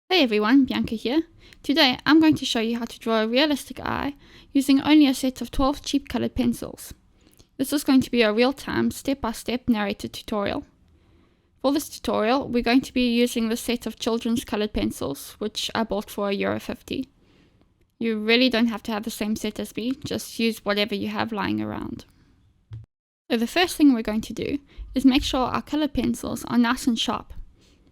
Hey everyone, Bianca here. Today I'm going to show you how to draw a realistic eye using only a set of 12 cheap colored pencils. This is going to be a real-time, step-by-step narrated tutorial. For this tutorial, we're going to be using the set of children's colored pencils, which I bought for €1.50. You really don't have to have the same set as me, just use whatever you have lying around. So the first thing we're going to do is make sure our colored pencils are nice and sharp,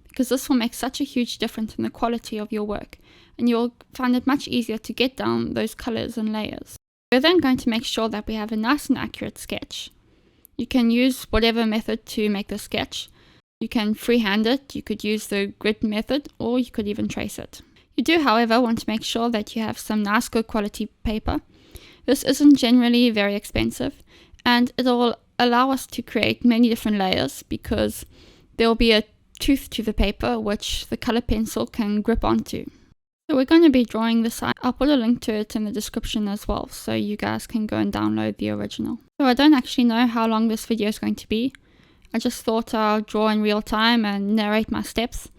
because this will make such a huge difference in the quality of your work, and you'll find it much easier to get down those colors and layers. We're then going to make sure that we have a nice and accurate sketch. You can use whatever method to make the sketch. You can freehand it, you could use the grid method, or you could even trace it. You do, however, want to make sure that you have some nice good quality paper. This isn't generally very expensive, and it'll allow us to create many different layers because there will be a tooth to the paper which the color pencil can grip onto. So we're going to be drawing this eye. I'll put a link to it in the description as well, so you guys can go and download the original. So I don't actually know how long this video is going to be. I just thought I'll draw in real time and narrate my steps,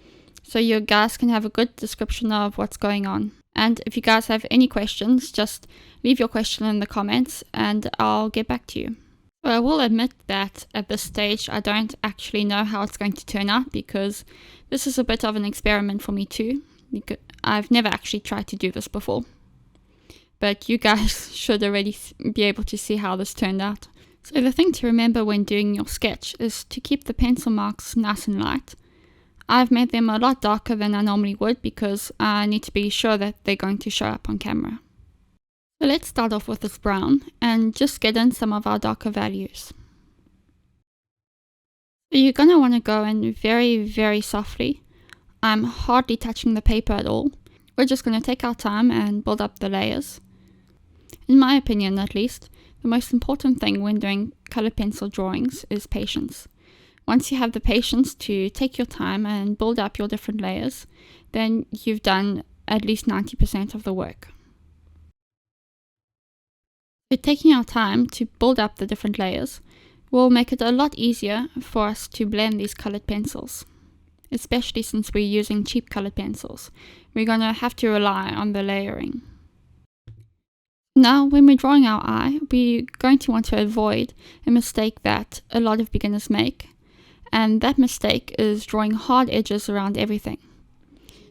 so you guys can have a good description of what's going on. And if you guys have any questions, just leave your question in the comments and I'll get back to you. So I will admit that at this stage I don't actually know how it's going to turn out, because this is a bit of an experiment for me too. I've never actually tried to do this before. But you guys should already be able to see how this turned out. So the thing to remember when doing your sketch is to keep the pencil marks nice and light. I've made them a lot darker than I normally would because I need to be sure that they're going to show up on camera. So let's start off with this brown and just get in some of our darker values. So you're going to want to go in very softly. I'm hardly touching the paper at all. We're just going to take our time and build up the layers. In my opinion, at least, the most important thing when doing colored pencil drawings is patience. Once you have the patience to take your time and build up your different layers, then you've done at least 90% of the work. So taking our time to build up the different layers will make it a lot easier for us to blend these colored pencils, especially since we're using cheap colored pencils. We're going to have to rely on the layering. Now, when we're drawing our eye, we're going to want to avoid a mistake that a lot of beginners make, and that mistake is drawing hard edges around everything.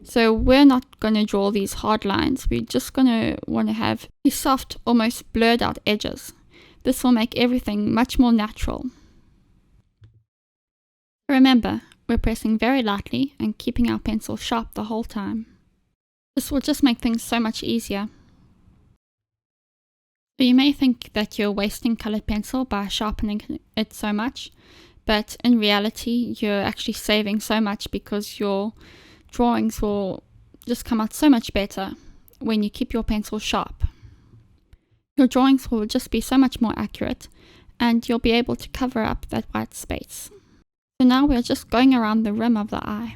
So we're not going to draw these hard lines, we're just going to want to have these soft, almost blurred out edges. This will make everything much more natural. Remember, we're pressing very lightly and keeping our pencil sharp the whole time. This will just make things so much easier. So you may think that you're wasting colored pencil by sharpening it so much, but in reality you're actually saving so much because your drawings will just come out so much better when you keep your pencil sharp. Your drawings will just be so much more accurate and you'll be able to cover up that white space. So now we're just going around the rim of the eye.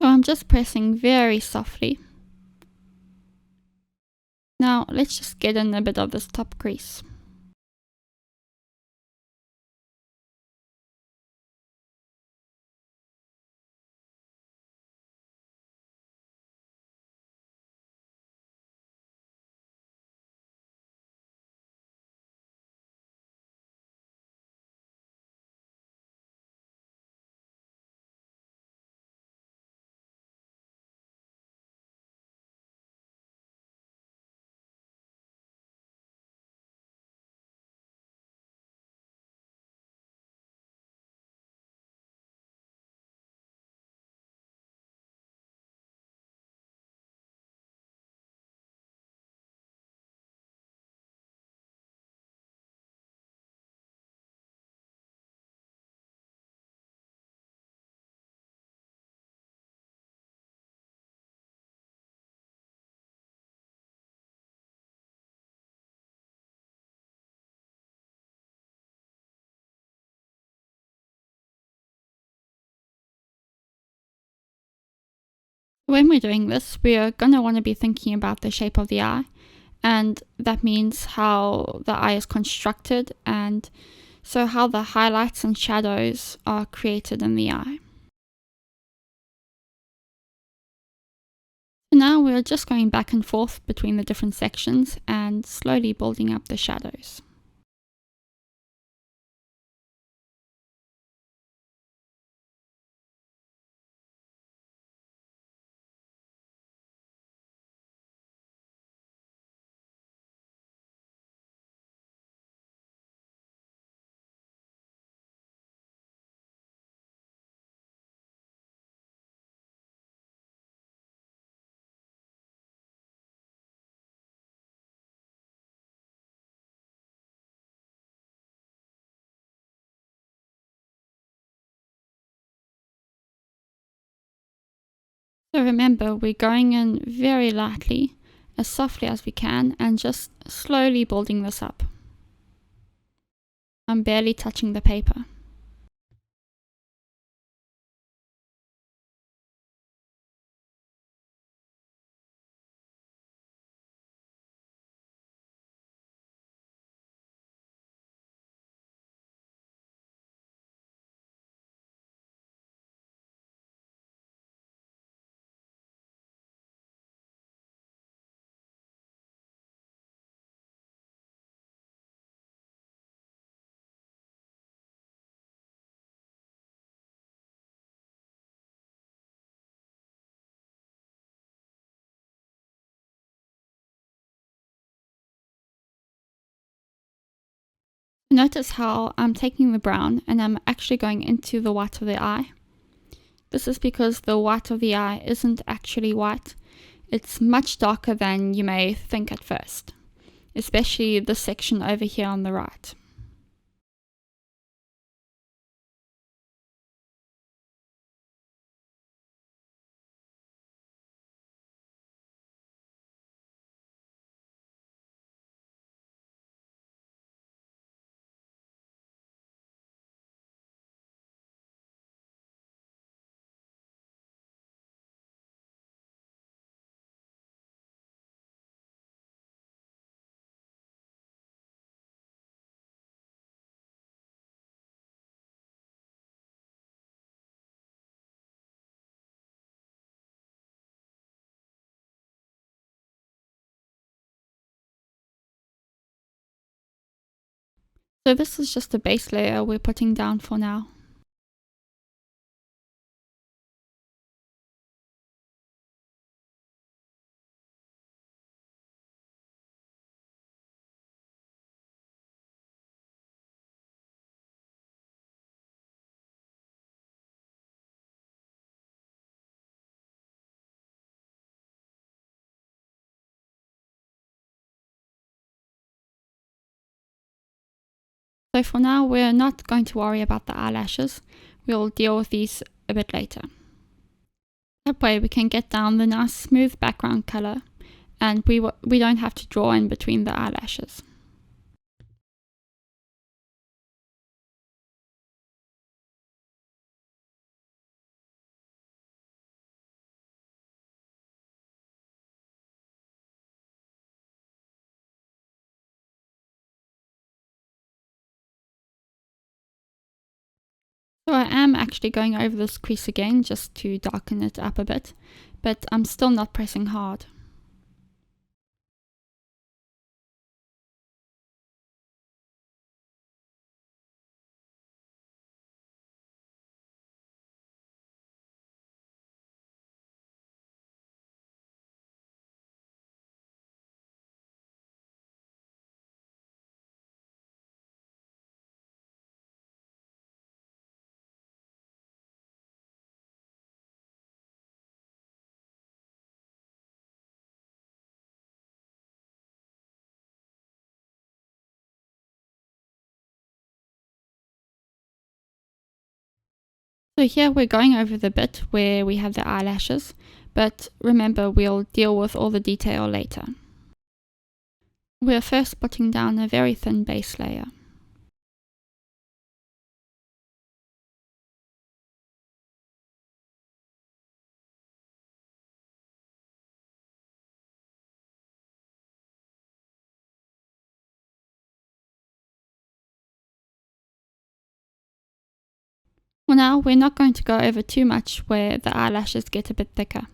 So I'm just pressing very softly. Now let's just get in a bit of this top crease. When we're doing this, we're going to want to be thinking about the shape of the eye, and that means how the eye is constructed, and so how the highlights and shadows are created in the eye. So now we're just going back and forth between the different sections and slowly building up the shadows. So remember, we're going in very lightly, as softly as we can, and just slowly building this up. I'm barely touching the paper. Notice how I'm taking the brown and I'm actually going into the white of the eye. This is because the white of the eye isn't actually white. It's much darker than you may think at first, especially this section over here on the right. So this is just a base layer we're putting down for now. So for now, we're not going to worry about the eyelashes. We'll deal with these a bit later. That way we can get down the nice smooth background color, and we don't have to draw in between the eyelashes. So I am actually going over this crease again just to darken it up a bit, but I'm still not pressing hard. So here we're going over the bit where we have the eyelashes, but remember we'll deal with all the detail later. We're first putting down a very thin base layer. For now, we're not going to go over too much where the eyelashes get a bit thicker.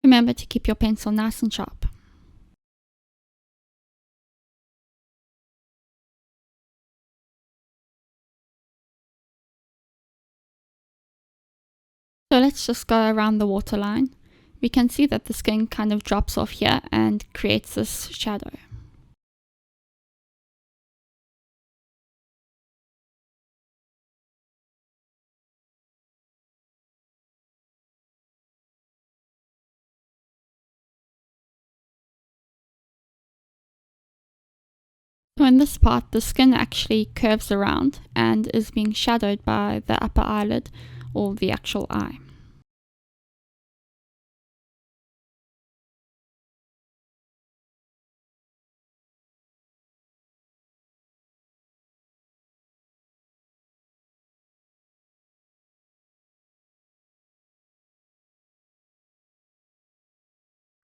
Remember to keep your pencil nice and sharp. So let's just go around the waterline. We can see that the skin kind of drops off here and creates this shadow. So in this part, the skin actually curves around and is being shadowed by the upper eyelid or the actual eye.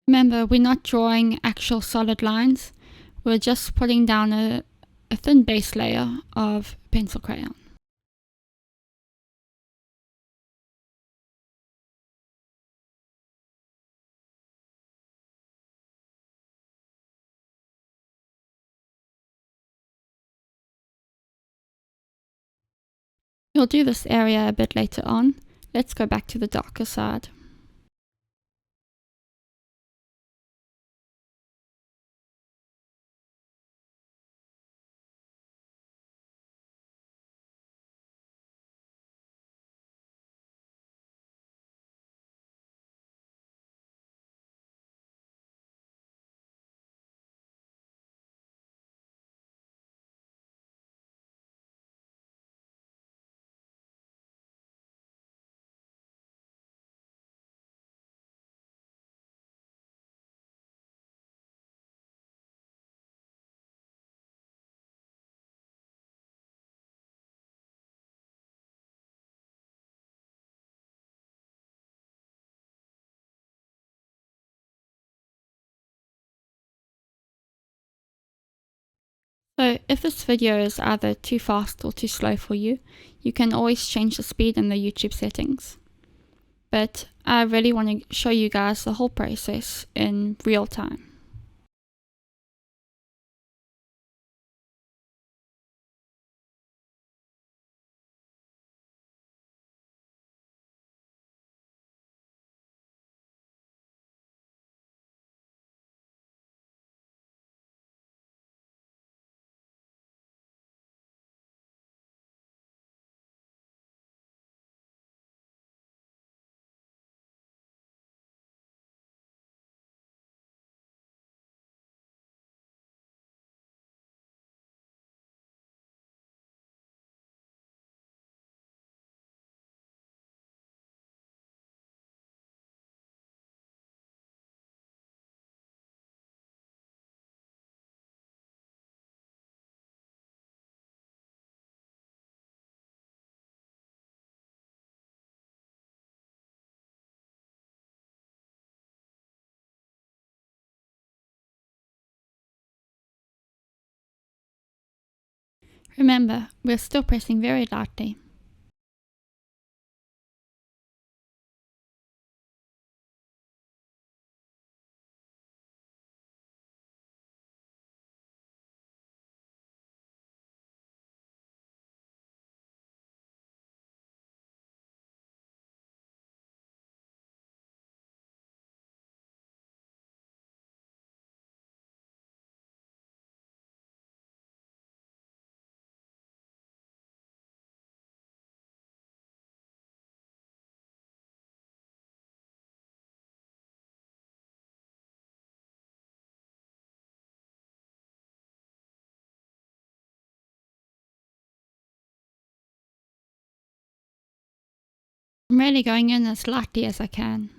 Remember, we're not drawing actual solid lines, we're just putting down a thin base layer of pencil crayon. We'll do this area a bit later on. Let's go back to the darker side. So if this video is either too fast or too slow for you, you can always change the speed in the YouTube settings. But I really want to show you guys the whole process in real time. Remember, we're still pressing very lightly. I'm really going in as lightly as I can.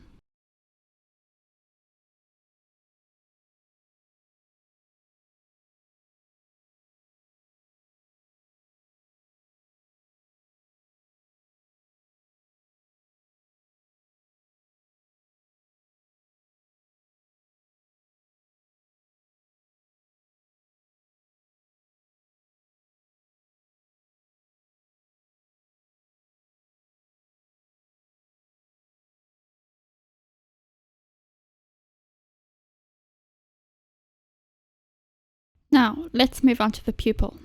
Now, let's move on to the pupil.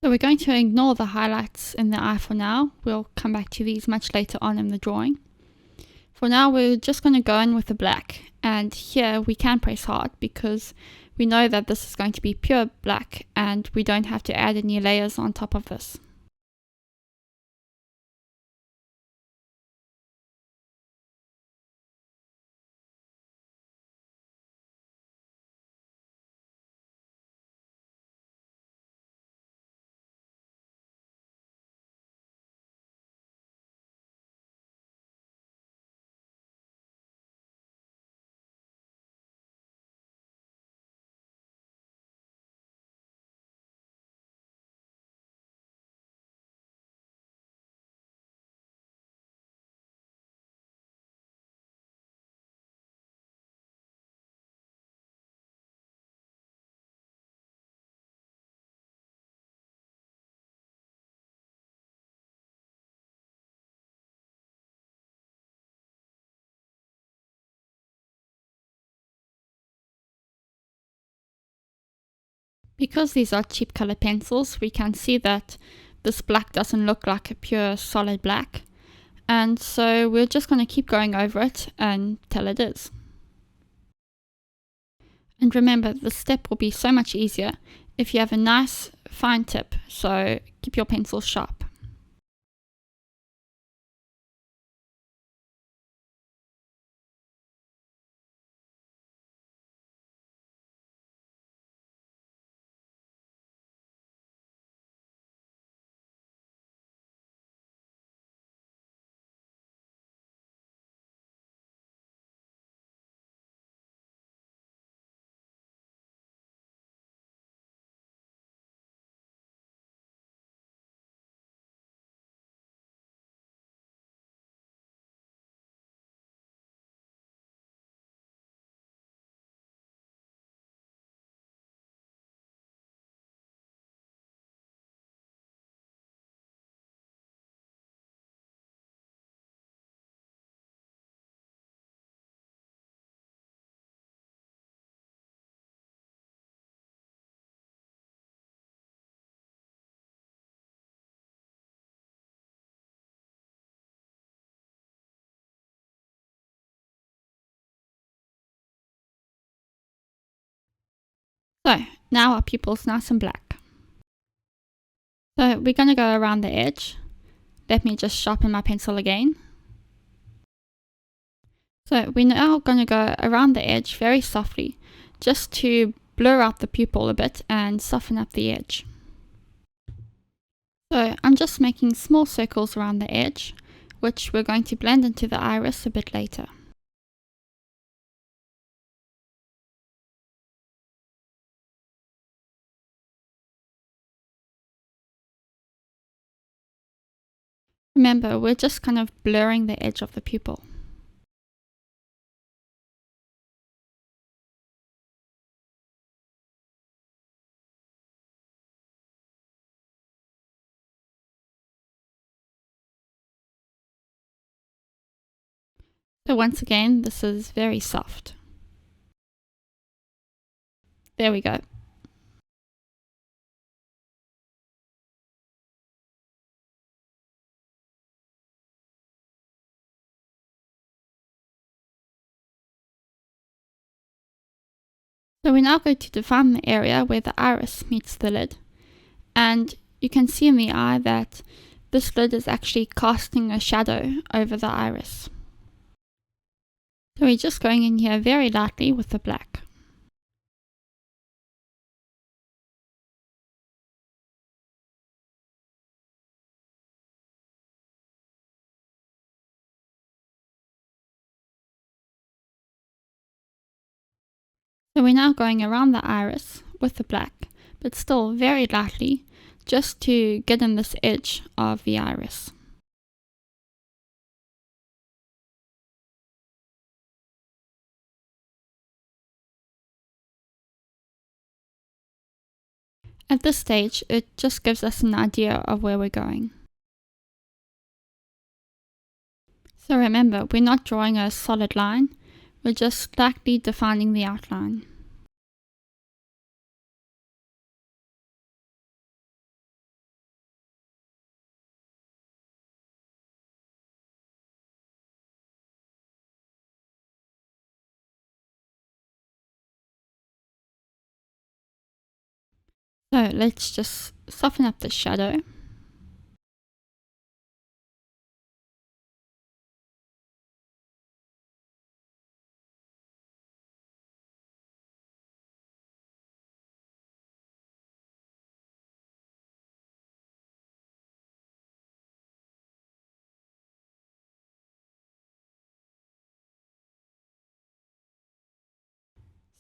So we're going to ignore the highlights in the eye for now. We'll come back to these much later on in the drawing. For now, we're just going to go in with the black, and here we can press hard because we know that this is going to be pure black and we don't have to add any layers on top of this. Because these are cheap colored pencils, we can see that this black doesn't look like a pure solid black, and so we're just going to keep going over it until it is. And remember, this step will be so much easier if you have a nice fine tip, so keep your pencils sharp. So now our pupil's nice and black. So we're going to go around the edge. Let me just sharpen my pencil again. So we're now going to go around the edge very softly, just to blur out the pupil a bit and soften up the edge. So I'm just making small circles around the edge, which we're going to blend into the iris a bit later. Remember, we're just kind of blurring the edge of the pupil. So once again, this is very soft. There we go. So we're now going to define the area where the iris meets the lid. And you can see in the eye that this lid is actually casting a shadow over the iris. So we're just going in here very lightly with the black. So we're now going around the iris with the black, but still very lightly, just to get in this edge of the iris. At this stage, it just gives us an idea of where we're going. So remember, we're not drawing a solid line, we're just slightly defining the outline. So let's just soften up the shadow.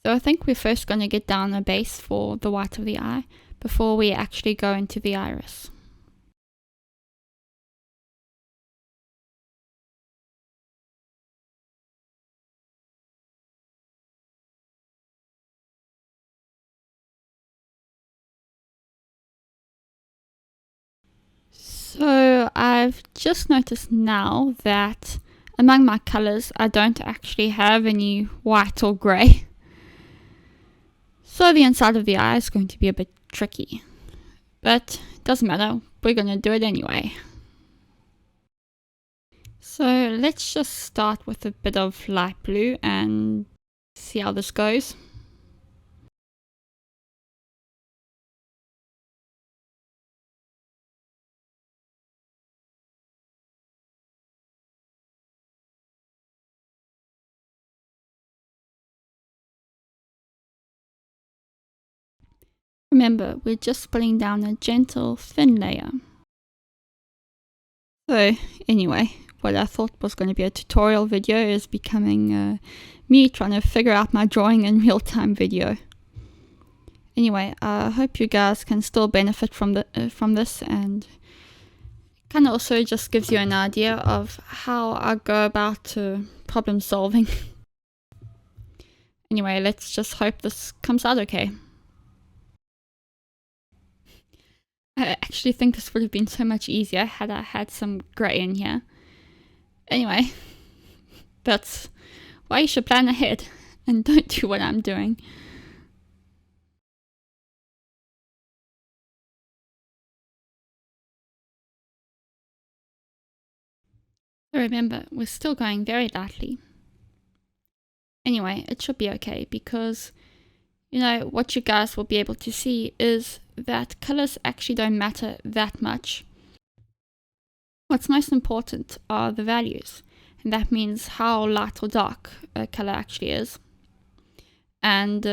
So I think we're first going to get down a base for the white of the eye before we actually go into the iris. So I've just noticed now that among my colours I don't actually have any white or grey. So the inside of the eye is going to be a bit tricky. But it doesn't matter, we're going to do it anyway. So let's just start with a bit of light blue and see how this goes. Remember, we're just putting down a gentle, thin layer. So anyway, what I thought was going to be a tutorial video is becoming me trying to figure out my drawing in real-time video. Anyway, I hope you guys can still benefit from this, and kind of also just gives you an idea of how I go about problem solving. Anyway, let's just hope this comes out okay. I actually think this would have been so much easier had I had some grey in here. Anyway, that's why you should plan ahead and don't do what I'm doing. Remember, we're still going very lightly. Anyway, it should be okay because, you know, what you guys will be able to see is that colors actually don't matter that much. What's most important are the values, and that means how light or dark a color actually is. And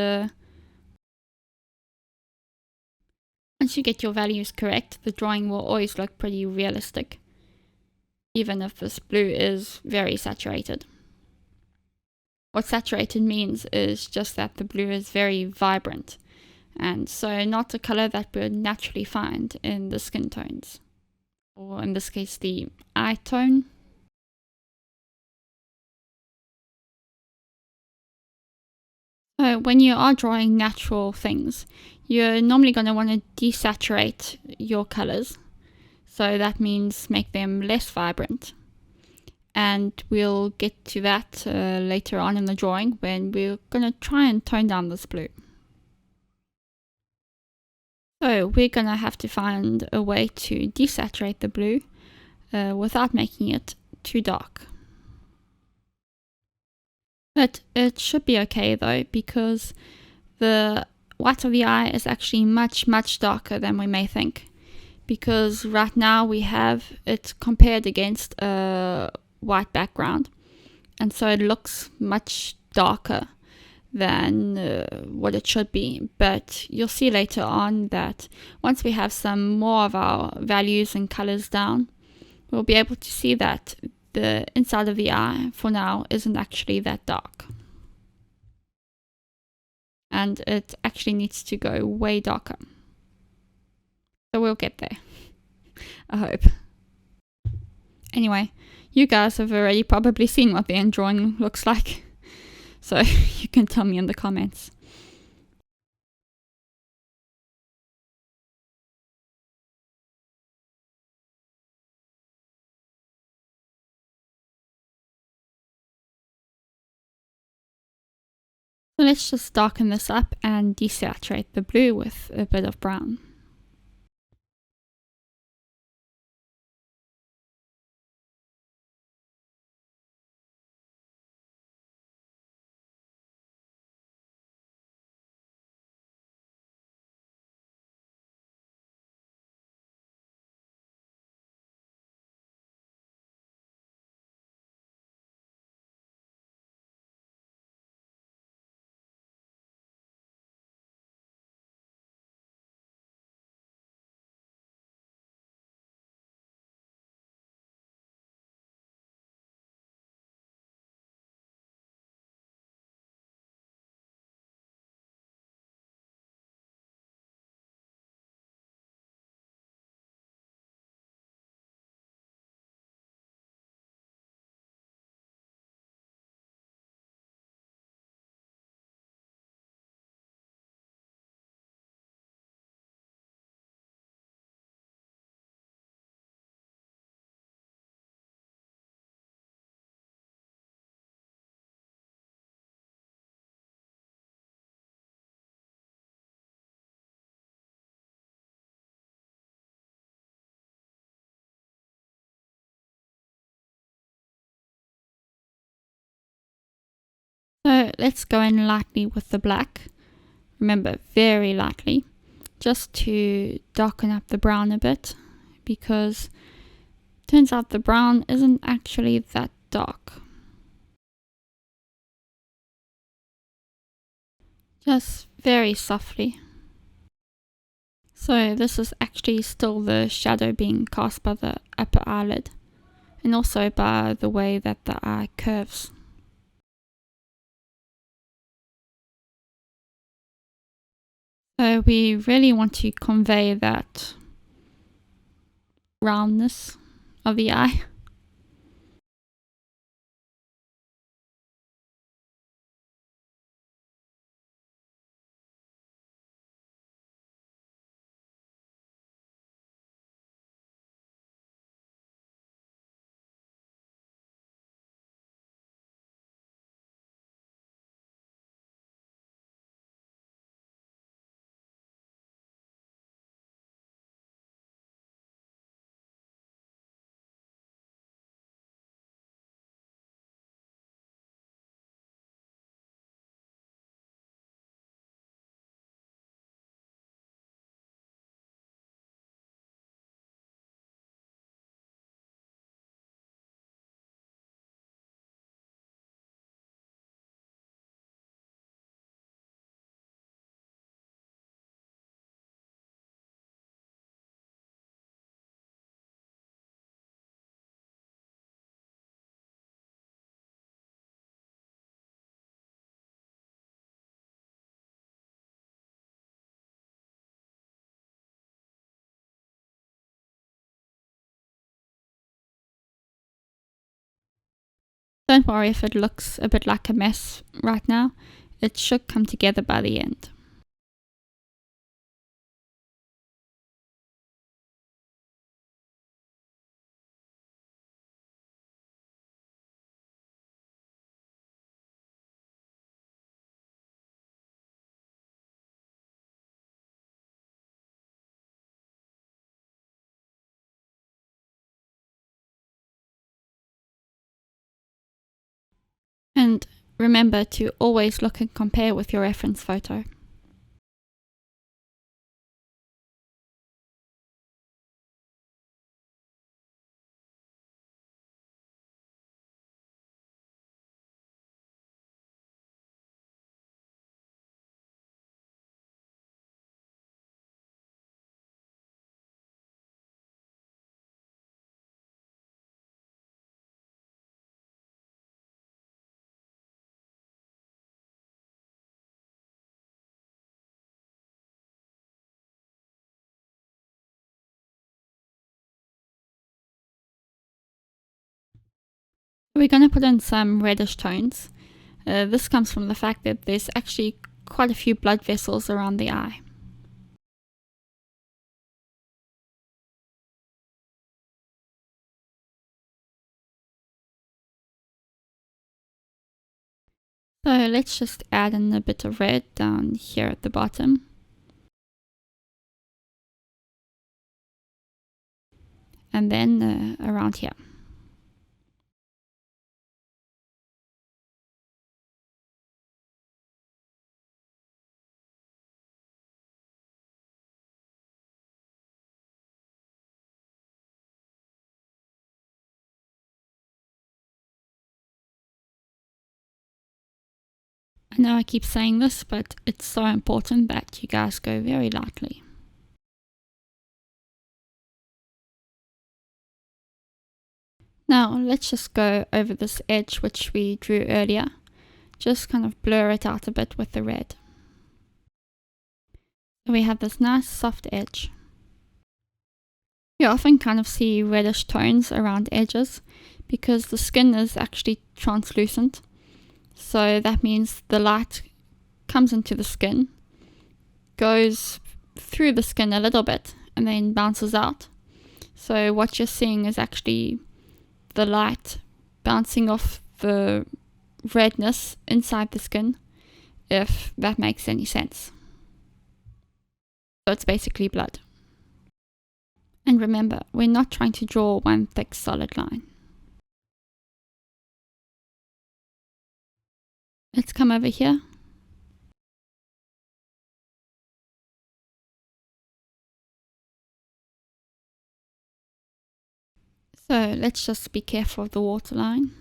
once you get your values correct, the drawing will always look pretty realistic, even if this blue is very saturated. What saturated means is just that the blue is very vibrant, and so not a color that we would naturally find in the skin tones, or in this case the eye tone. So when you are drawing natural things, you're normally going to want to desaturate your colors, so that means make them less vibrant. And we'll get to that later on in the drawing when we're going to try and tone down this blue. So we're going to have to find a way to desaturate the blue without making it too dark. But it should be okay though, because the white of the eye is actually much darker than we may think. Because right now we have it compared against a white background, and so it looks much darker than what it should be. But you'll see later on that once we have some more of our values and colors down, we'll be able to see that the inside of the eye for now isn't actually that dark, and it actually needs to go way darker. So we'll get there, I hope. Anyway, you guys have already probably seen what the end drawing looks like, so you can tell me in the comments. So let's just darken this up and desaturate the blue with a bit of brown. So let's go in lightly with the black. Remember, very lightly, just to darken up the brown a bit, because it turns out the brown isn't actually that dark. Just very softly. So this is actually still the shadow being cast by the upper eyelid, and also by the way that the eye curves. So we really want to convey that roundness of the eye. Don't worry if it looks a bit like a mess right now. It should come together by the end. And remember to always look and compare with your reference photo. We're going to put in some reddish tones. This comes from the fact that there's actually quite a few blood vessels around the eye. So let's just add in a bit of red down here at the bottom. And then around here. I know I keep saying this, but it's so important that you guys go very lightly. Now let's just go over this edge which we drew earlier. Just kind of blur it out a bit with the red. So we have this nice soft edge. You often kind of see reddish tones around edges because the skin is actually translucent. So that means the light comes into the skin, goes through the skin a little bit, and then bounces out. So what you're seeing is actually the light bouncing off the redness inside the skin, if that makes any sense. So it's basically blood. And remember, we're not trying to draw one thick solid line. Let's come over here. So let's just be careful of the waterline.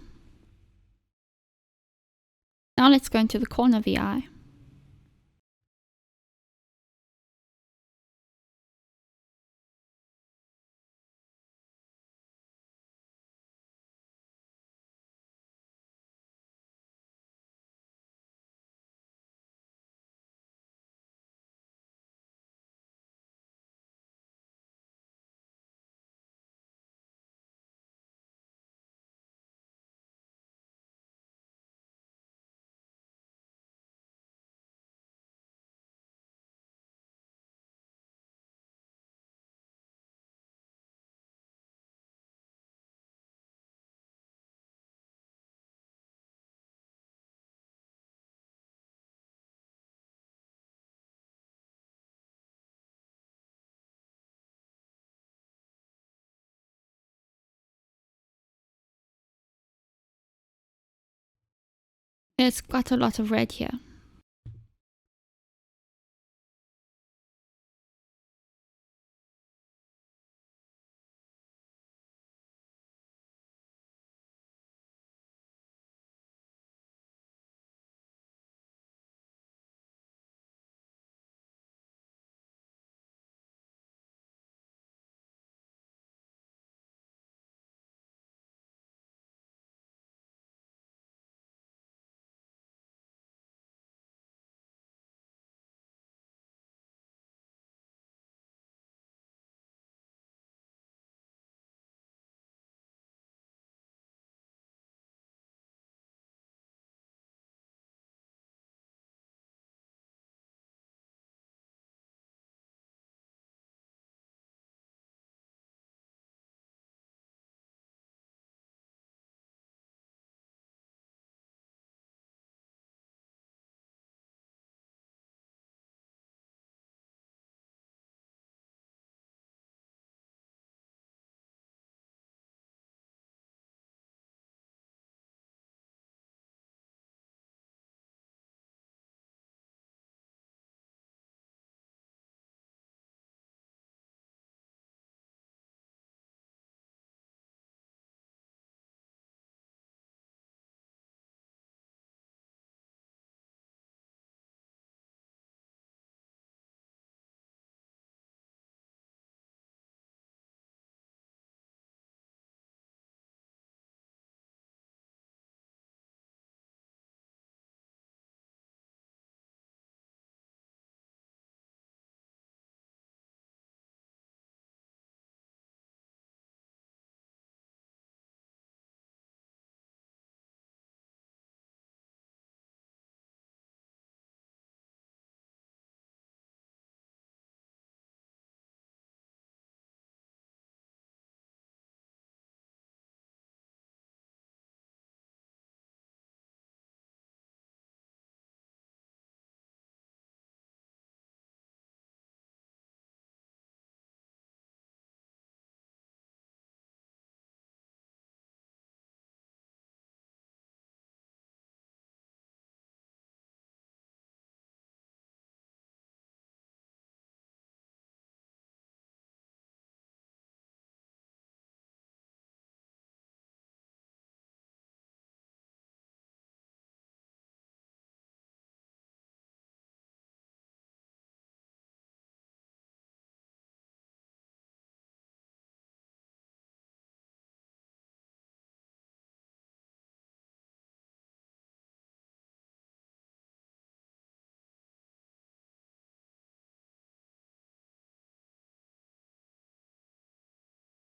Now let's go into the corner of the eye. There's got a lot of red here.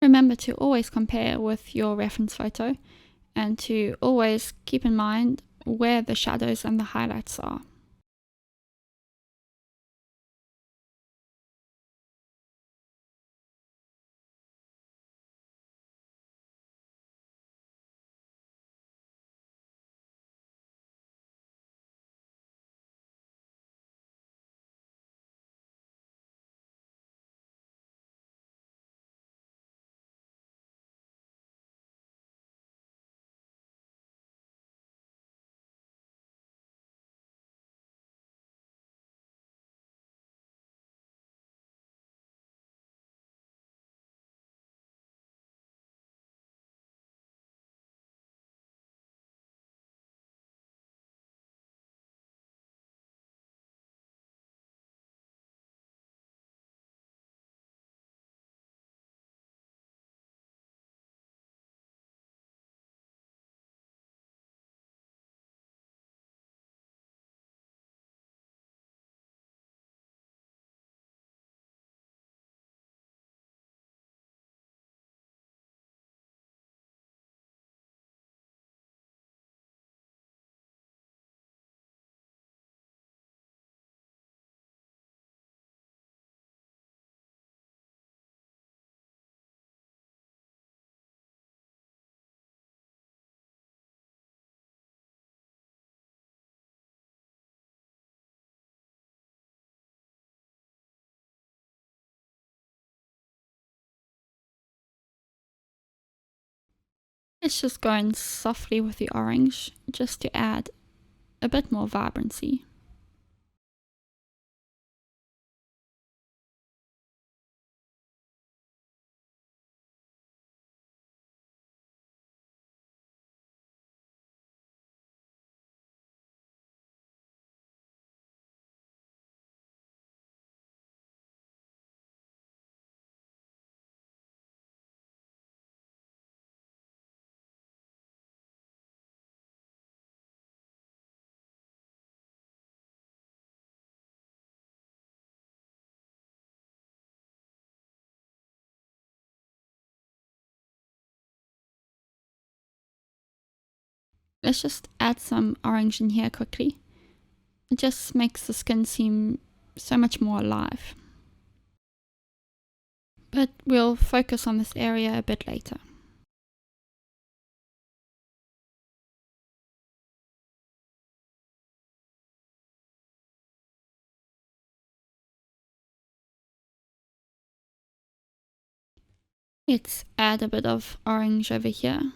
Remember to always compare with your reference photo and to always keep in mind where the shadows and the highlights are. Let's just go in softly with the orange, just to add a bit more vibrancy. Let's just add some orange in here quickly. It just makes the skin seem so much more alive. But we'll focus on this area a bit later. Let's add a bit of orange over here.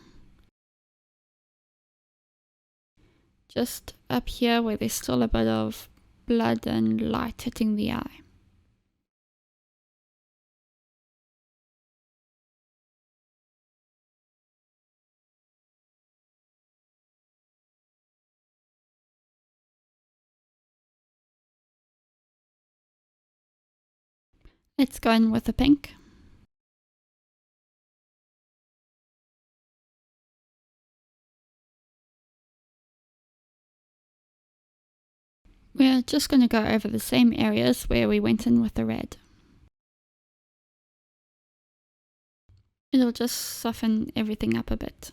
Just up here where there's still a bit of blood and light hitting the eye. Let's go in with the pink. We're just going to go over the same areas where we went in with the red. It'll just soften everything up a bit.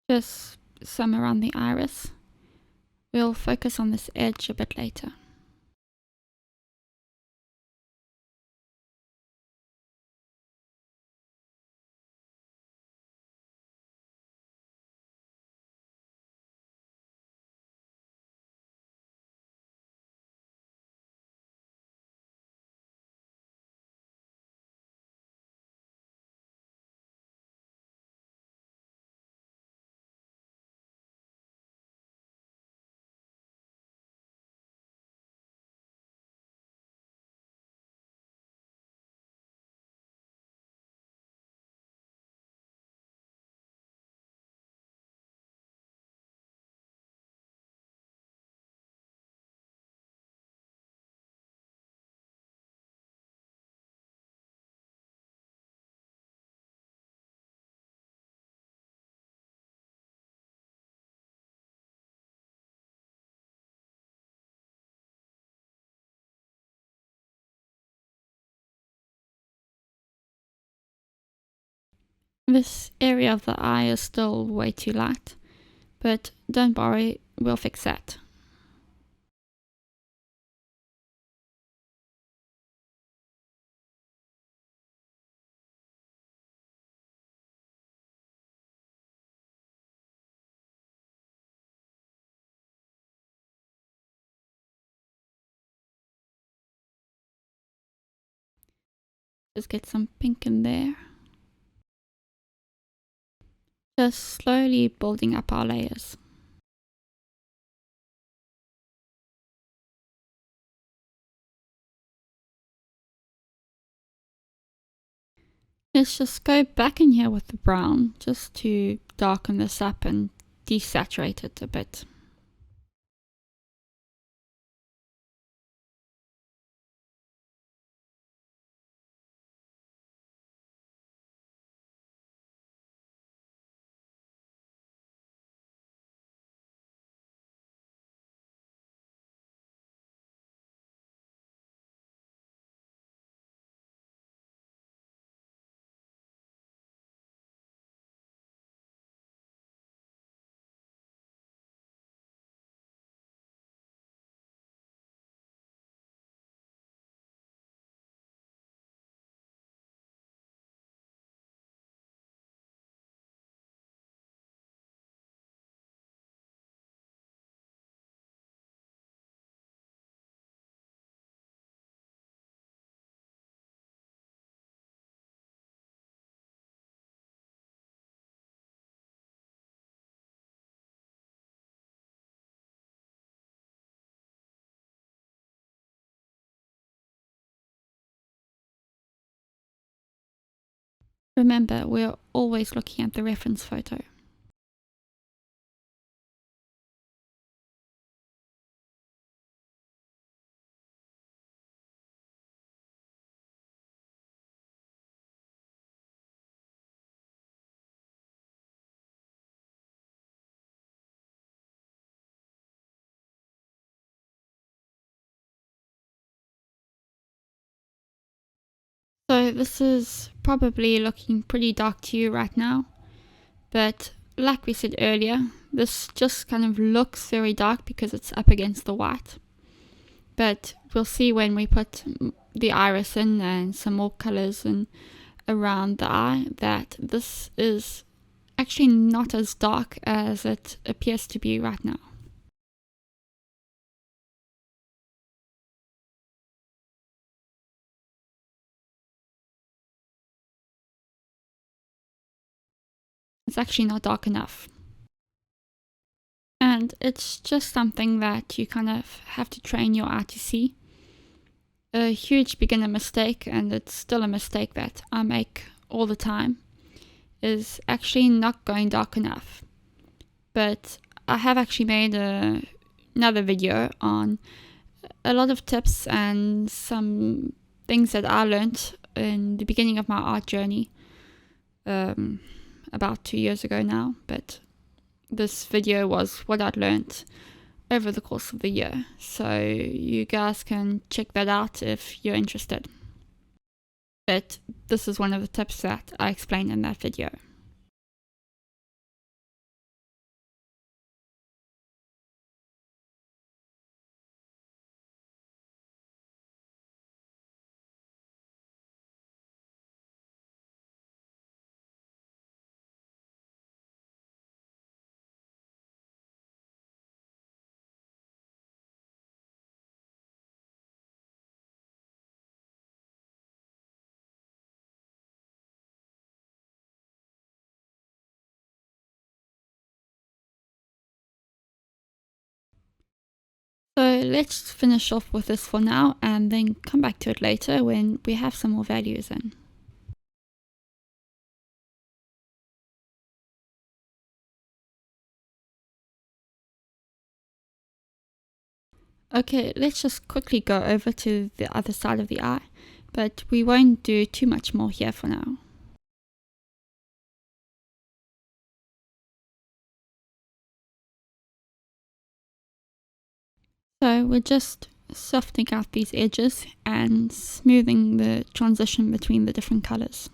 Just some around the iris. We'll focus on this edge a bit later. This area of the eye is still way too light, but don't worry, we'll fix that. Just get some pink in there. Just slowly building up our layers. Let's just go back in here with the brown, just to darken this up and desaturate it a bit. Remember, we're always looking at the reference photo. So this is probably looking pretty dark to you right now, but like we said earlier, this just kind of looks very dark because it's up against the white. But we'll see when we put the iris in and some more colors in around the eye that this is actually not as dark as it appears to be right now. It's actually not dark enough. And it's just something that you kind of have to train your eye to see. A huge beginner mistake, and it's still a mistake that I make all the time, is actually not going dark enough. But I have actually made another video on a lot of tips and some things that I learned in the beginning of my art journey, about 2 years ago now. But this video was what I'd learned over the course of the year, so you guys can check that out if you're interested. But this is one of the tips that I explained in that video. So let's finish off with this for now and then come back to it later when we have some more values in. Okay, let's just quickly go over to the other side of the eye, but we won't do too much more here for now. So we're just softening out these edges and smoothing the transition between the different colors.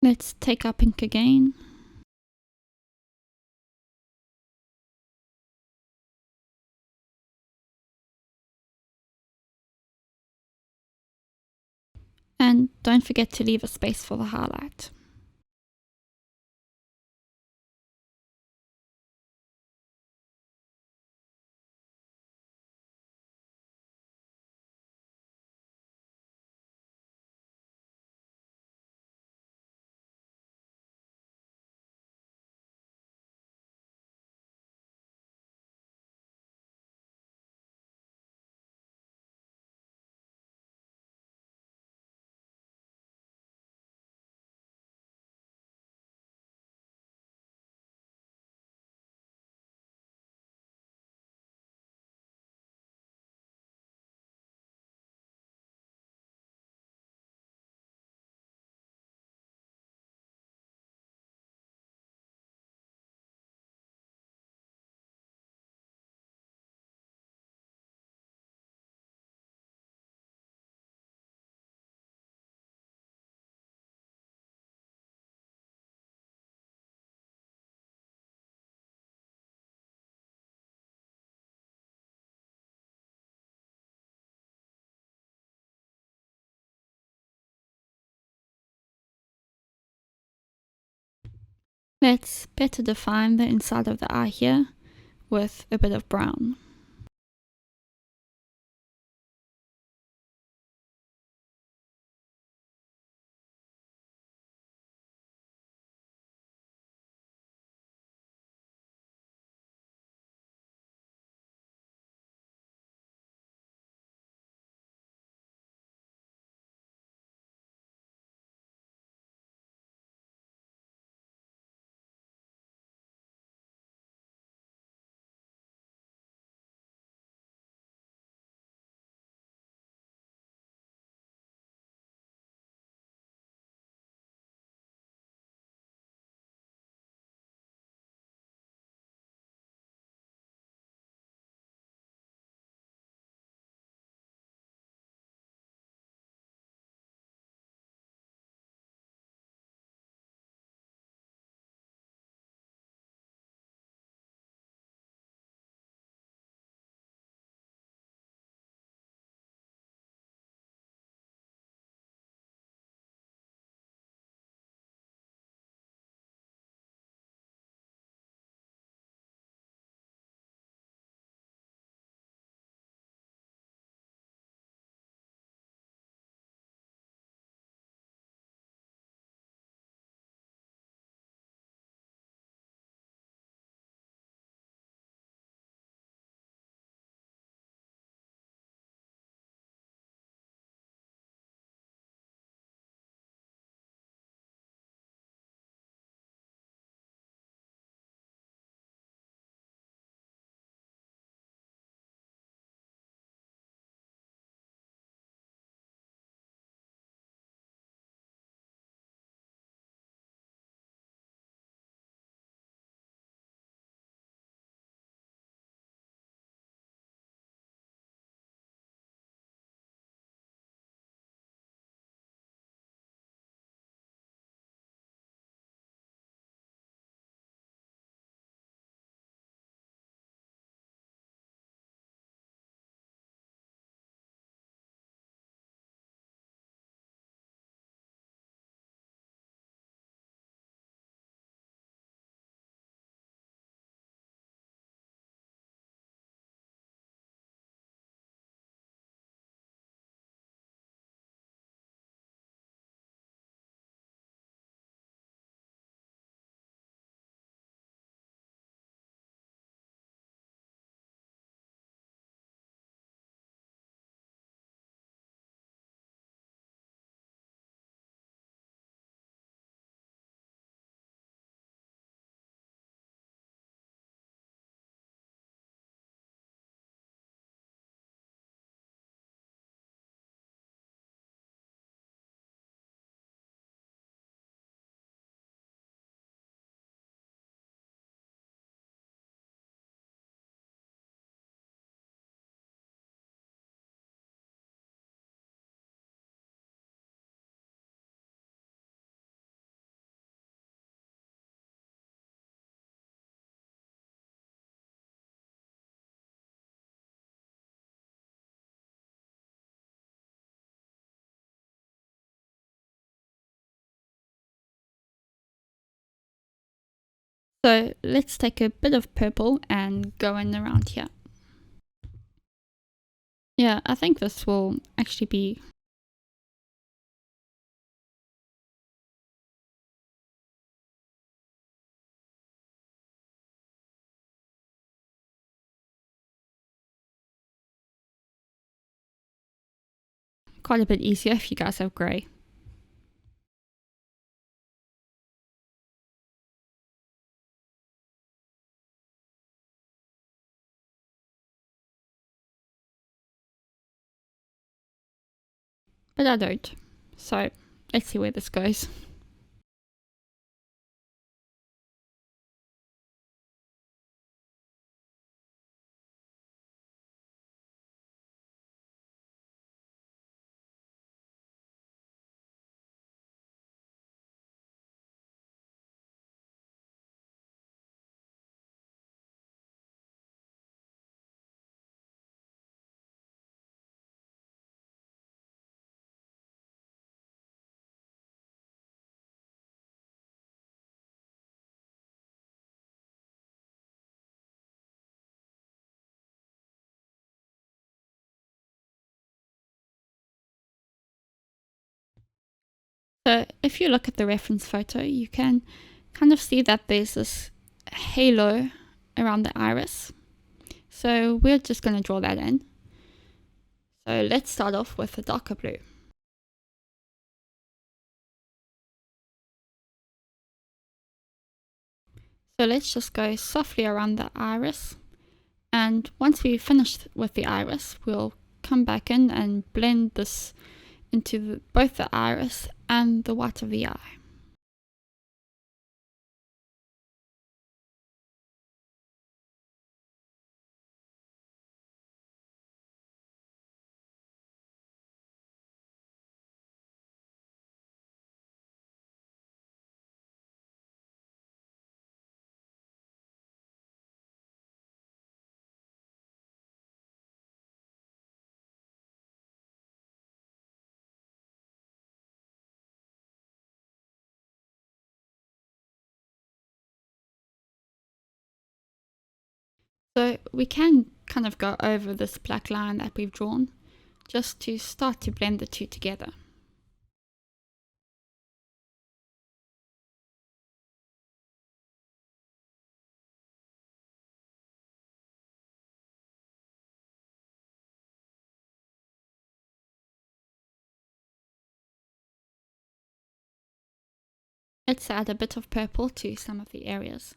Let's take our pink again. And don't forget to leave a space for the highlight. Let's better define the inside of the eye here with a bit of brown. So let's take a bit of purple and go in around here. Yeah, I think this will actually be quite a bit easier if you guys have grey. But I don't. So let's see where this goes. So if you look at the reference photo, you can kind of see that there's this halo around the iris. So we're just going to draw that in. So let's start off with a darker blue. So let's just go softly around the iris. And once we've finished with the iris, we'll come back in and blend this into both the iris and the white of the eye. So we can kind of go over this black line that we've drawn just to start to blend the two together. Let's add a bit of purple to some of the areas,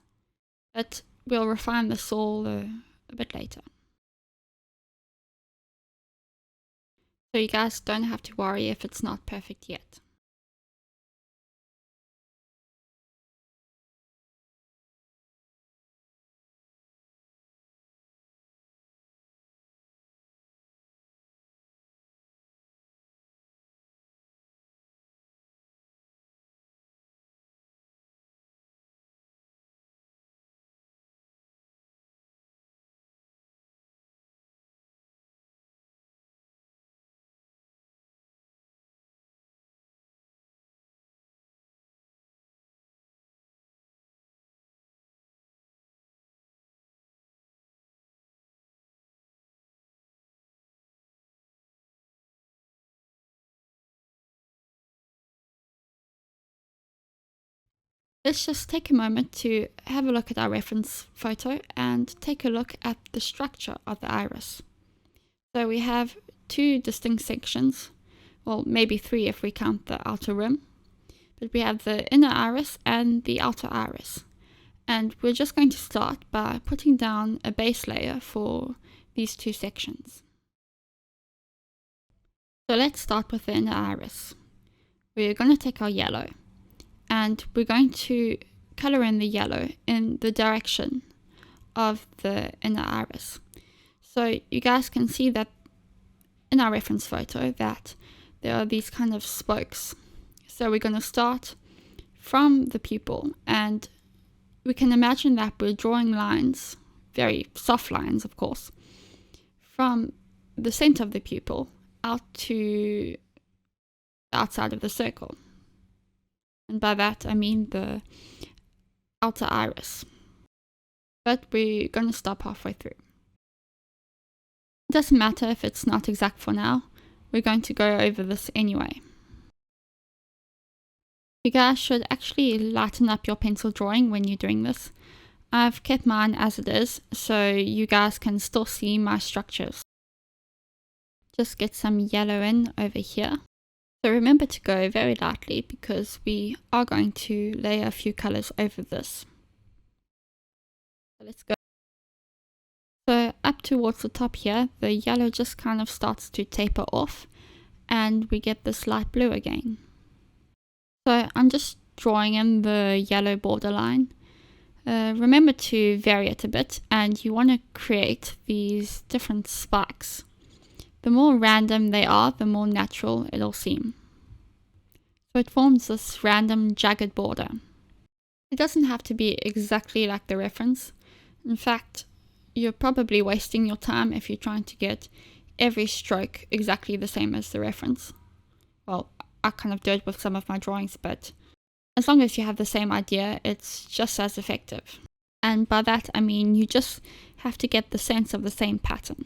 but we'll refine this all a bit later. So you guys don't have to worry if it's not perfect yet. Let's just take a moment to have a look at our reference photo and take a look at the structure of the iris. So we have two distinct sections, well maybe three if we count the outer rim, but we have the inner iris and the outer iris. And we're just going to start by putting down a base layer for these two sections. So let's start with the inner iris. We're going to take our yellow and we're going to color in the yellow in the direction of the inner iris. So you guys can see that in our reference photo that there are these kind of spokes. So we're going to start from the pupil and we can imagine that we're drawing lines, very soft lines of course, from the center of the pupil out to the outside of the circle. And by that I mean the outer iris. But we're going to stop halfway through. It doesn't matter if it's not exact for now, we're going to go over this anyway. You guys should actually lighten up your pencil drawing when you're doing this. I've kept mine as it is, so you guys can still see my structures. Just get some yellow in over here. So remember to go very lightly because we are going to layer a few colors over this. So let's go. So up towards the top here, the yellow just kind of starts to taper off and we get this light blue again. So I'm just drawing in the yellow borderline. Remember to vary it a bit and you want to create these different spikes. The more random they are, the more natural it'll seem. So it forms this random jagged border. It doesn't have to be exactly like the reference. In fact, you're probably wasting your time if you're trying to get every stroke exactly the same as the reference. Well, I kind of do it with some of my drawings, but as long as you have the same idea, it's just as effective. And by that I mean you just have to get the sense of the same pattern.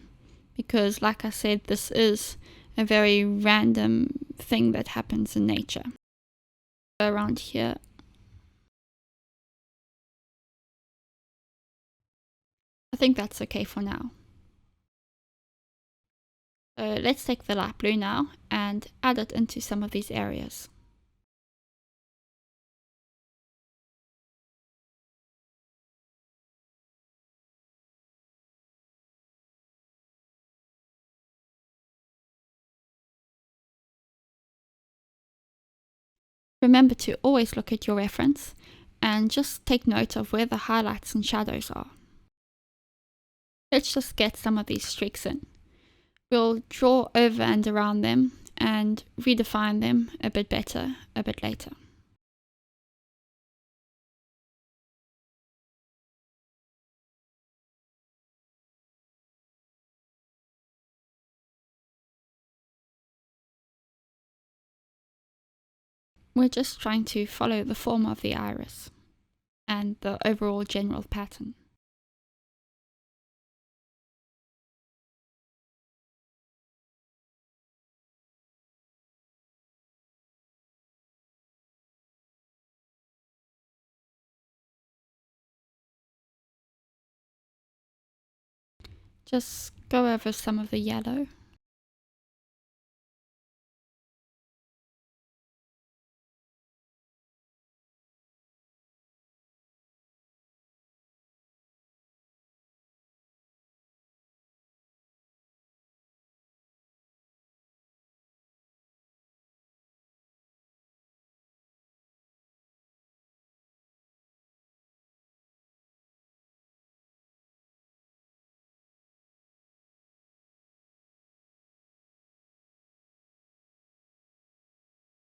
Because like I said, this is a very random thing that happens in nature. around here. I think that's okay for now. So let's take the light blue now and add it into some of these areas. Remember to always look at your reference and just take note of where the highlights and shadows are. Let's just get some of these streaks in. We'll draw over and around them and redefine them a bit better a bit later. We're just trying to follow the form of the iris and the overall general pattern. Just go over some of the yellow.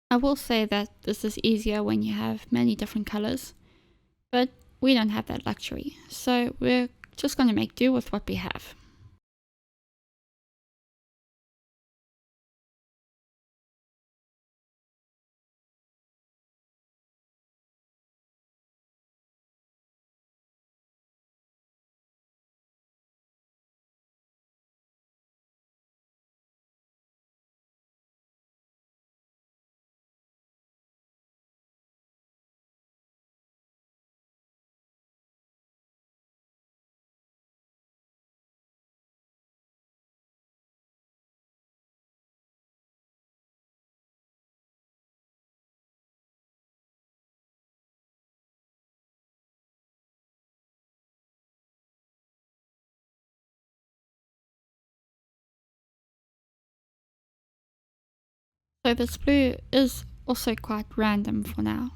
I will say that this is easier when you have many different colors, but we don't have that luxury, so we're just going to make do with what we have. So this blue is also quite random for now.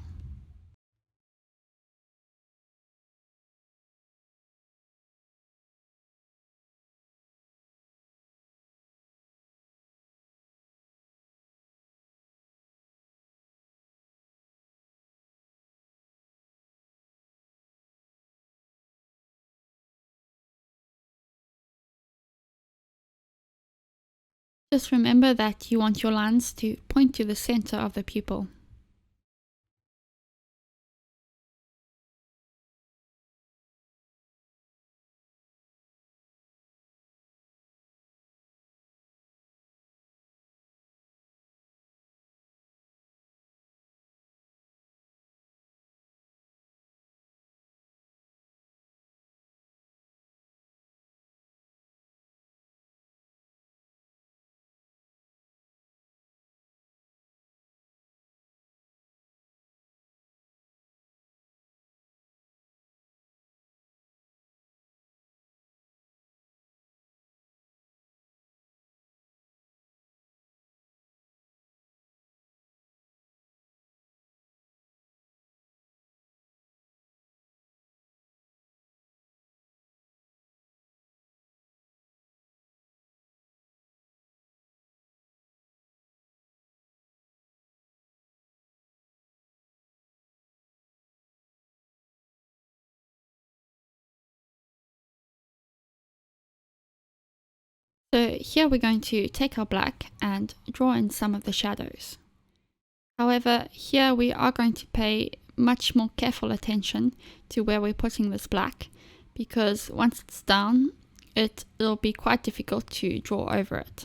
Just remember that you want your lines to point to the center of the pupil. So here we're going to take our black and draw in some of the shadows. However, here we are going to pay much more careful attention to where we're putting this black, because once it's down, it'll be quite difficult to draw over it.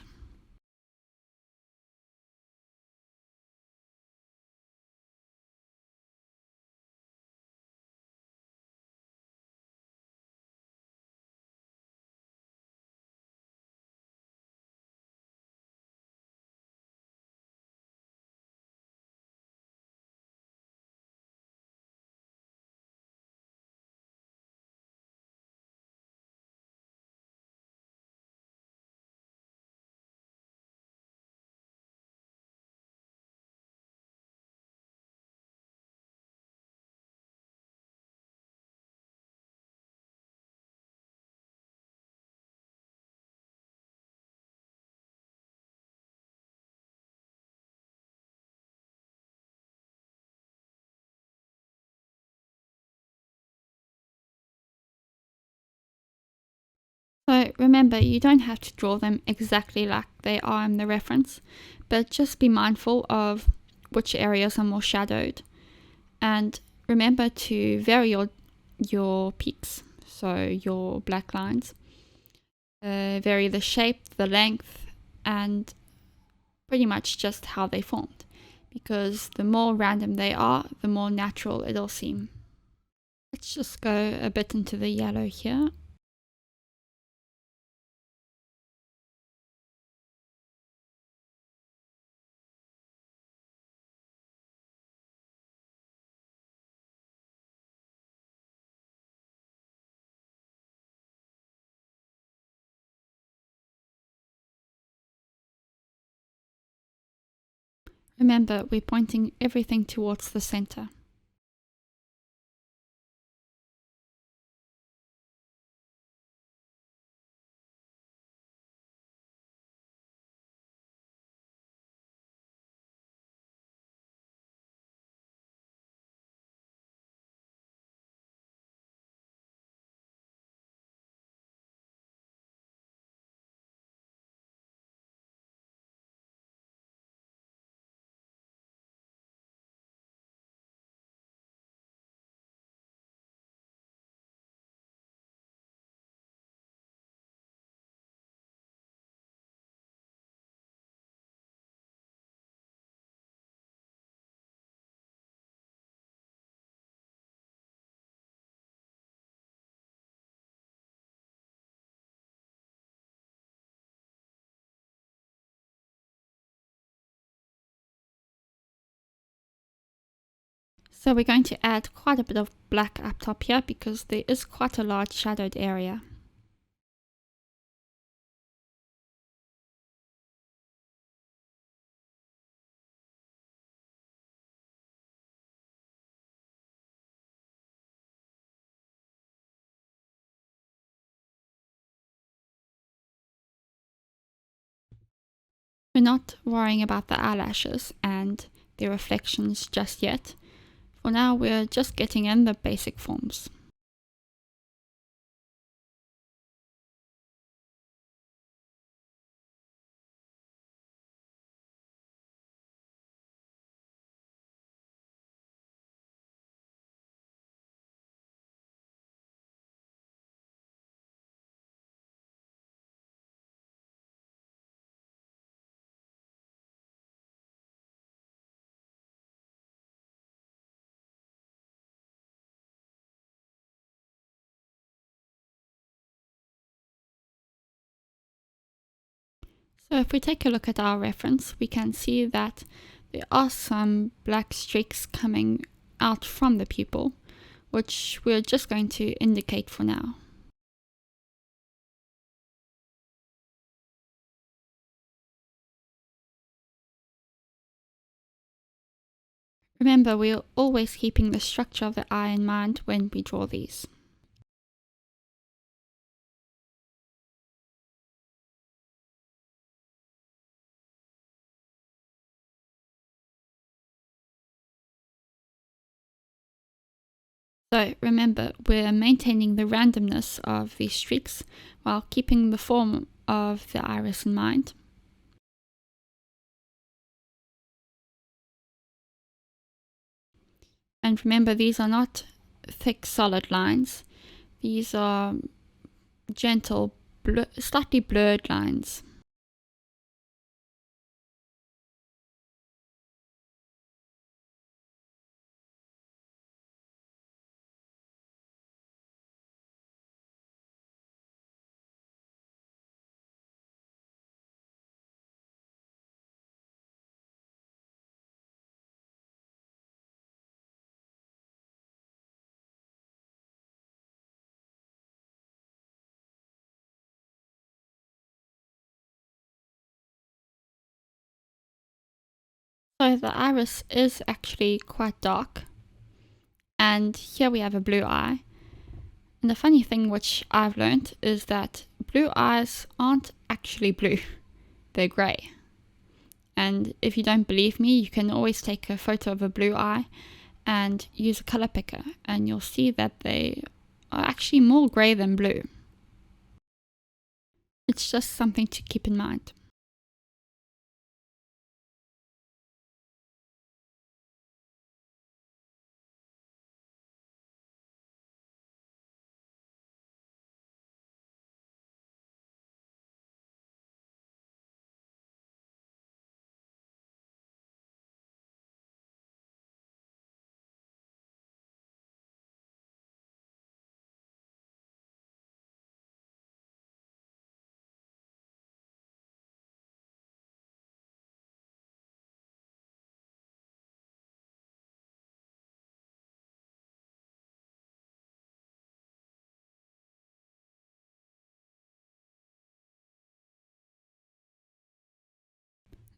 So remember, you don't have to draw them exactly like they are in the reference, but just be mindful of which areas are more shadowed. And remember to vary your peaks, so your black lines. Vary the shape, the length, and pretty much just how they formed. Because the more random they are, the more natural it'll seem. Let's just go a bit into the yellow here. Remember, we're pointing everything towards the center. So we're going to add quite a bit of black up top here because there is quite a large shadowed area. We're not worrying about the eyelashes and their reflections just yet. For now, we're just getting in the basic forms. So if we take a look at our reference, we can see that there are some black streaks coming out from the pupil, which we're just going to indicate for now. Remember, we're always keeping the structure of the eye in mind when we draw these. So remember, we're maintaining the randomness of these streaks while keeping the form of the iris in mind. And remember, these are not thick solid lines. These are gentle, slightly blurred lines. So the iris is actually quite dark. And here we have a blue eye. And the funny thing which I've learned is that blue eyes aren't actually blue, they're grey. And if you don't believe me, you can always take a photo of a blue eye and use a color picker, and you'll see that they are actually more grey than blue. It's just something to keep in mind.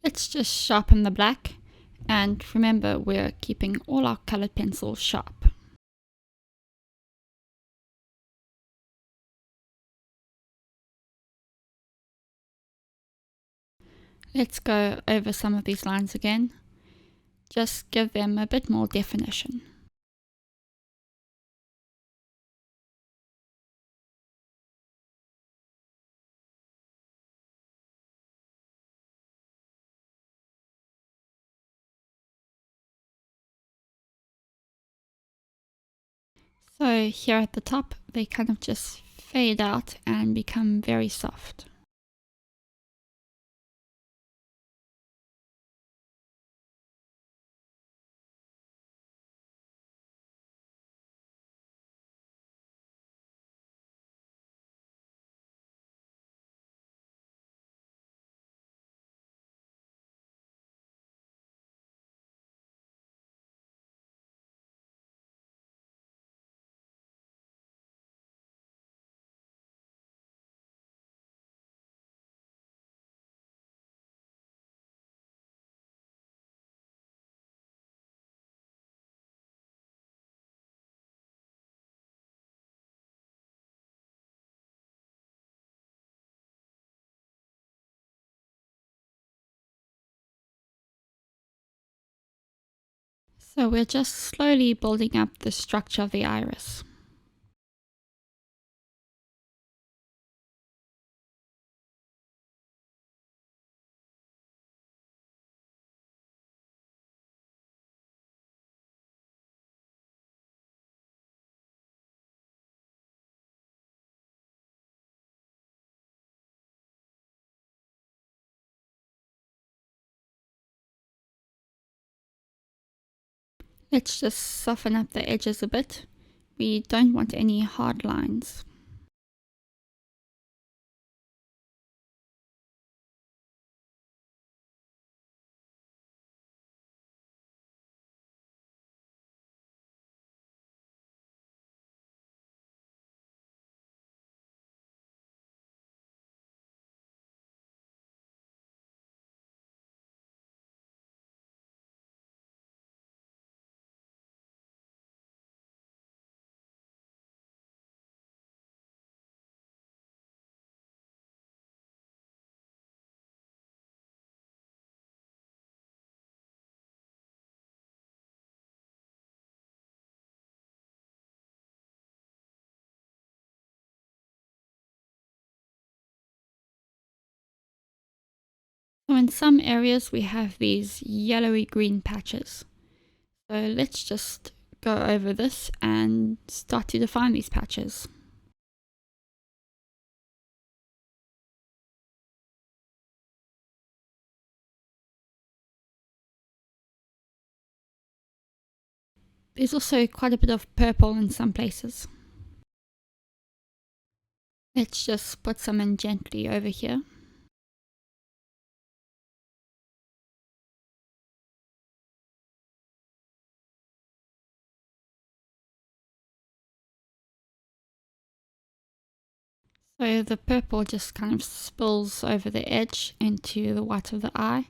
Let's just sharpen the black, and remember we're keeping all our colored pencils sharp. Let's go over some of these lines again. Just give them a bit more definition. So here at the top, they kind of just fade out and become very soft. So we're just slowly building up the structure of the iris. Let's just soften up the edges a bit. We don't want any hard lines. So in some areas we have these yellowy green patches. So let's just go over this and start to define these patches. There's also quite a bit of purple in some places. Let's just put some in gently over here. So the purple just kind of spills over the edge into the white of the eye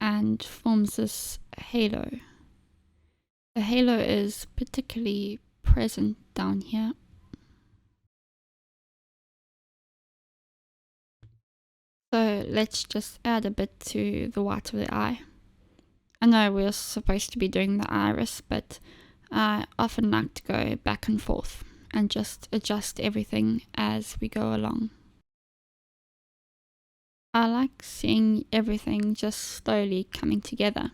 and forms this halo. The halo is particularly present down here. So let's just add a bit to the white of the eye. I know we're supposed to be doing the iris, but I often like to go back and forth and just adjust everything as we go along. I like seeing everything just slowly coming together.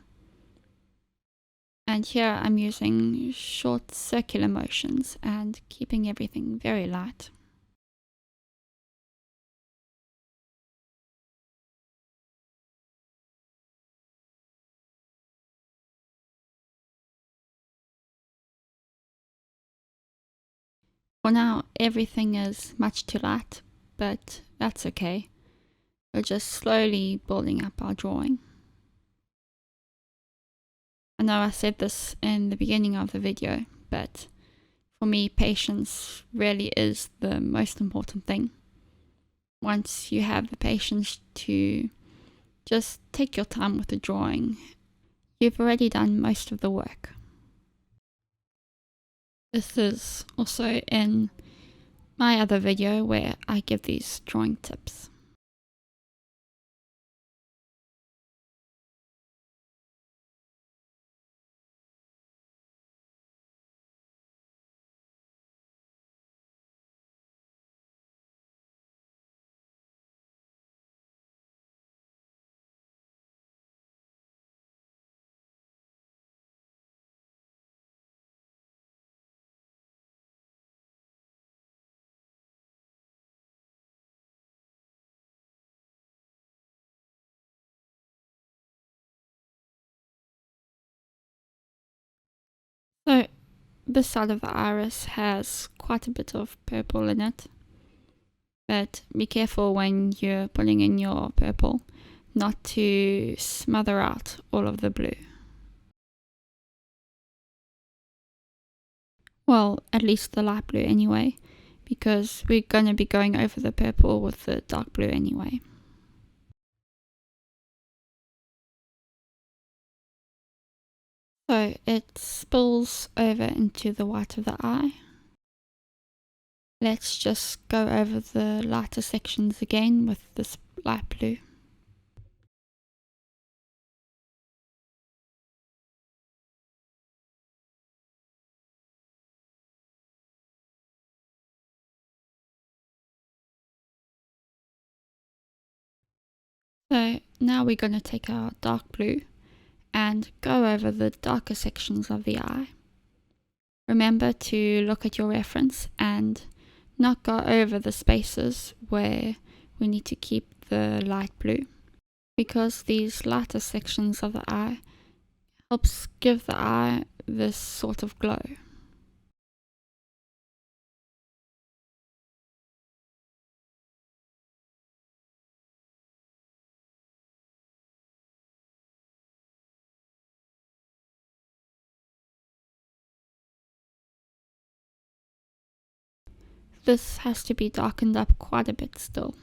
And here I'm using short circular motions and keeping everything very light. For now, everything is much too light, but that's okay. We're just slowly building up our drawing. I know I said this in the beginning of the video, but for me, patience really is the most important thing. Once you have the patience to just take your time with the drawing, you've already done most of the work. This is also in my other video where I give these drawing tips. So this side of the iris has quite a bit of purple in it, but be careful when you're putting in your purple not to smother out all of the blue. Well, at least the light blue anyway, because we're going to be going over the purple with the dark blue anyway. So it spills over into the white of the eye. Let's just go over the lighter sections again with this light blue. So now we're going to take our dark blue and go over the darker sections of the eye. Remember to look at your reference and not go over the spaces where we need to keep the light blue, because these lighter sections of the eye helps give the eye this sort of glow. This has to be darkened up quite a bit still.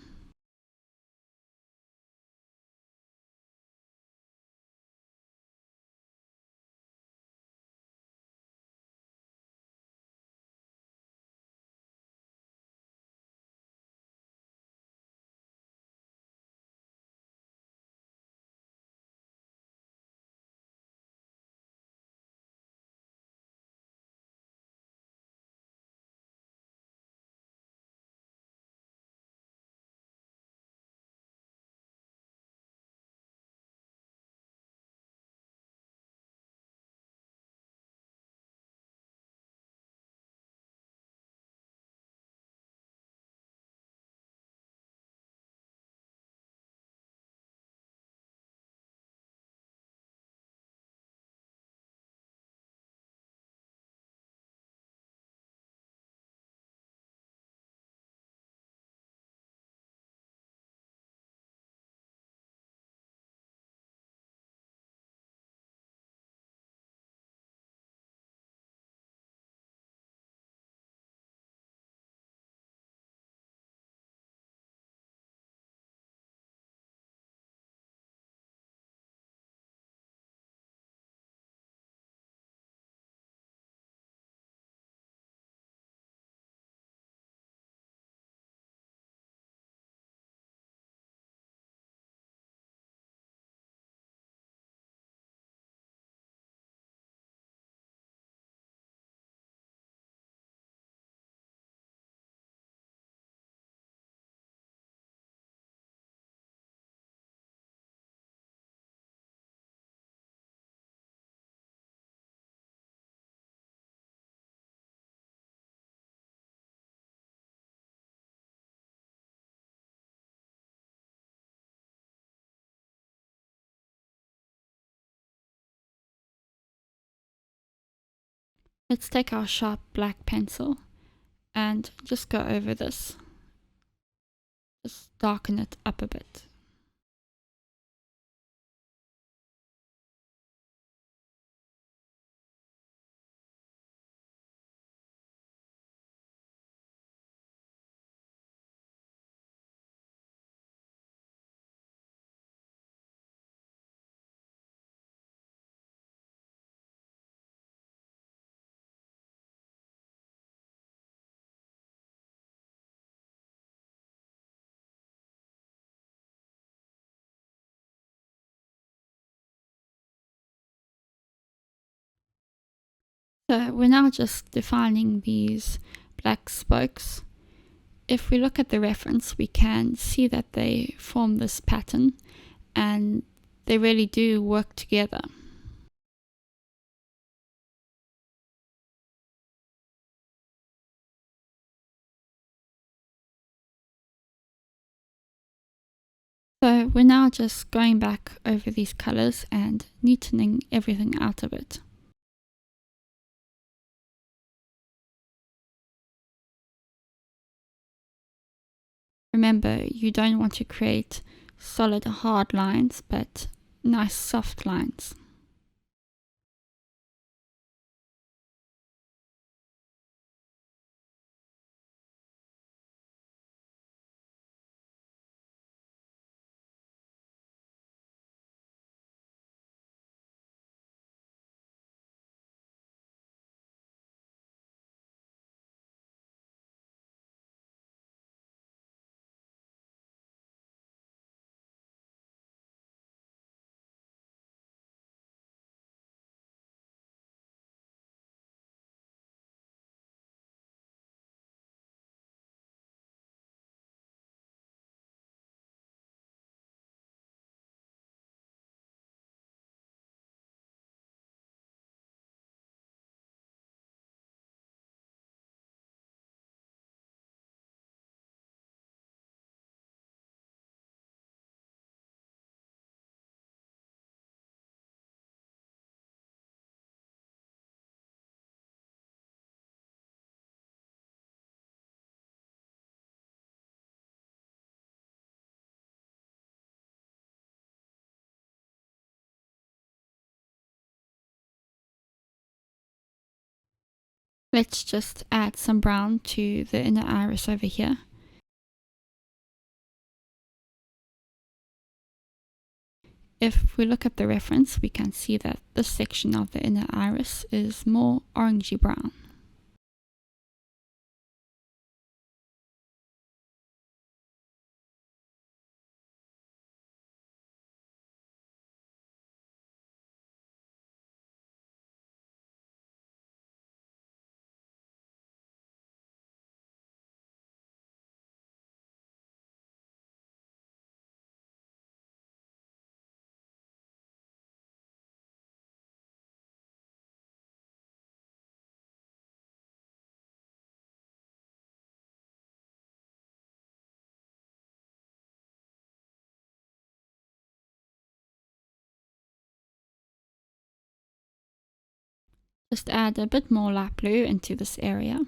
Let's take our sharp black pencil and just go over this. Just darken it up a bit. So we're now just defining these black spokes. If we look at the reference, we can see that they form this pattern and they really do work together. So we're now just going back over these colors and neatening everything out of it. Remember, you don't want to create solid hard lines, but nice soft lines. Let's just add some brown to the inner iris over here. If we look at the reference, we can see that this section of the inner iris is more orangey brown. Just add a bit more light blue into this area.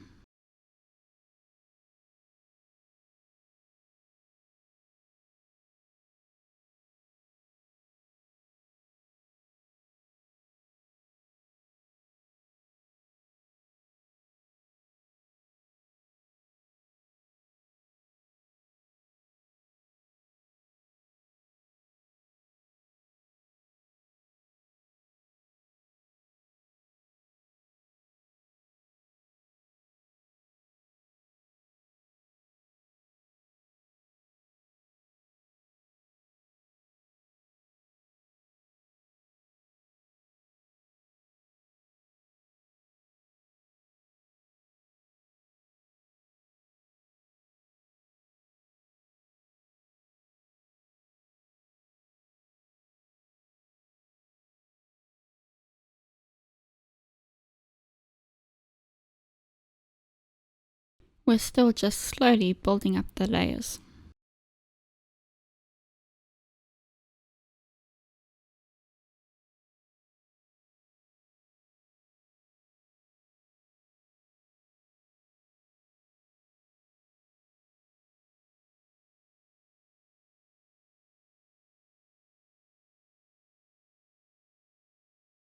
We're still just slowly building up the layers.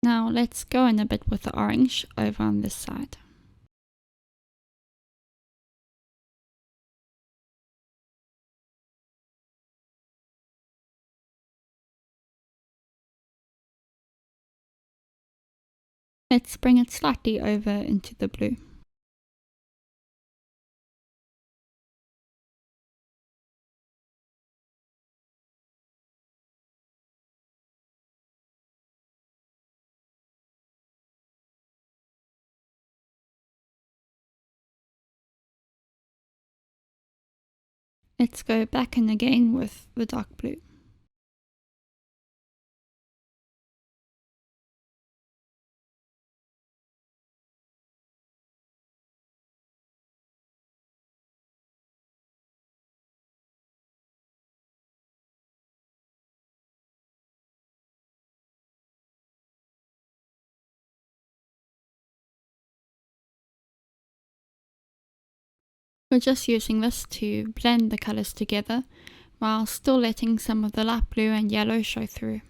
Now let's go in a bit with the orange over on this side. Let's bring it slightly over into the blue. Let's go back in again with the dark blue. We're just using this to blend the colours together while still letting some of the light blue and yellow show through.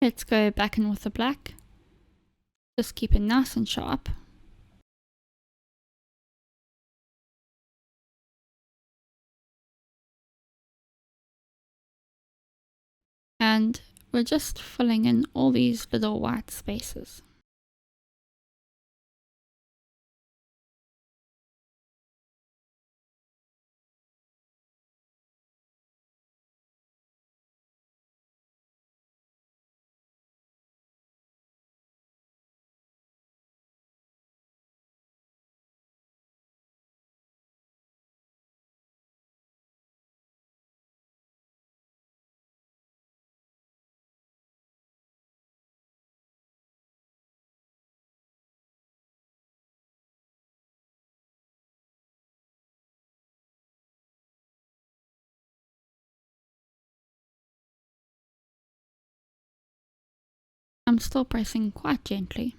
Let's go back in with the black. Just keep it nice and sharp. And we're just filling in all these little white spaces. I'm still pressing quite gently.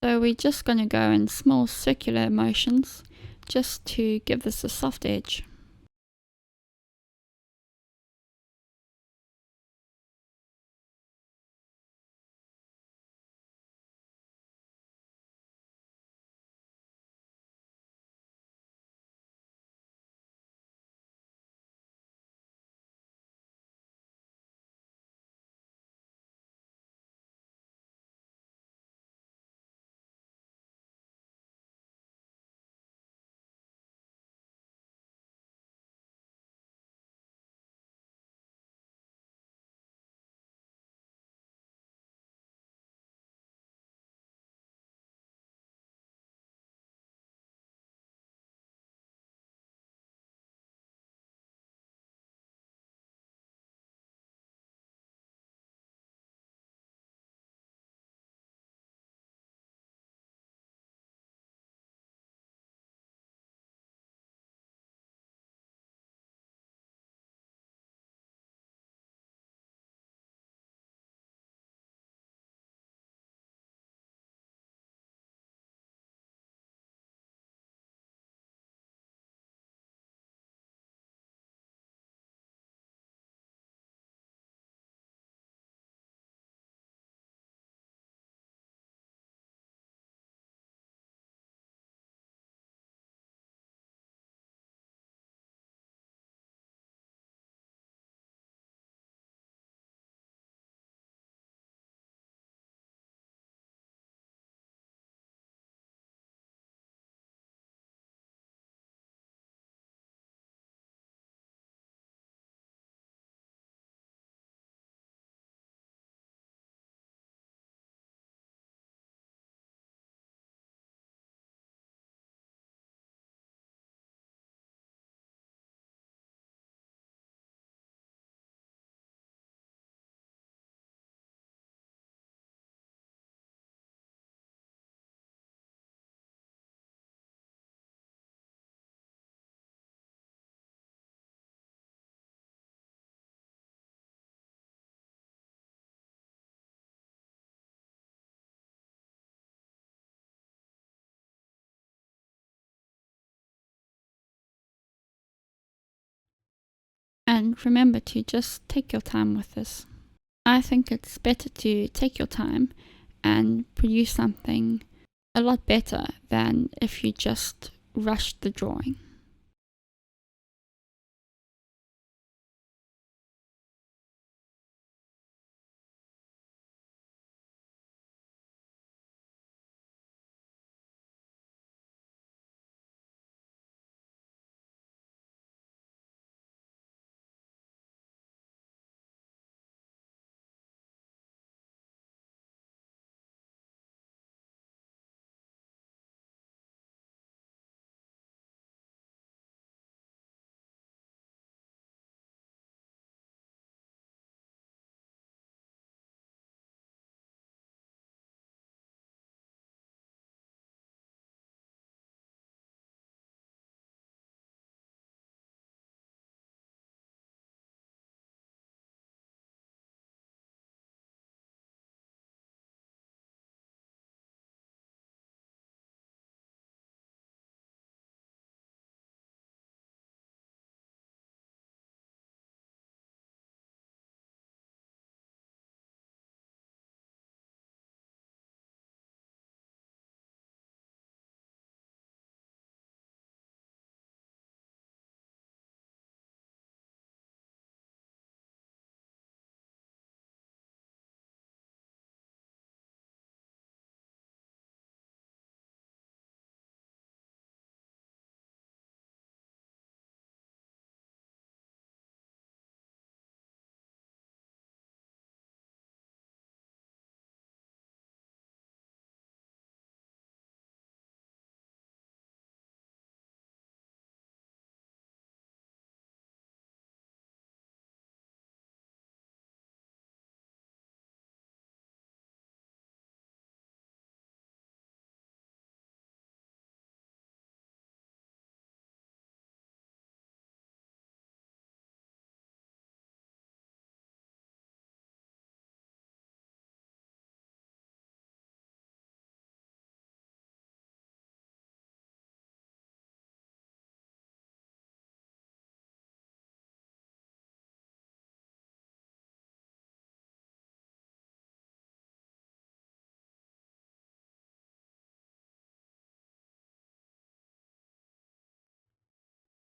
So we're just going to go in small circular motions just to give this a soft edge. And remember to just take your time with this. I think it's better to take your time and produce something a lot better than if you just rush the drawing.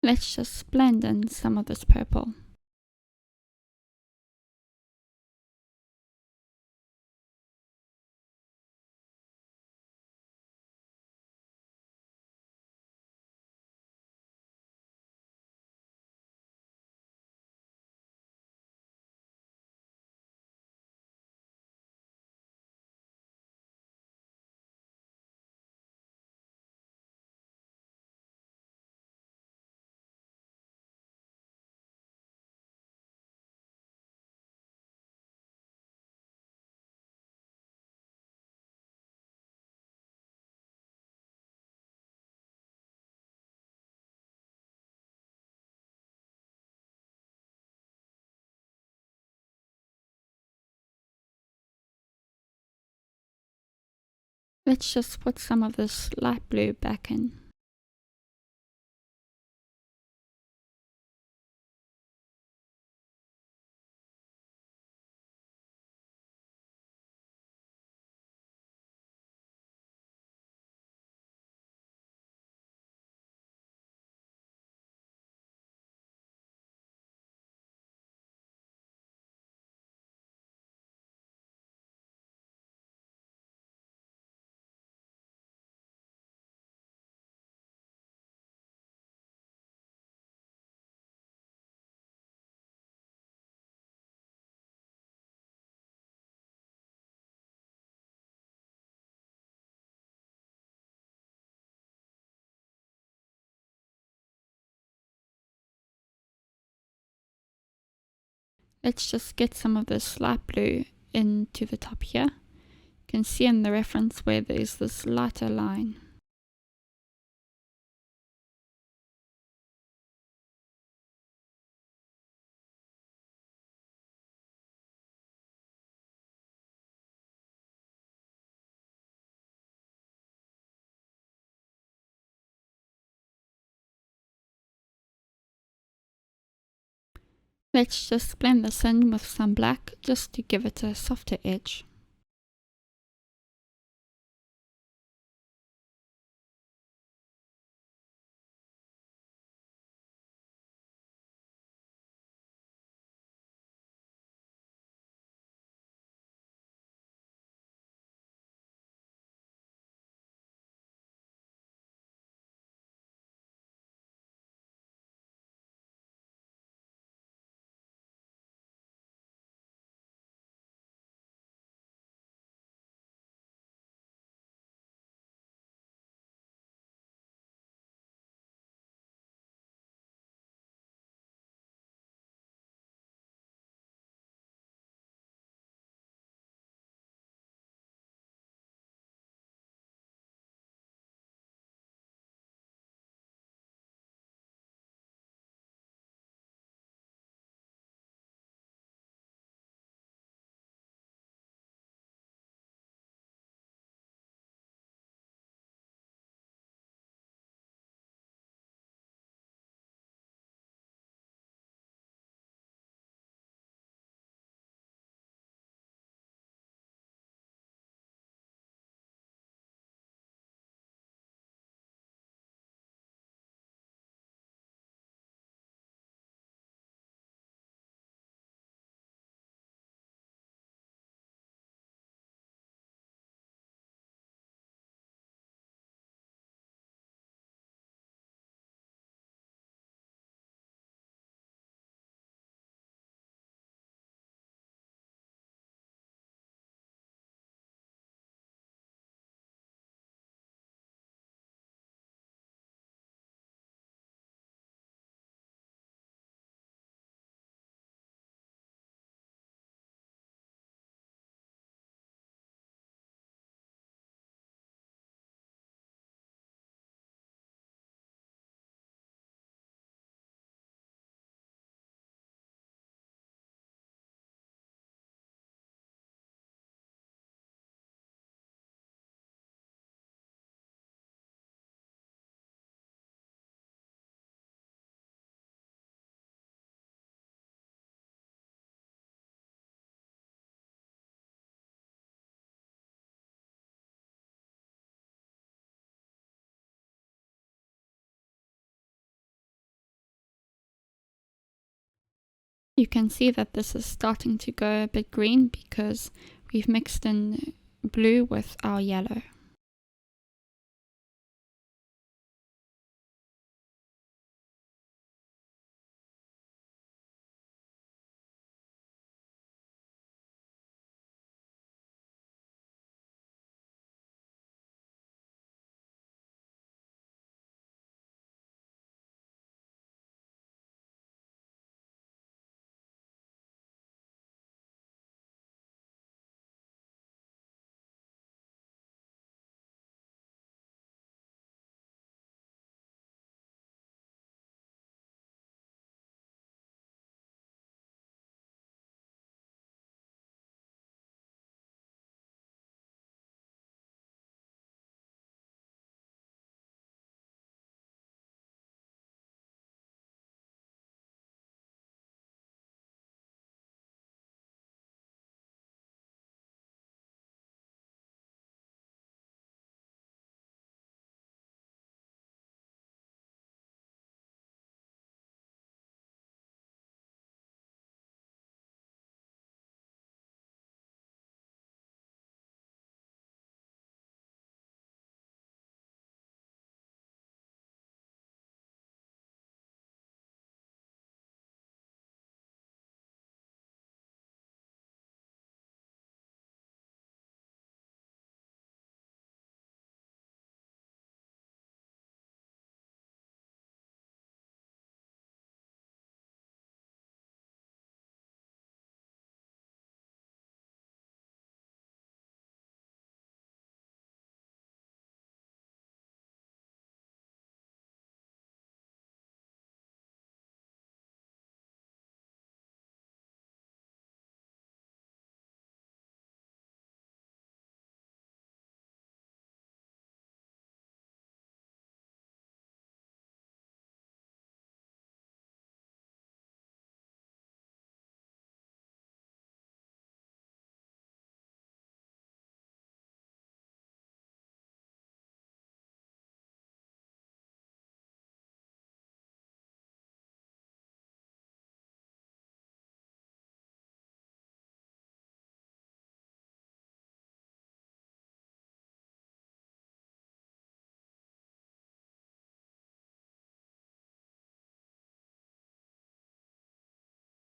Let's just blend in some of this purple. Let's just put some of this light blue back in. Let's just get some of this light blue into the top here. You can see in the reference where there's this lighter line. Let's just blend this in with some black just to give it a softer edge. You can see that this is starting to go a bit green because we've mixed in blue with our yellow.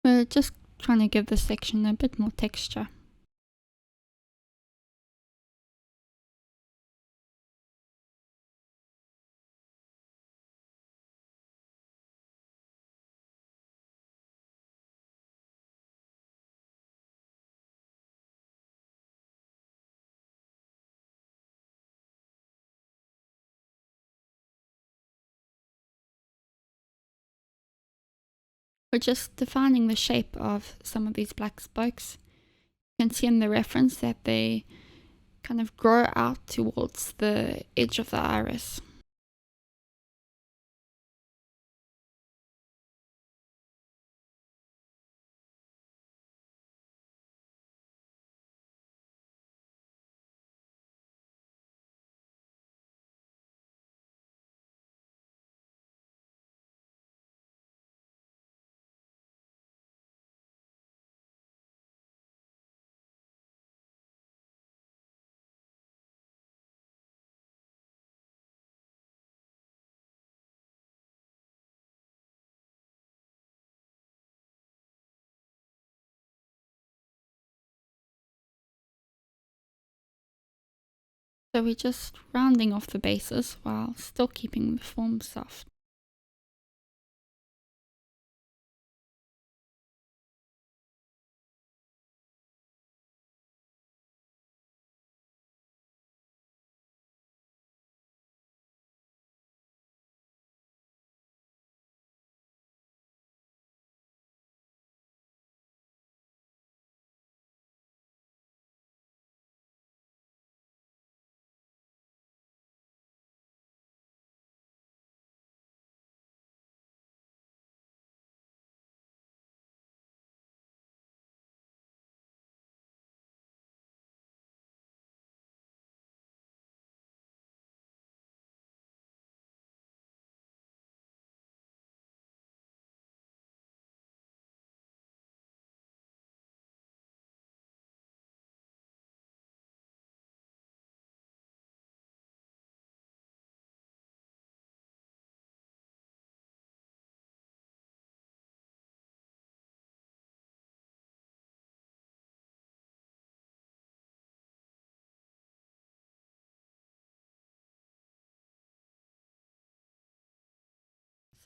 We're just trying to give this section a bit more texture. We're just defining the shape of some of these black spokes. You can see in the reference that they kind of grow out towards the edge of the iris. So we're just rounding off the bases while still keeping the form soft.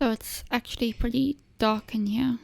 So it's actually pretty dark in here.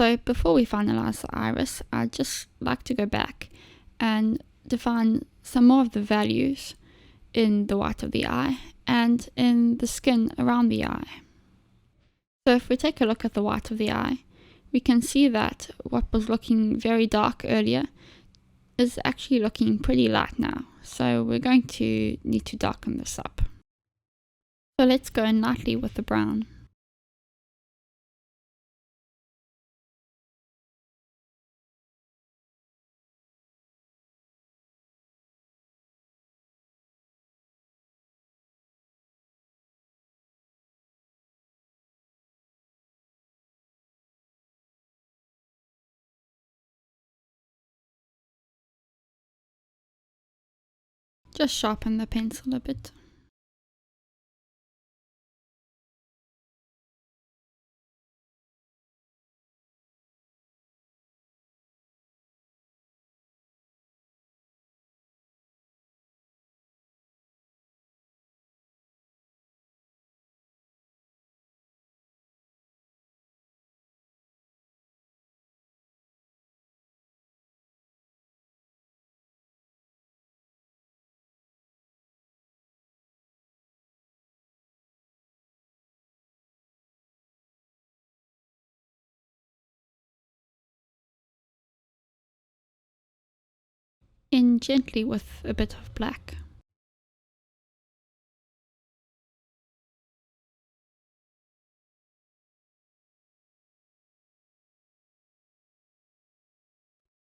So before we finalize the iris, I'd just like to go back and define some more of the values in the white of the eye and in the skin around the eye. So if we take a look at the white of the eye, we can see that what was looking very dark earlier is actually looking pretty light now. So we're going to need to darken this up. So let's go in lightly with the brown. Just sharpen the pencil a bit. In gently with a bit of black.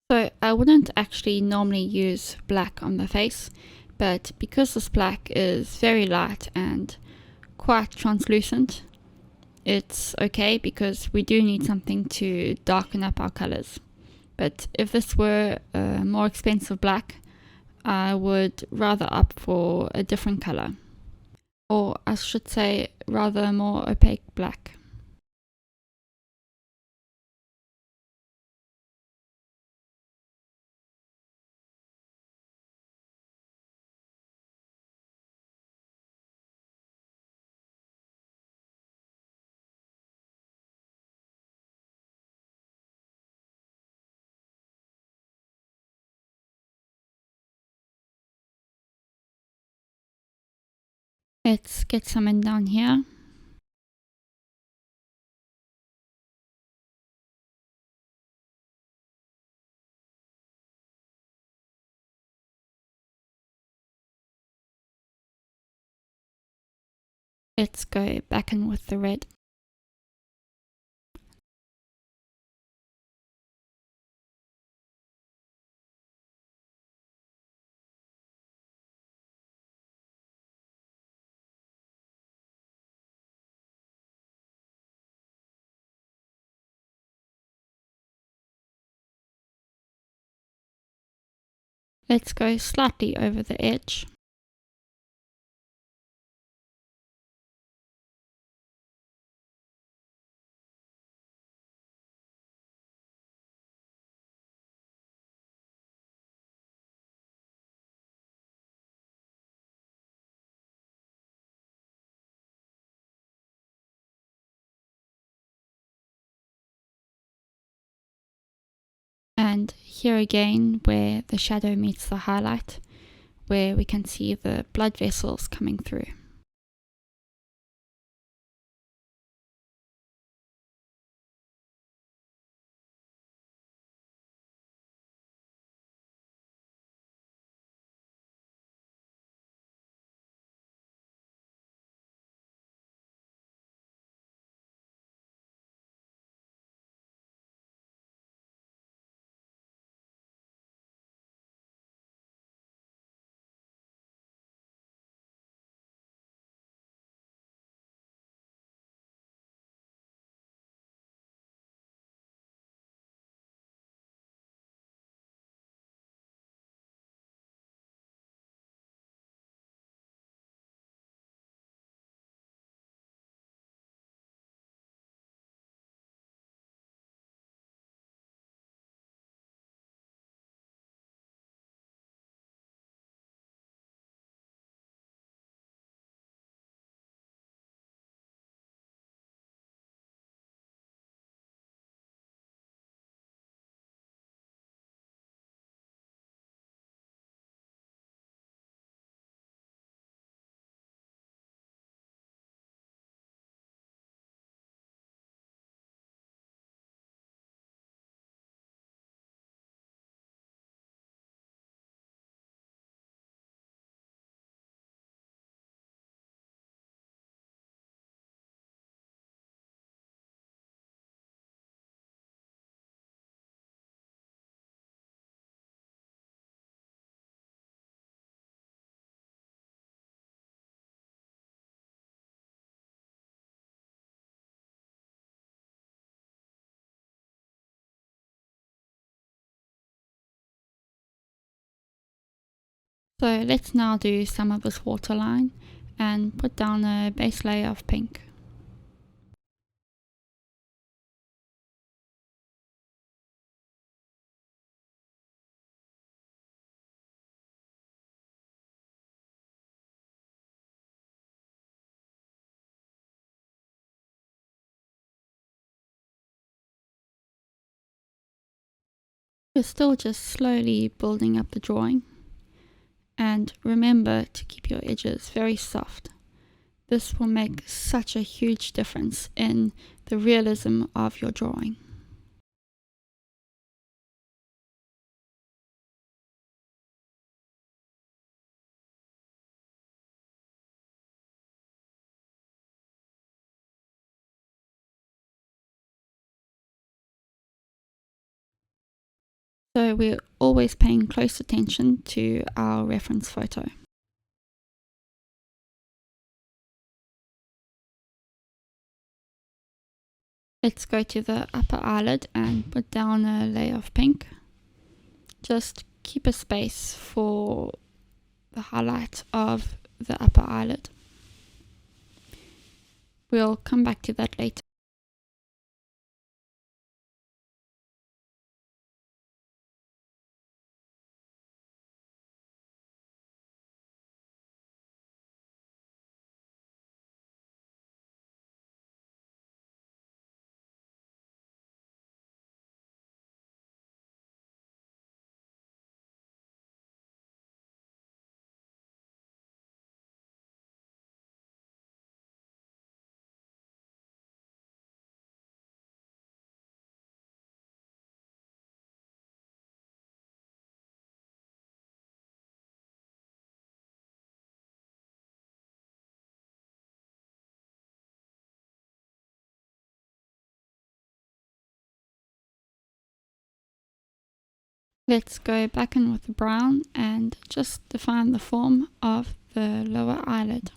So I wouldn't actually normally use black on the face, but because this black is very light and quite translucent, it's okay because we do need something to darken up our colors. But if this were a more expensive black, I would rather opt for a different color, or I should say rather a more opaque black. Let's get some in down here. Let's go back in with the red. Let's go slightly over the edge. And here again, where the shadow meets the highlight, where we can see the blood vessels coming through. So let's now do some of this waterline and put down a base layer of pink. We're still just slowly building up the drawing, and remember to keep your edges very soft. This will make such a huge difference in the realism of your drawing. So we're always paying close attention to our reference photo. Let's go to the upper eyelid and put down a layer of pink. Just keep a space for the highlight of the upper eyelid. We'll come back to that later. Let's go back in with the brown and just define the form of the lower eyelid.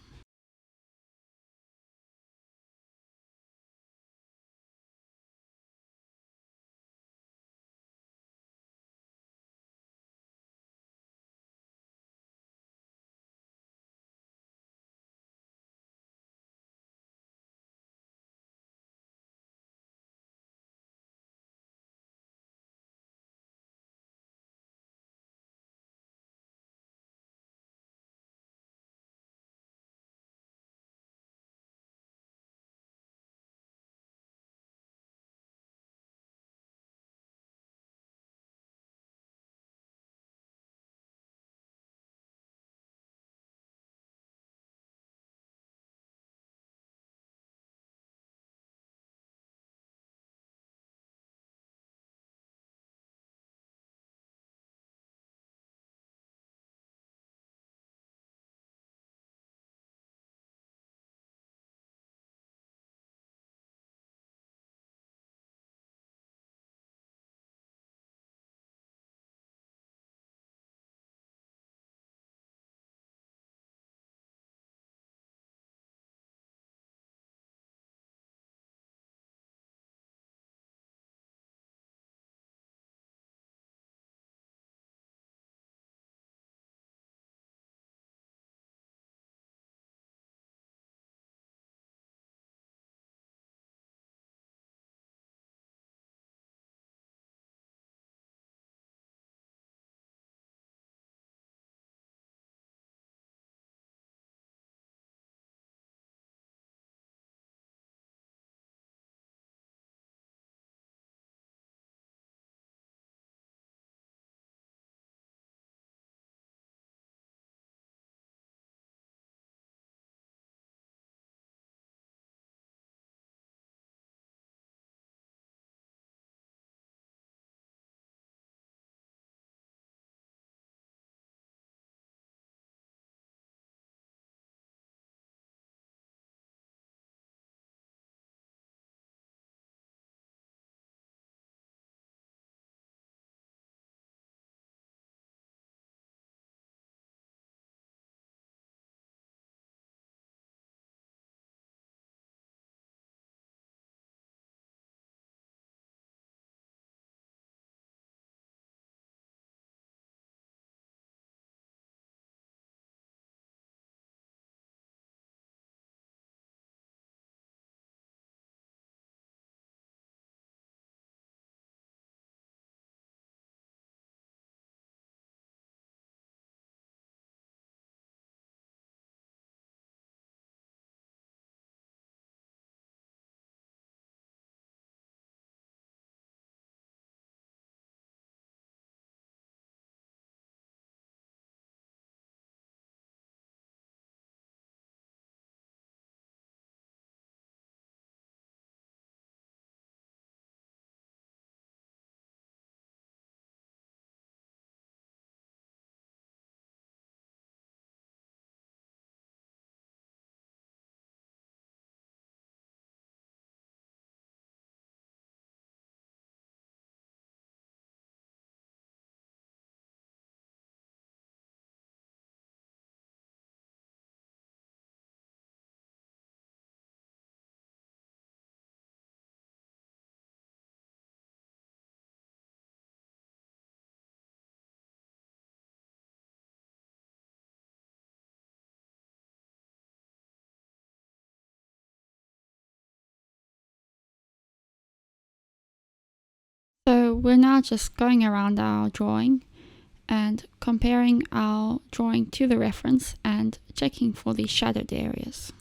we're now just going around our drawing and comparing our drawing to the reference and checking for the shadowed areas.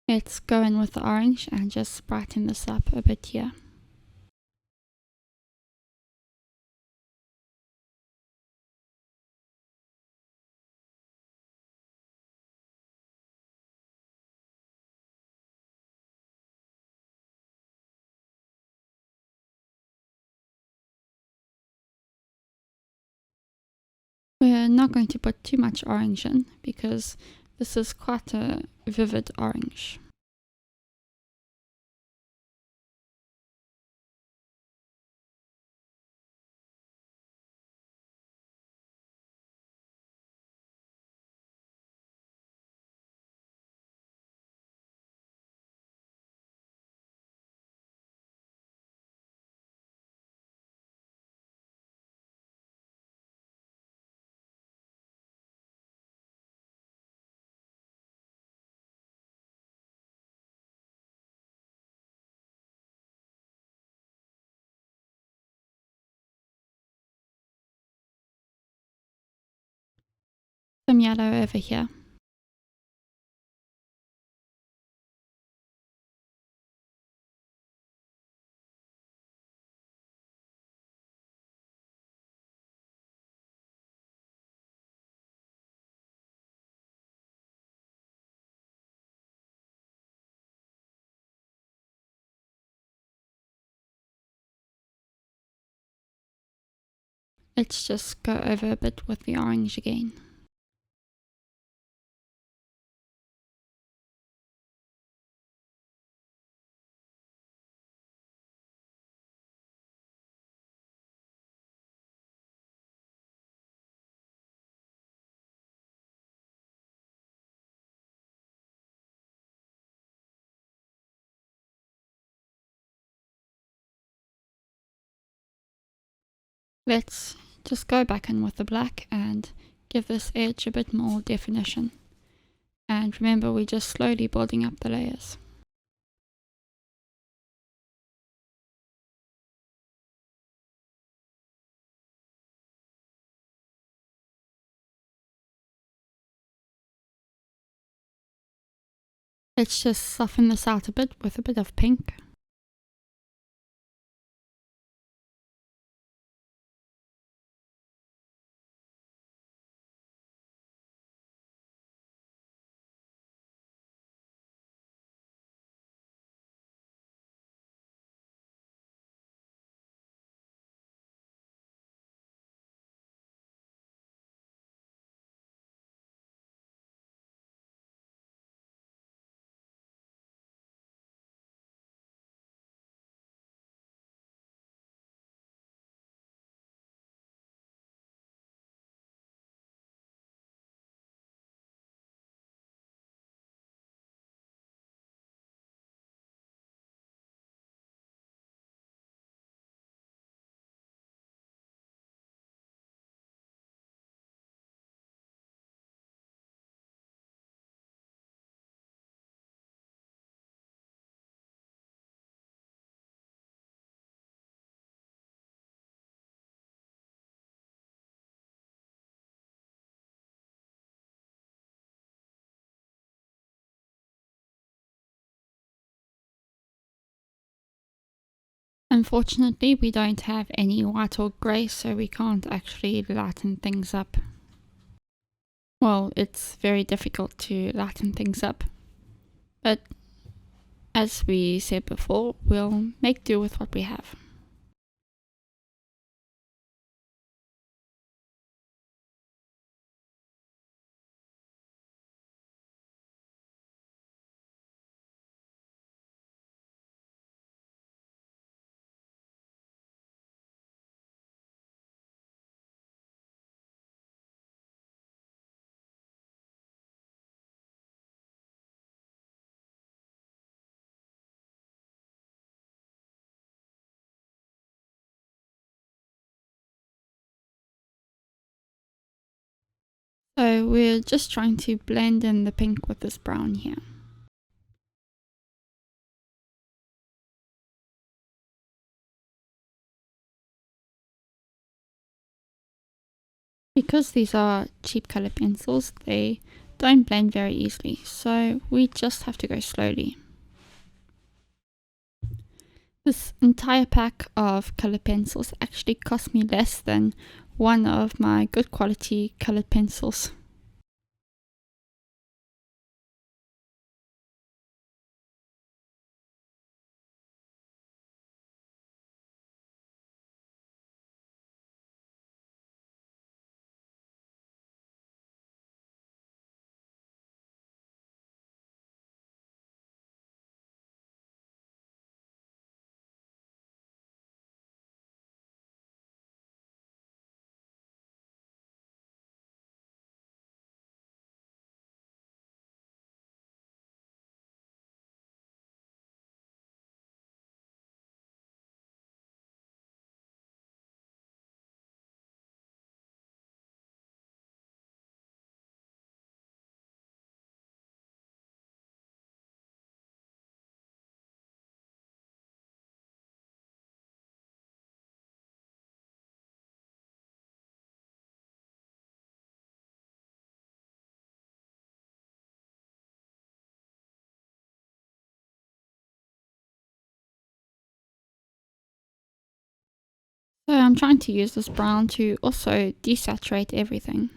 Let's go in with the orange and just brighten this up a bit here. We're not going to put too much orange in because this is quite a vivid orange. Some yellow over here. Let's just go over a bit with the orange again. Let's just go back in with the black and give this edge a bit more definition. And remember, we're just slowly building up the layers. Let's just soften this out a bit with a bit of pink. Unfortunately, we don't have any white or grey, so we can't actually lighten things up. Well, it's very difficult to lighten things up. But as we said before, we'll make do with what we have. So we're just trying to blend in the pink with this brown here. Because these are cheap colour pencils, they don't blend very easily, so we just have to go slowly. This entire pack of colour pencils actually cost me less than one of my good quality coloured pencils. So I'm trying to use this brown to also desaturate everything.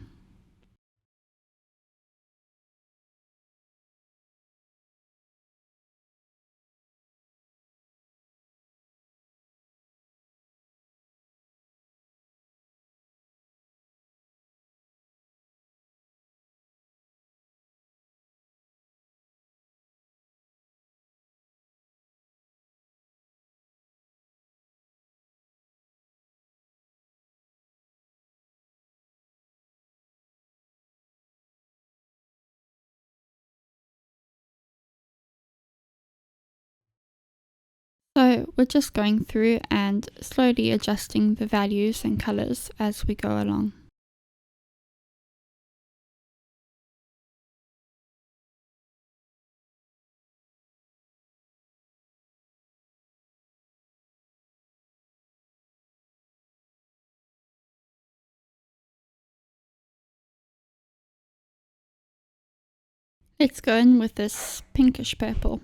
So we're just going through and slowly adjusting the values and colours as we go along. Let's go in with this pinkish purple.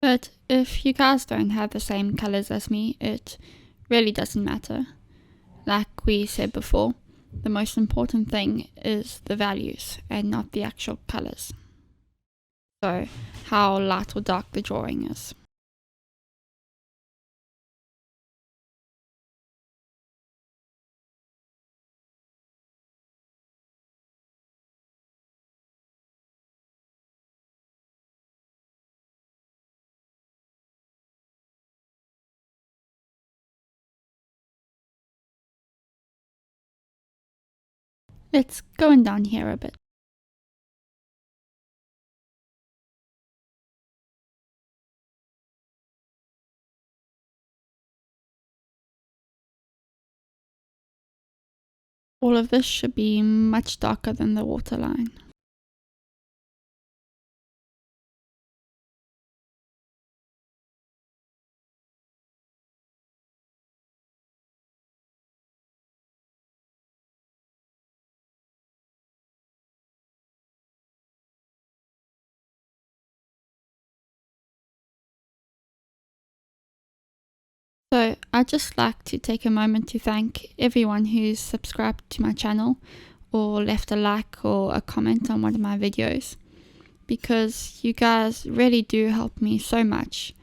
But if you guys don't have the same colours as me, it really doesn't matter. Like we said before, the most important thing is the values and not the actual colours. So how light or dark the drawing is. Let's go in down here a bit. All of this should be much darker than the waterline. I'd just like to take a moment to thank everyone who's subscribed to my channel or left a like or a comment on one of my videos, because you guys really do help me so much.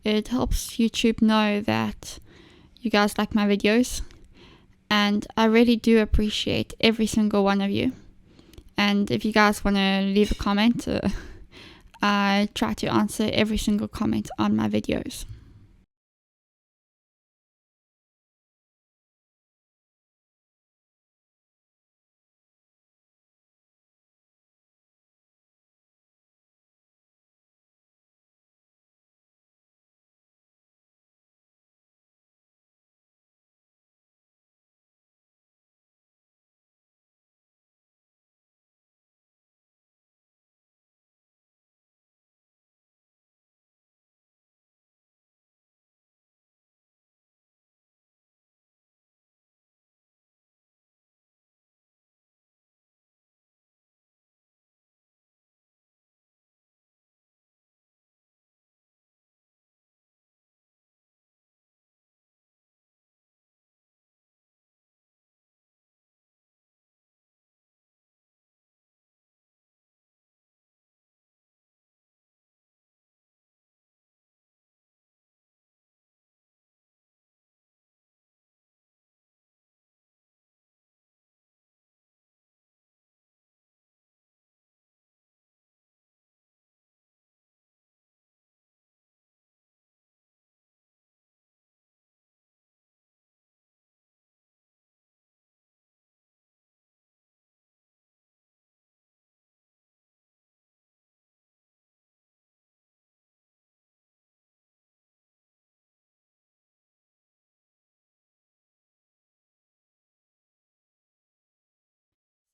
It helps YouTube know that you guys like my videos, and I really do appreciate every single one of you. And if you guys want to leave a comment, I try to answer every single comment on my videos.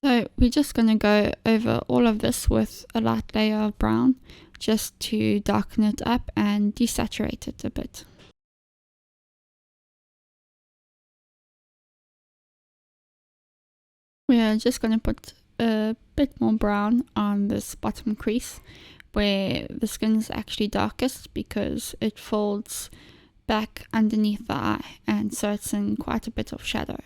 So we're just going to go over all of this with a light layer of brown, just to darken it up and desaturate it a bit. We're just going to put a bit more brown on this bottom crease where the skin is actually darkest, because it folds back underneath the eye, and so it's in quite a bit of shadow.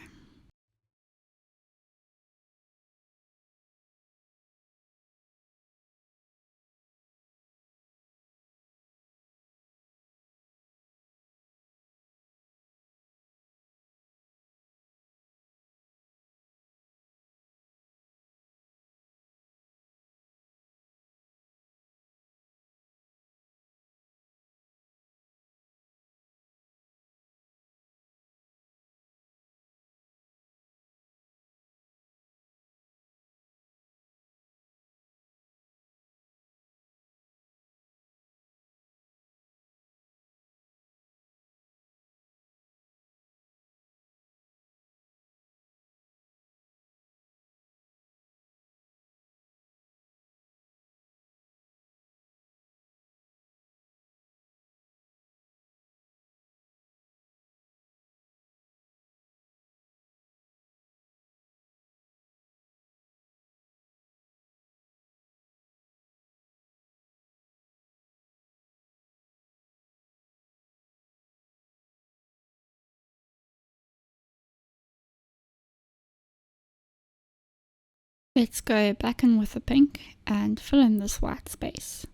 Let's go back in with the pink and fill in this white space,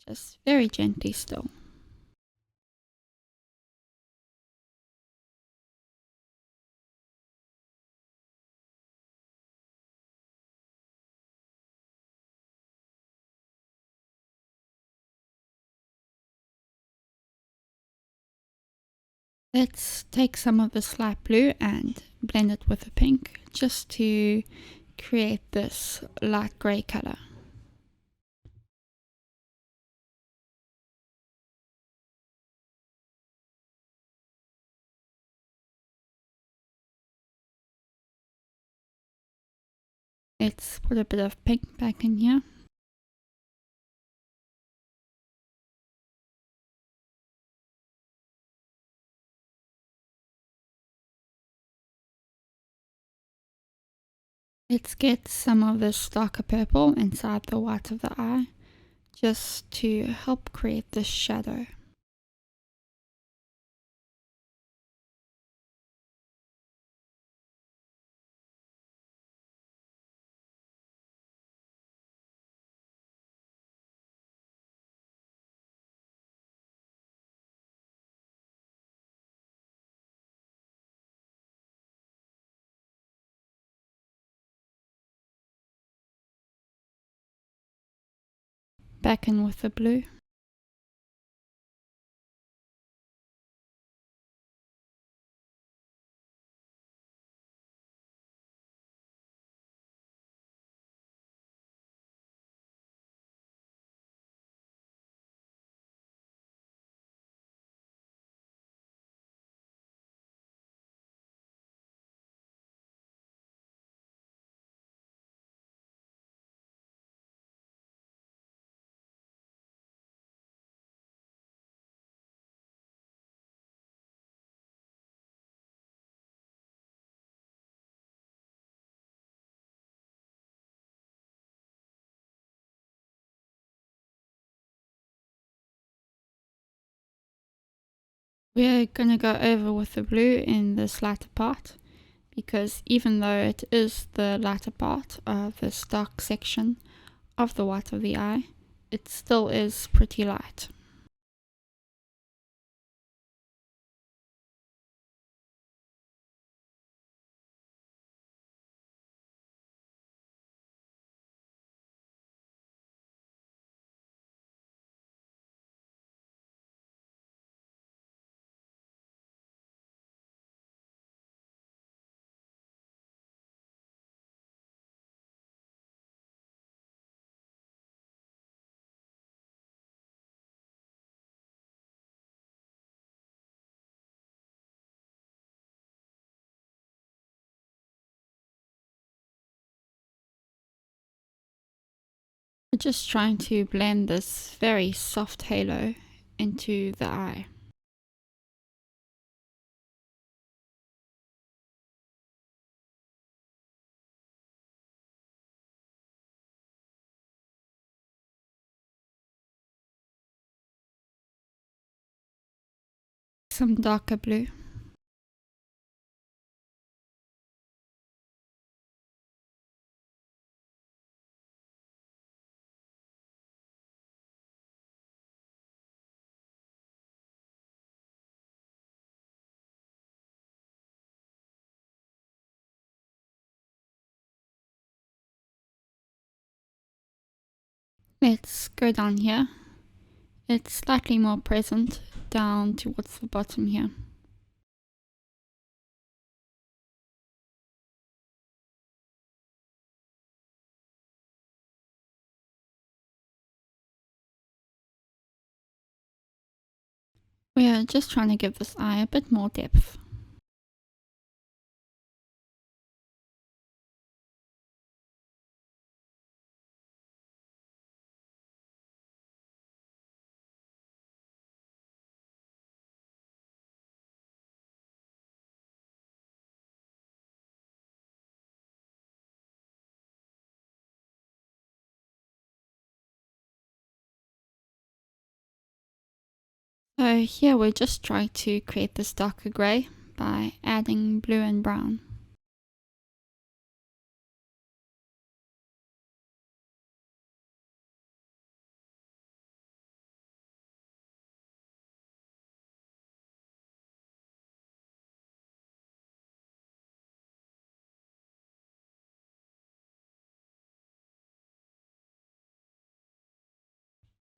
just very gently still. Let's take some of this light blue and blend it with the pink, just to create this light grey color. Let's put a bit of pink back in here. Let's get some of this darker purple inside the white of the eye, just to help create this shadow. Back in with the blue. We're gonna go over with the blue in this lighter part, because even though it is the lighter part of this dark section of the white of the eye, it still is pretty light. We're just trying to blend this very soft halo into the eye. Some darker blue. Let's go down here. It's slightly more present down towards the bottom here. We are just trying to give this eye a bit more depth. So here we're just trying to create this darker grey by adding blue and brown.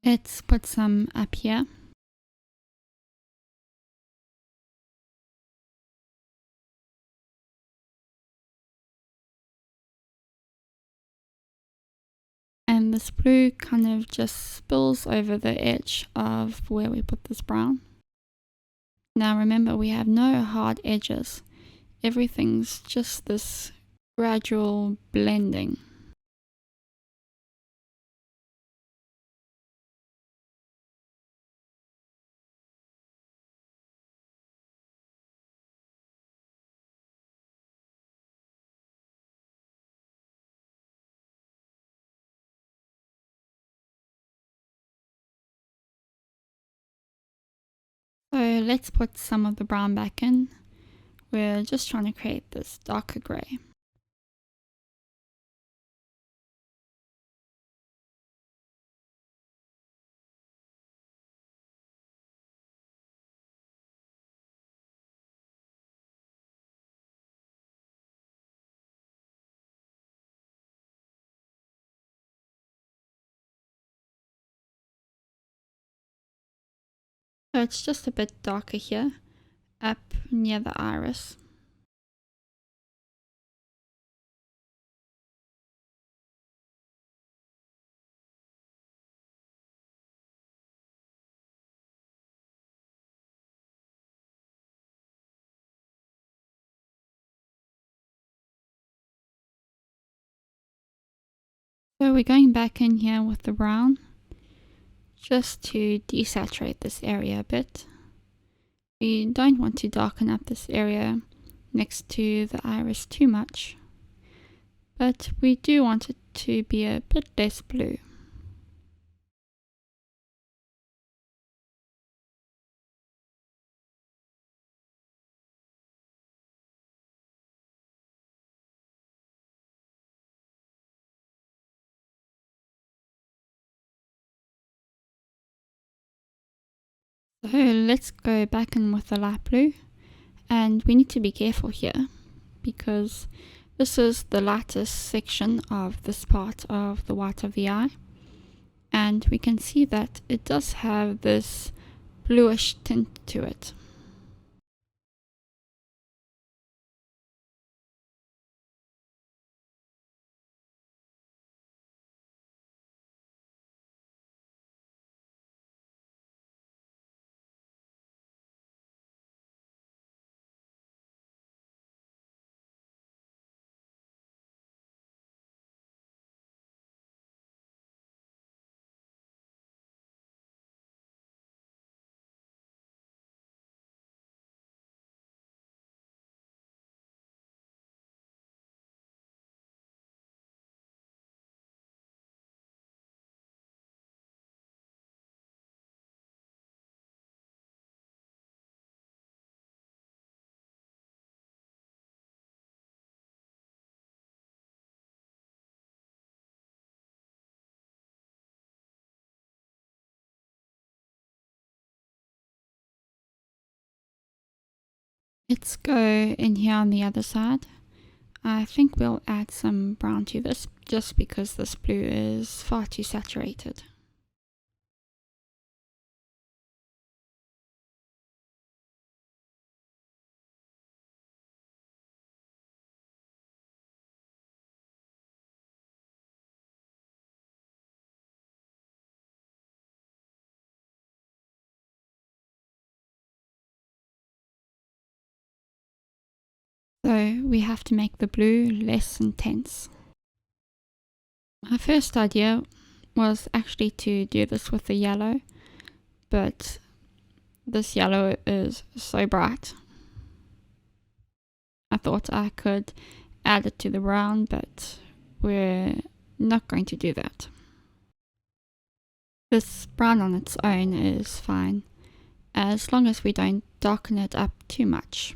Let's put some up here. And this blue kind of just spills over the edge of where we put this brown. Now remember, we have no hard edges. Everything's just this gradual blending. So let's put some of the brown back in. We're just trying to create this darker grey. So it's just a bit darker here, up near the iris. So we're going back in here with the brown, just to desaturate this area a bit. We don't want to darken up this area next to the iris too much, but we do want it to be a bit less blue. So let's go back in with the light blue, and we need to be careful here because this is the lightest section of this part of the white of the eye, and we can see that it does have this bluish tint to it. Let's go in here on the other side. I think we'll add some brown to this just because this blue is far too saturated. So we have to make the blue less intense. My first idea was actually to do this with the yellow, but this yellow is so bright. I thought I could add it to the brown, but we're not going to do that. This brown on its own is fine, as long as we don't darken it up too much.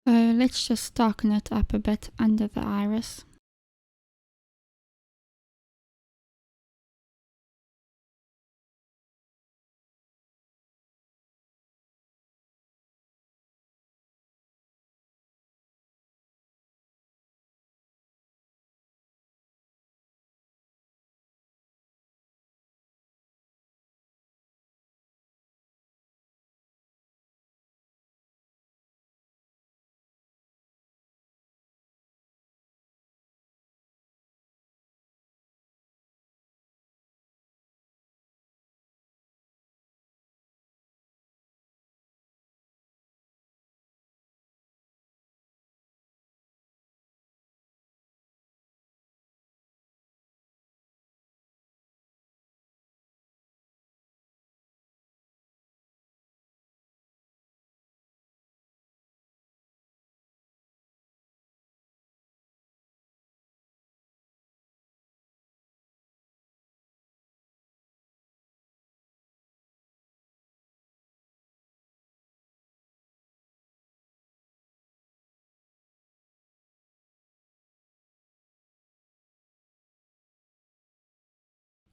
So let's just darken it up a bit under the iris.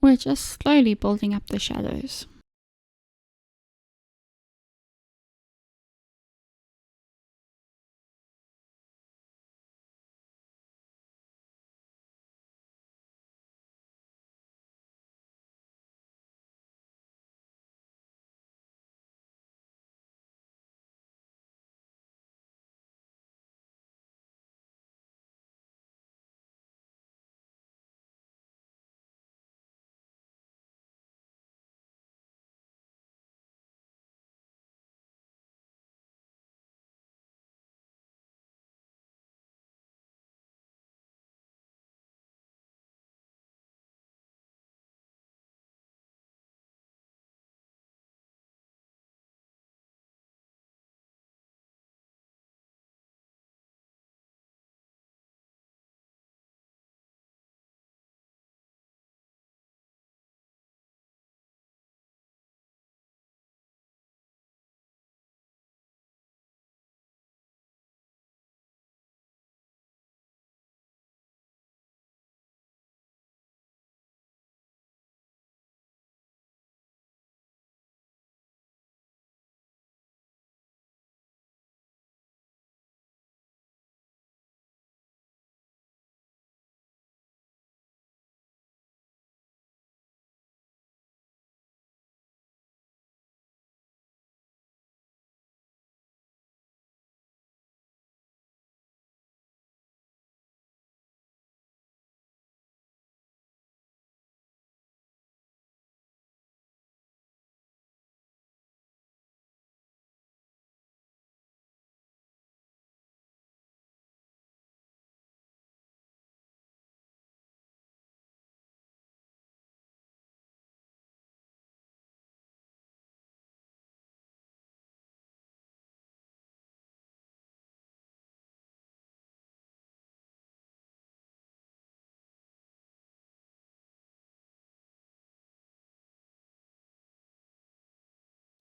We're just slowly building up the shadows.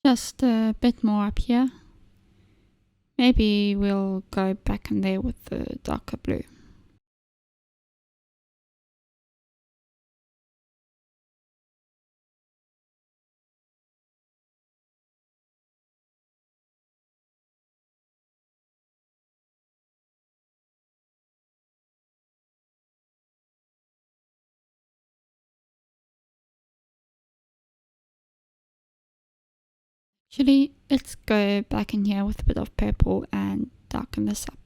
Just a bit more up here. Maybe we'll go back in there with the darker blue. Actually, let's go back in here with a bit of purple and darken this up.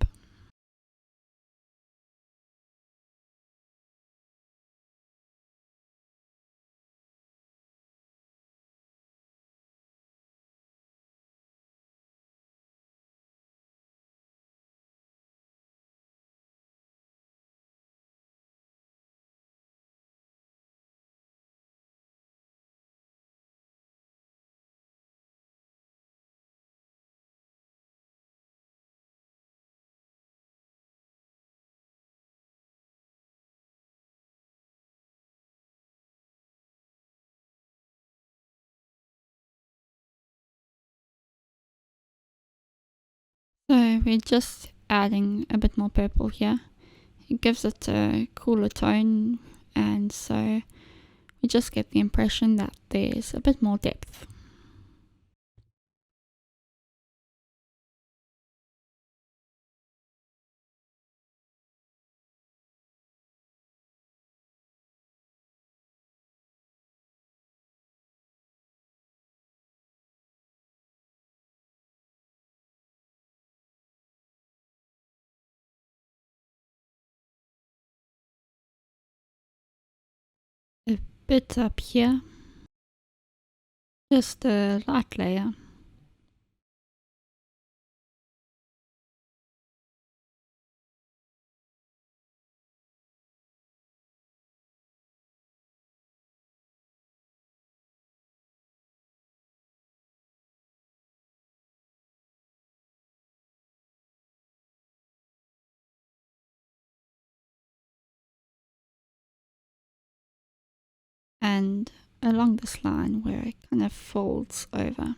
So we're just adding a bit more purple here. It gives it a cooler tone, and so we just get the impression that there's a bit more depth. A bit up here, just a light layer. And along this line where it kind of folds over.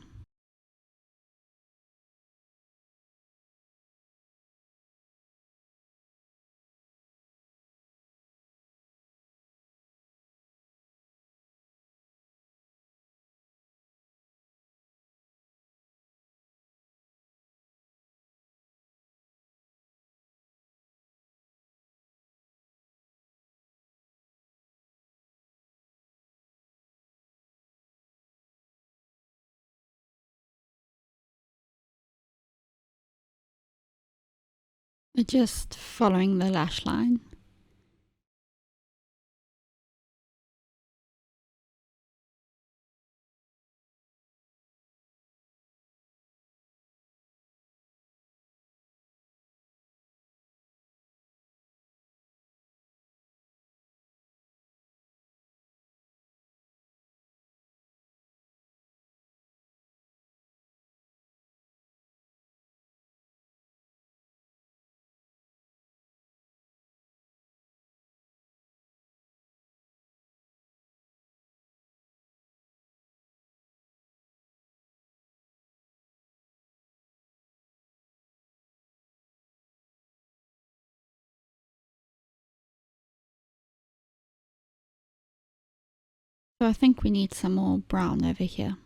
Just following the lash line. So I think we need some more brown over here.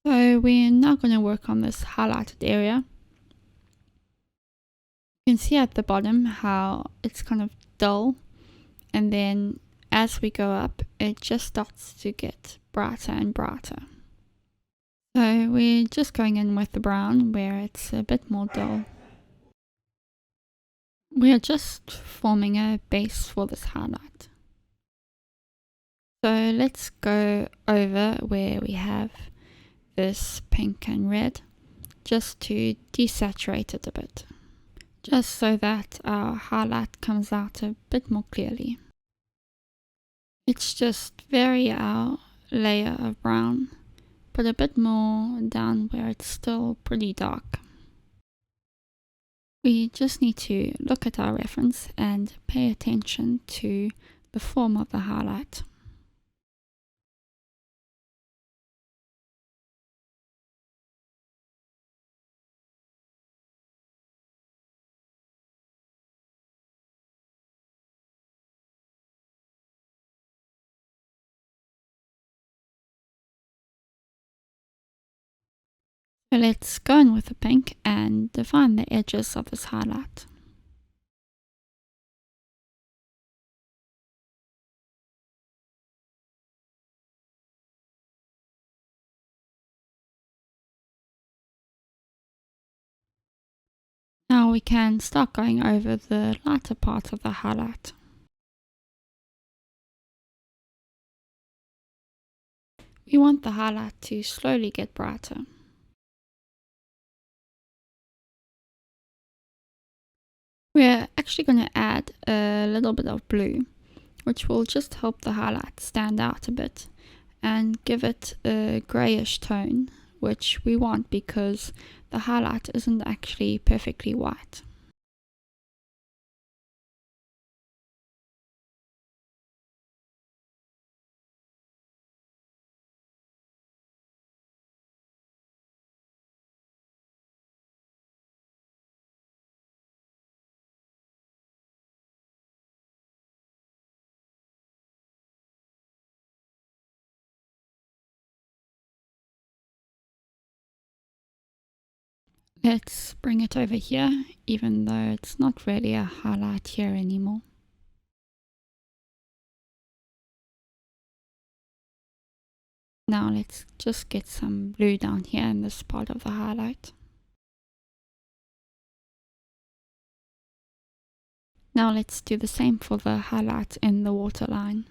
So we're now going to work on this highlighted area. You can see at the bottom how it's kind of dull, and then as we go up it just starts to get brighter and brighter. So we're just going in with the brown where it's a bit more dull. We're just forming a base for this highlight. So let's go over where we have this pink and red just to desaturate it a bit, just so that our highlight comes out a bit more clearly. It's just vary our layer of brown, but a bit more down where it's still pretty dark. We just need to look at our reference and pay attention to the form of the highlight. So let's go in with the pink and define the edges of this highlight. Now we can start going over the lighter part of the highlight. We want the highlight to slowly get brighter. We're actually going to add a little bit of blue, which will just help the highlight stand out a bit and give it a greyish tone, which we want because the highlight isn't actually perfectly white. Let's bring it over here, even though it's not really a highlight here anymore. Now let's just get some blue down here in this part of the highlight. Now let's do the same for the highlight in the waterline.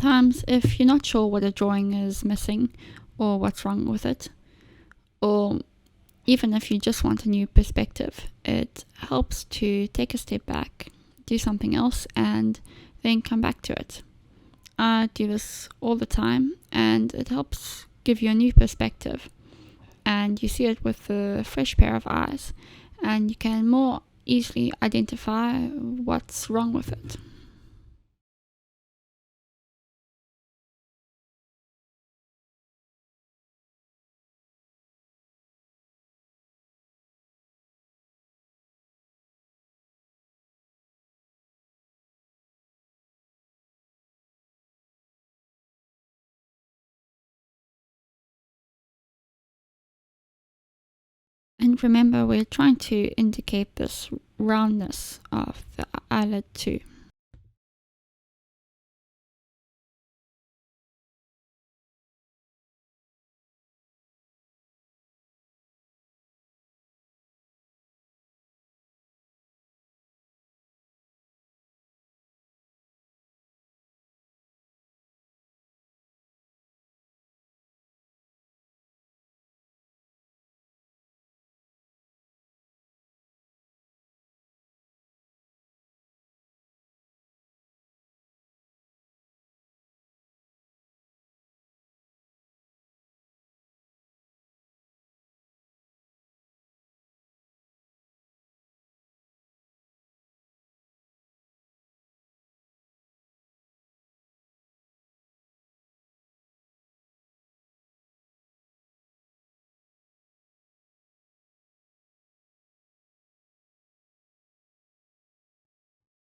Sometimes, if you're not sure what a drawing is missing or what's wrong with it, or even if you just want a new perspective, it helps to take a step back, do something else, and then come back to it. I do this all the time, and it helps give you a new perspective, and you see it with a fresh pair of eyes, and you can more easily identify what's wrong with it. And remember, we're trying to indicate this roundness of the eyelid too.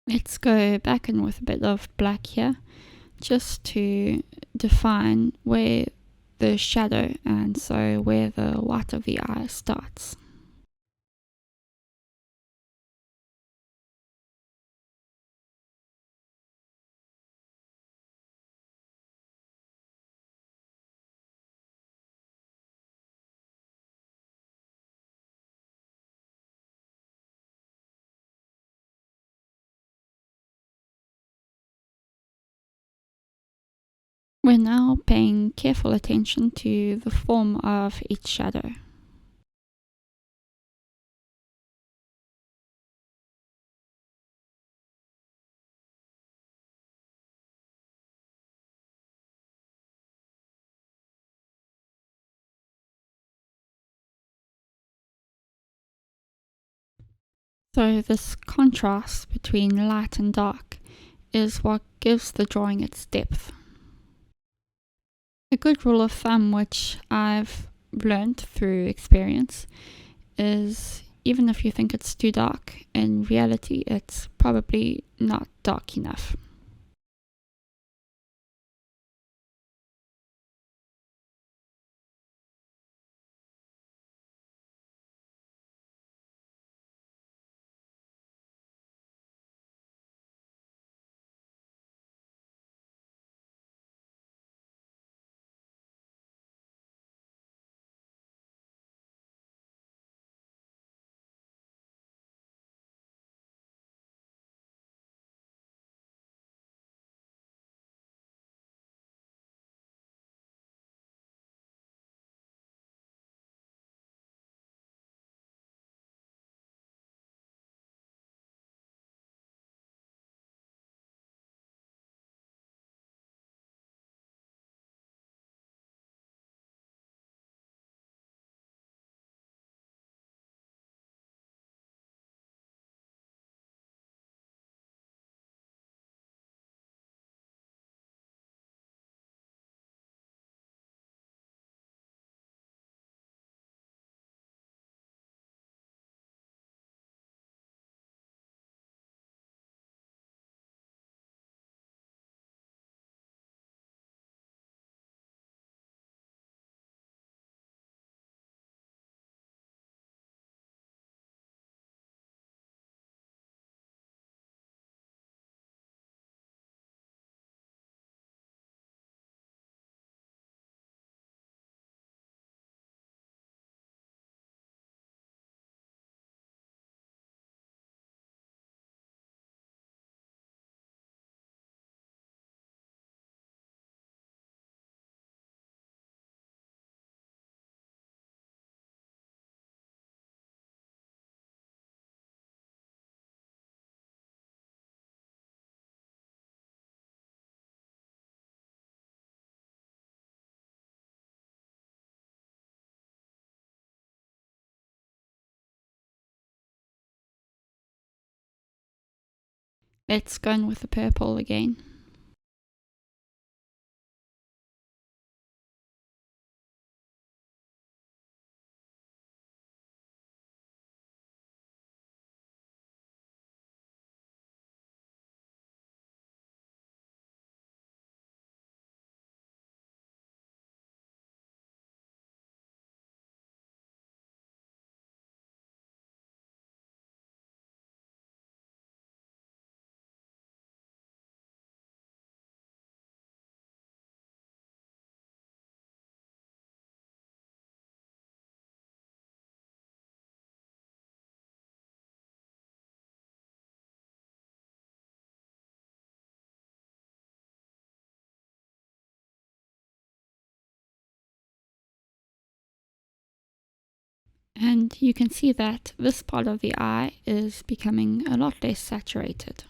Let's go back in with a bit of black here, just to define where the shadow and so where the white of the eye starts. We're now paying careful attention to the form of each shadow. So this contrast between light and dark is what gives the drawing its depth. A good rule of thumb, which I've learned through experience, is even if you think it's too dark, in reality it's probably not dark enough. Let's go in with the purple again. And you can see that this part of the eye is becoming a lot less saturated.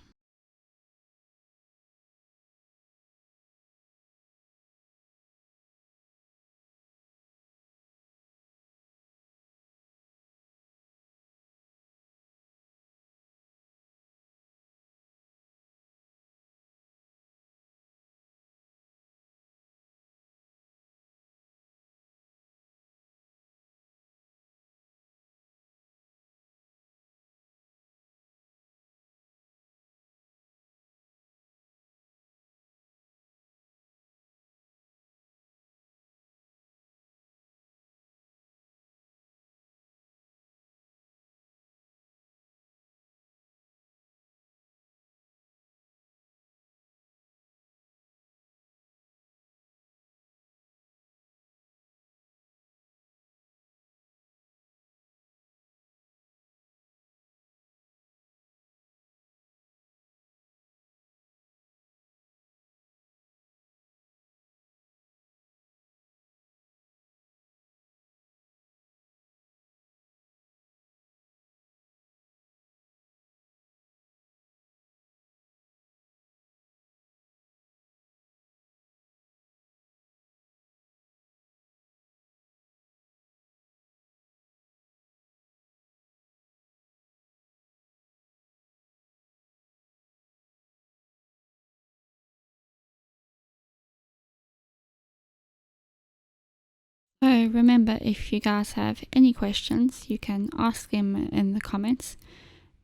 So remember, if you guys have any questions, you can ask them in the comments,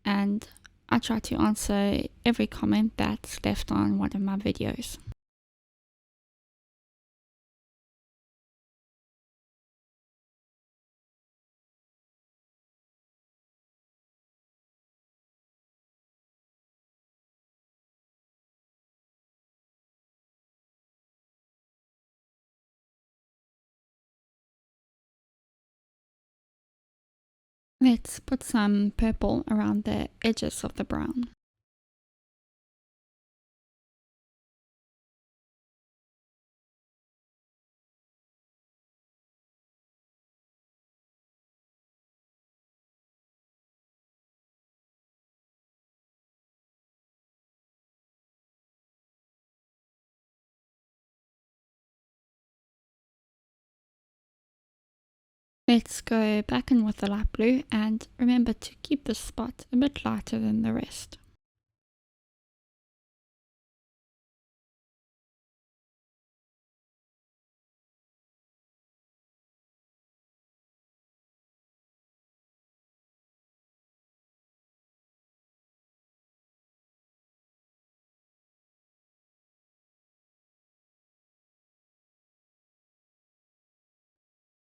and I try to answer every comment that's left on one of my videos. Let's put some purple around the edges of the brown. Let's go back in with the light blue, and remember to keep the spot a bit lighter than the rest.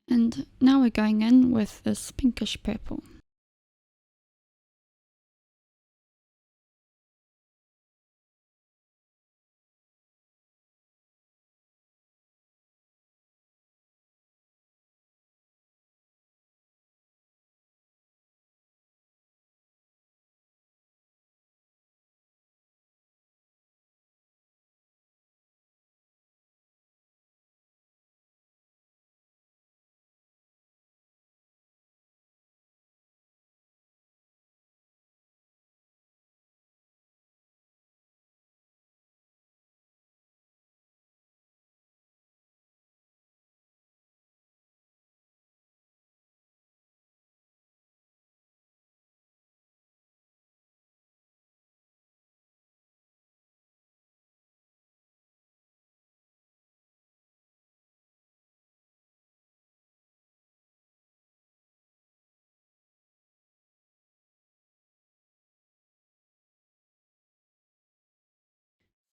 And now we're going in with this pinkish purple.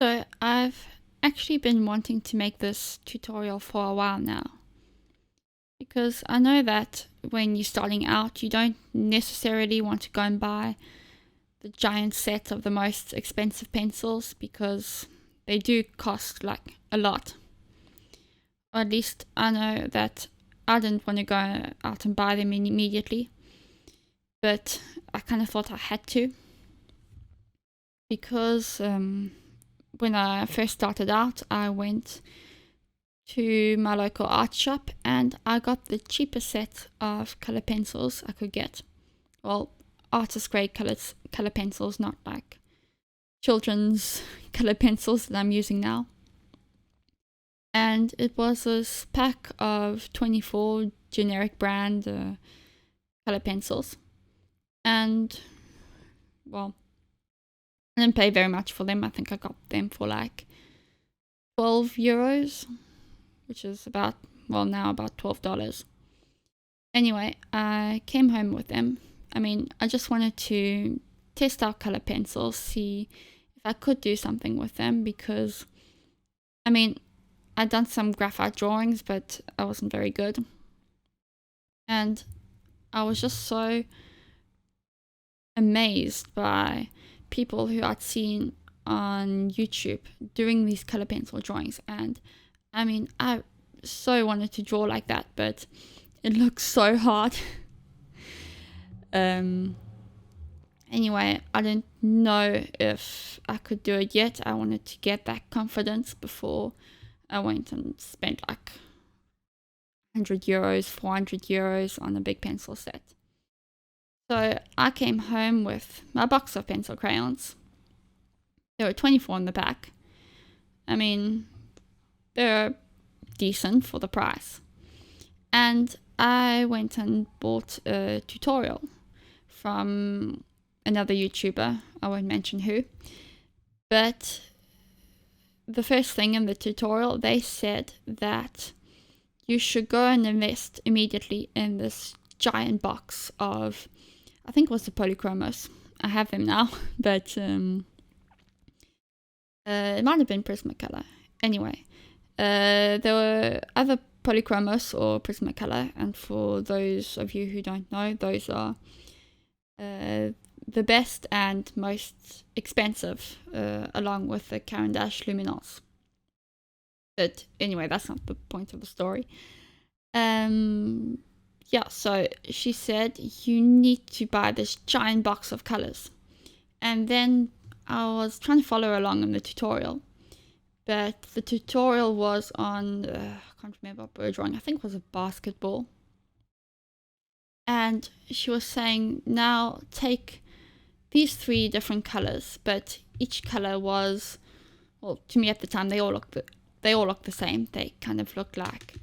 So I've actually been wanting to make this tutorial for a while now, because I know that when you're starting out, you don't necessarily want to go and buy the giant set of the most expensive pencils, because they do cost like a lot. Or at least I know that I didn't want to go out and buy them immediately, but I kind of thought I had to, because when I first started out, I went to my local art shop and I got the cheapest set of color pencils I could get. Well, artist grade color pencils, not like children's color pencils that I'm using now. And it was this pack of 24 generic brand color pencils. And, well, I didn't pay very much for them. I think I got them for like 12 euros, which is about, well, now about $12. Anyway, I came home with them. I mean, I just wanted to test out color pencils, see if I could do something with them, because, I mean, I'd done some graphite drawings, but I wasn't very good. And I was just so amazed by people who I'd seen on YouTube doing these color pencil drawings. And I mean, I so wanted to draw like that, but it looks so hard. Anyway, I didn't know if I could do it yet. I wanted to get that confidence before I went and spent like 100 euros, 400 euros on a big pencil set. So I came home with my box of pencil crayons. There were 24 in the pack. I mean, they're decent for the price. And I went and bought a tutorial from another YouTuber. I won't mention who. But the first thing in the tutorial, they said that you should go and invest immediately in this giant box of, I think it was the Polychromos. I have them now, but it might have been Prismacolor. Anyway, there were other Polychromos or Prismacolor, and for those of you who don't know, those are the best and most expensive, along with the Caran d'Ache Luminance. But anyway, that's not the point of the story. Yeah, so she said you need to buy this giant box of colors. And then I was trying to follow along in the tutorial, but the tutorial was on, I can't remember what we were drawing, I think it was a basketball. And she was saying, now take these 3 different colors, but each color was, well, to me at the time, they all looked the same. They kind of looked like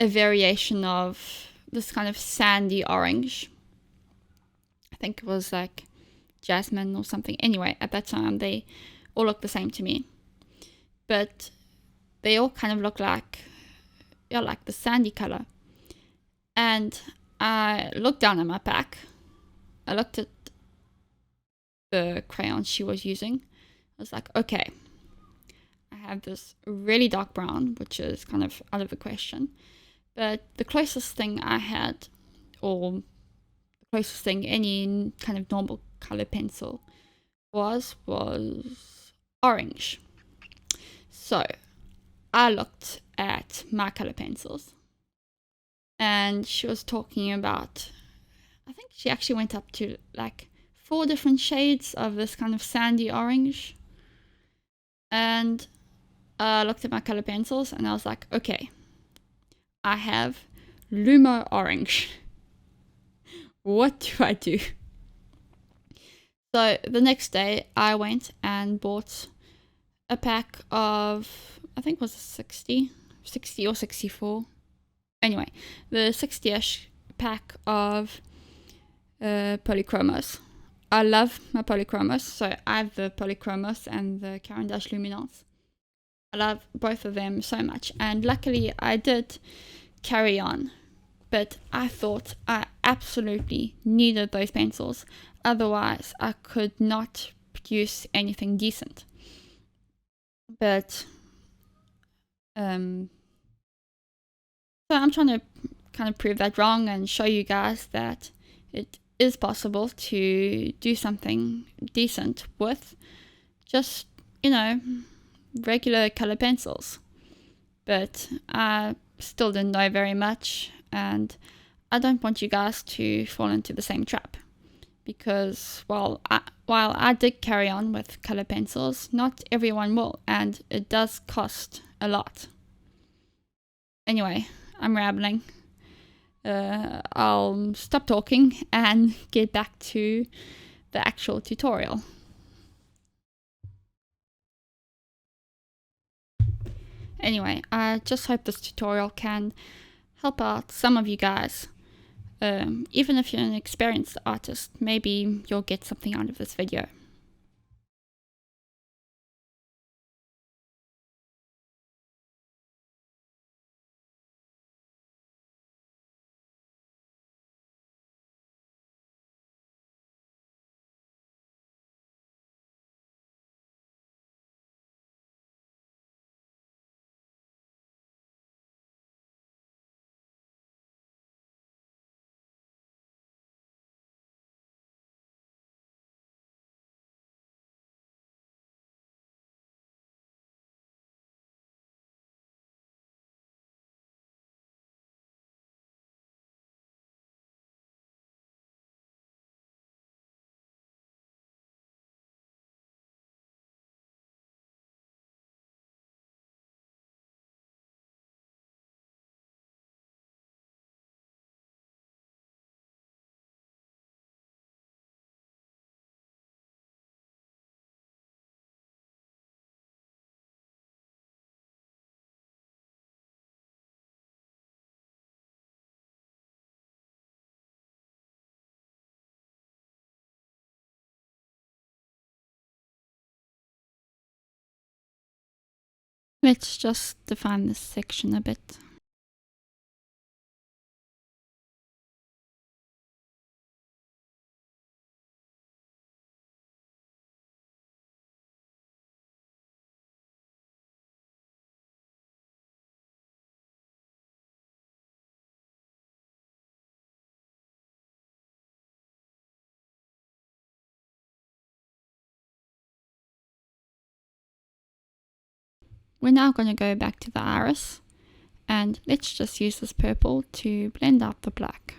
a variation of this kind of sandy orange. I think it was like jasmine or something. Anyway, at that time, they all looked the same to me. But they all kind of look like, yeah, like the sandy color. And I looked down at my pack. I looked at the crayons she was using. I was like, okay, I have this really dark brown, which is kind of out of the question. But the closest thing I had, or the closest thing any kind of normal color pencil was orange. So I looked at my color pencils, and she was talking about, I think she actually went up to like 4 different shades of this kind of sandy orange. And I looked at my color pencils and I was like, okay, I have Lumo orange. What do I do? So the next day I went and bought a pack of, I think it was 60 or 64. Anyway, the 60-ish pack of Polychromos. I love my Polychromos, so I have the Polychromos and the Caran d'Ache Luminance. I love both of them so much, and luckily I did carry on, but I thought I absolutely needed those pencils, otherwise I could not produce anything decent. But so I'm trying to kind of prove that wrong and show you guys that it is possible to do something decent with just, regular color pencils. But I still didn't know very much, and I don't want you guys to fall into the same trap. Because while I did carry on with color pencils, not everyone will, and it does cost a lot. Anyway, I'm rambling. I'll stop talking and get back to the actual tutorial. Anyway, I just hope this tutorial can help out some of you guys. Even if you're an experienced artist, maybe you'll get something out of this video. Let's just define this section a bit. We're now going to go back to the iris, and let's just use this purple to blend out the black.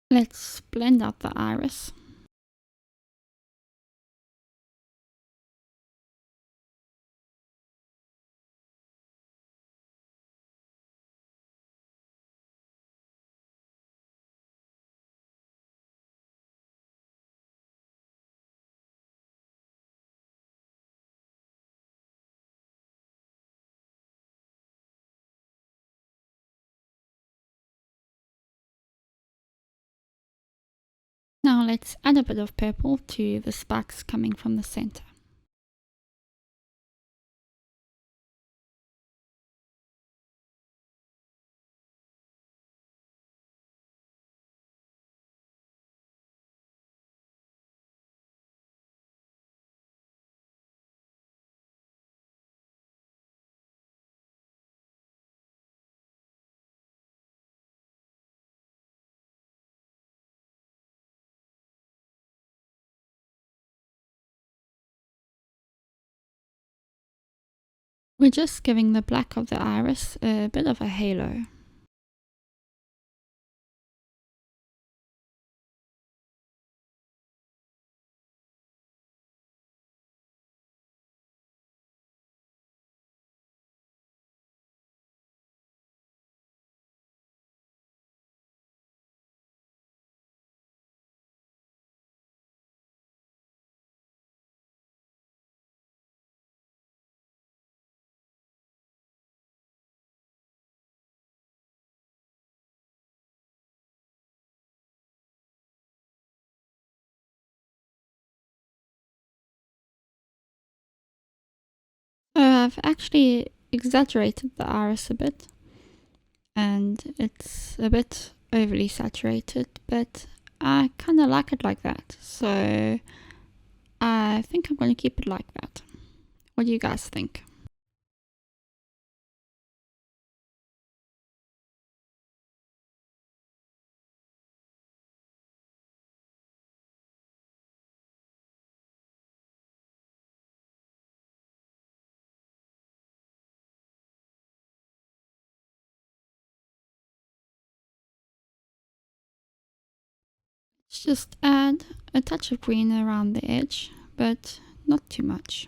Let's blend out the iris. Now let's add a bit of purple to the sparks coming from the center. We're just giving the black of the iris a bit of a halo. So I've actually exaggerated the iris a bit, and it's a bit overly saturated, but I kind of like it like that, so I think I'm going to keep it like that. What do you guys think? Let's just add a touch of green around the edge, but not too much.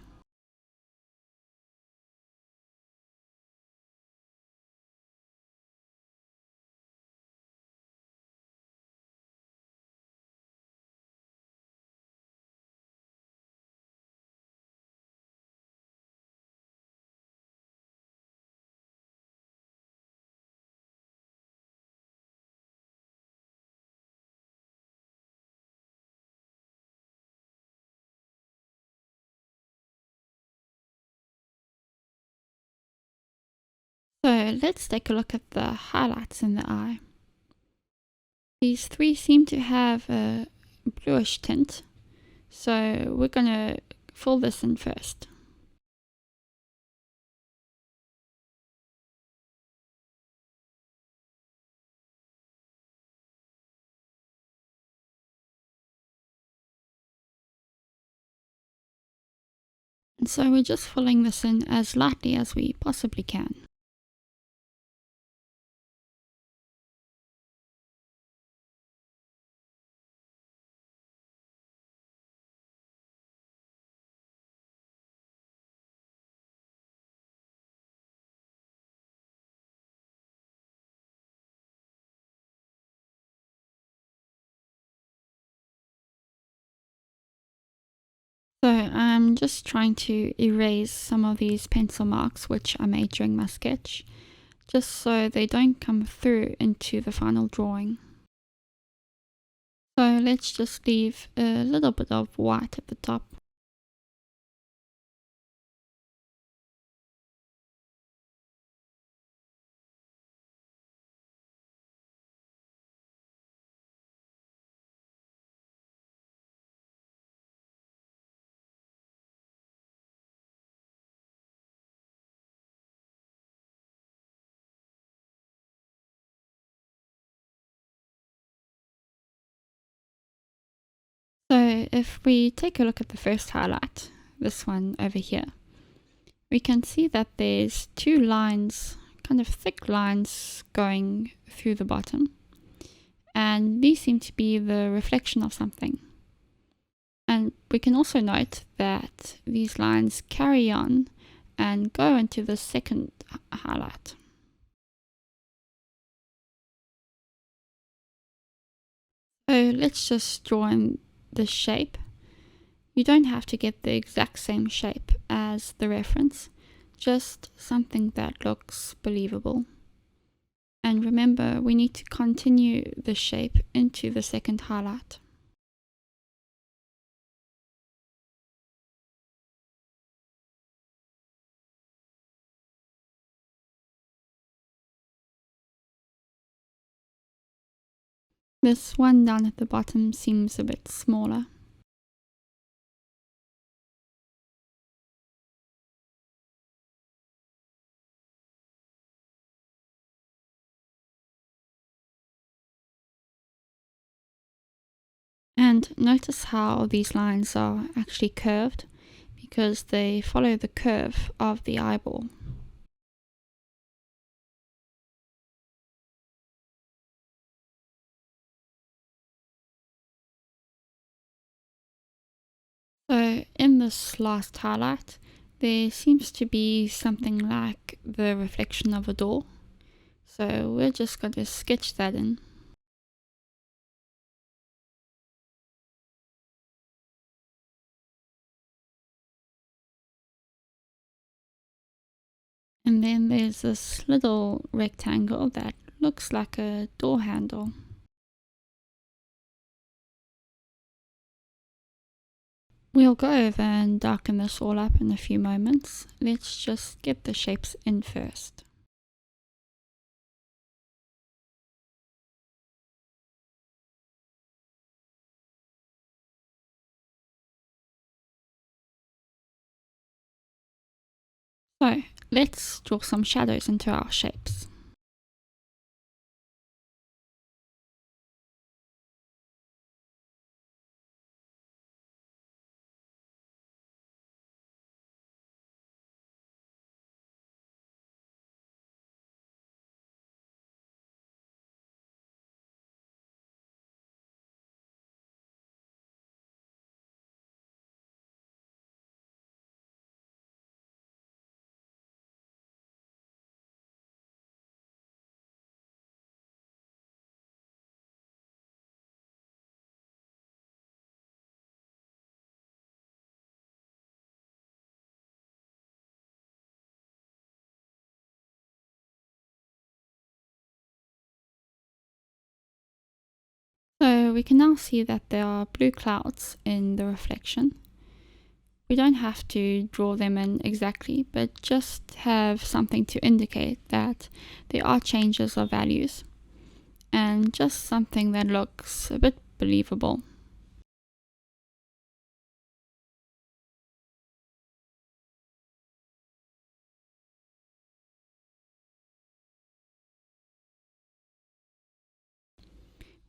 So let's take a look at the highlights in the eye. These three seem to have a bluish tint, so we're going to fill this in first. And so we're just filling this in as lightly as we possibly can. So I'm just trying to erase some of these pencil marks which I made during my sketch, just so they don't come through into the final drawing. So let's just leave a little bit of white at the top. So if we take a look at the first highlight, this one over here, we can see that there's two lines, kind of thick lines going through the bottom. And these seem to be the reflection of something. And we can also note that these lines carry on and go into the second highlight. So let's just draw in the shape. You don't have to get the exact same shape as the reference, just something that looks believable. And remember, we need to continue the shape into the second highlight. This one down at the bottom seems a bit smaller. And notice how these lines are actually curved because they follow the curve of the eyeball. So in this last highlight, there seems to be something like the reflection of a door. So we're just going to sketch that in. And then there's this little rectangle that looks like a door handle. We'll go over and darken this all up in a few moments. Let's just get the shapes in first. So let's draw some shadows into our shapes. So we can now see that there are blue clouds in the reflection. We don't have to draw them in exactly, but just have something to indicate that there are changes of values, and just something that looks a bit believable.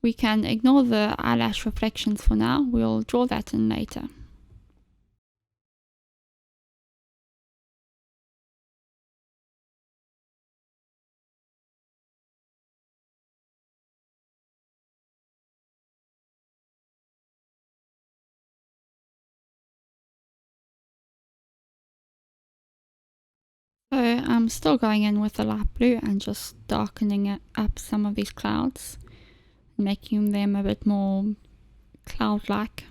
We can ignore the eyelash reflections for now, we'll draw that in later. So I'm still going in with the light blue and just darkening it up some of these clouds, making them a bit more cloud-like.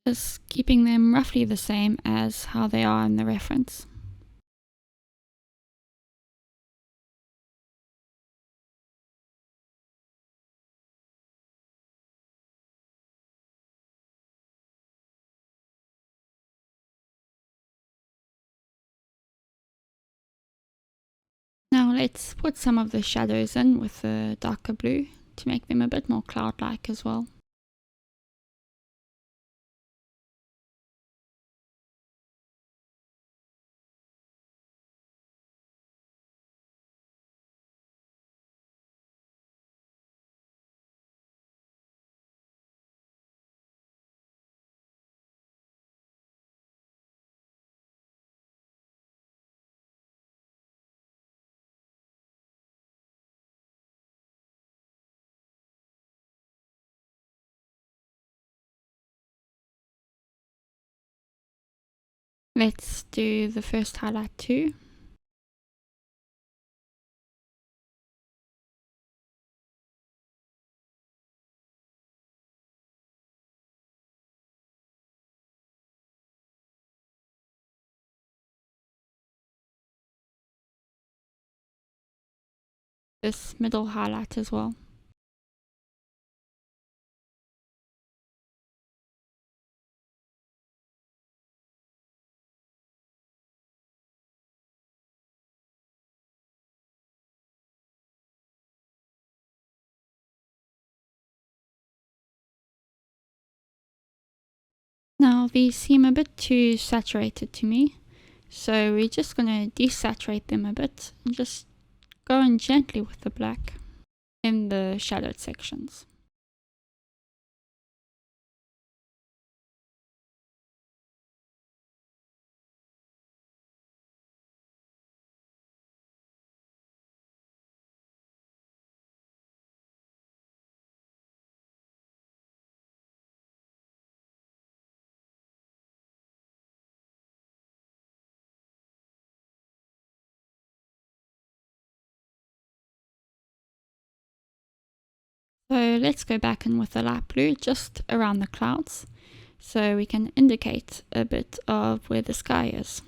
Just keeping them roughly the same as how they are in the reference. Now let's put some of the shadows in with the darker blue to make them a bit more cloud-like as well. Let's do the first highlight too. This middle highlight as well. Now these seem a bit too saturated to me, so we're just going to desaturate them a bit and just go in gently with the black in the shadowed sections. So let's go back in with the light blue just around the clouds so we can indicate a bit of where the sky is.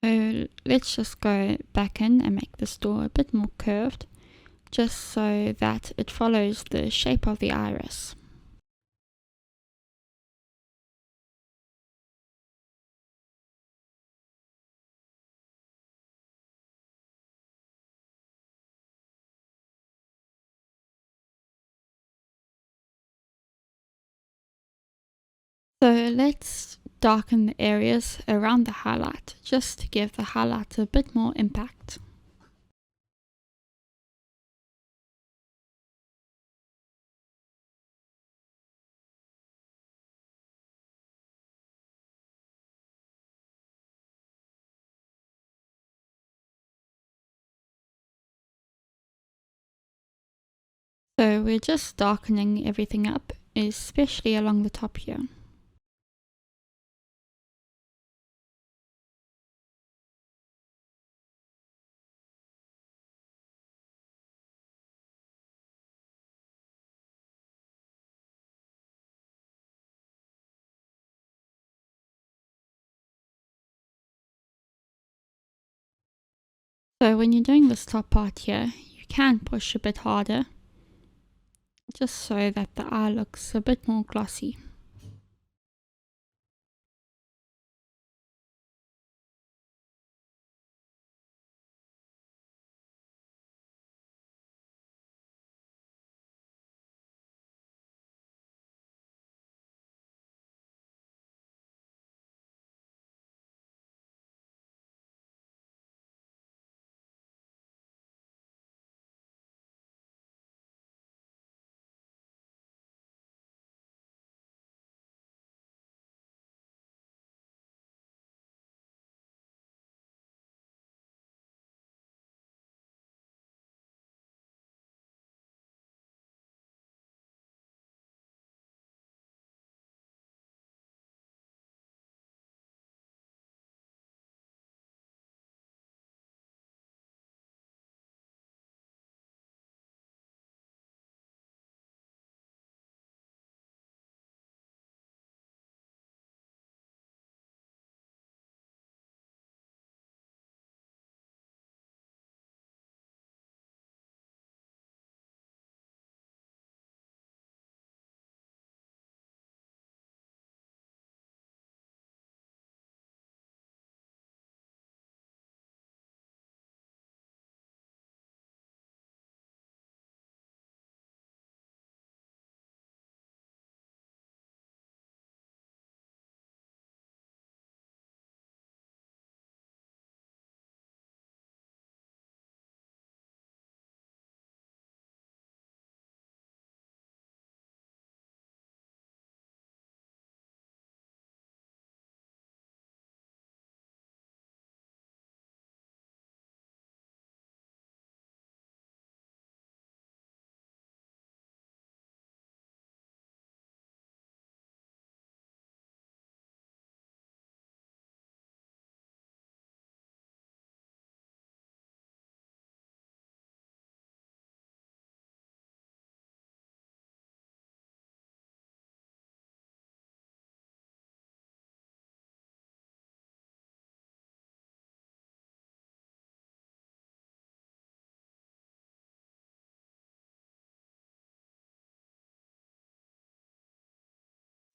So let's just go back in and make this door a bit more curved, just so that it follows the shape of the iris. So let's darken the areas around the highlight, just to give the highlight a bit more impact. So we're just darkening everything up, especially along the top here. So when you're doing this top part here, you can push a bit harder, just so that the eye looks a bit more glossy.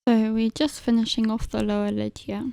So we're just finishing off the lower lid here.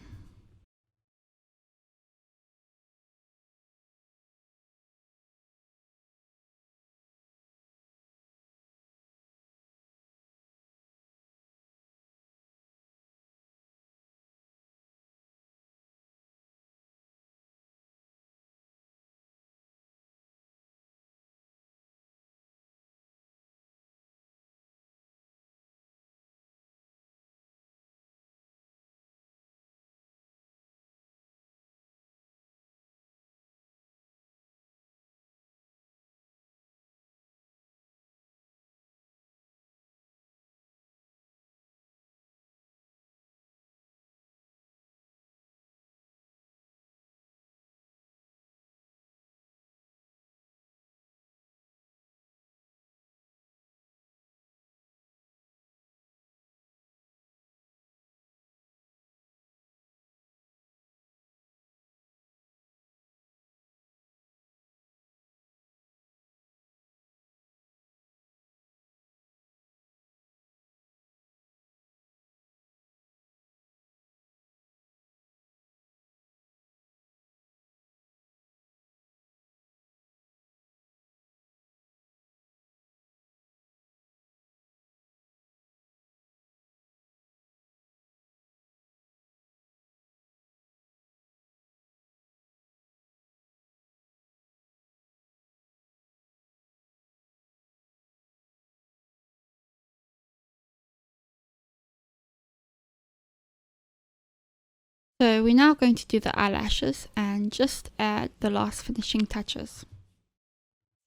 So we're now going to do the eyelashes and just add the last finishing touches.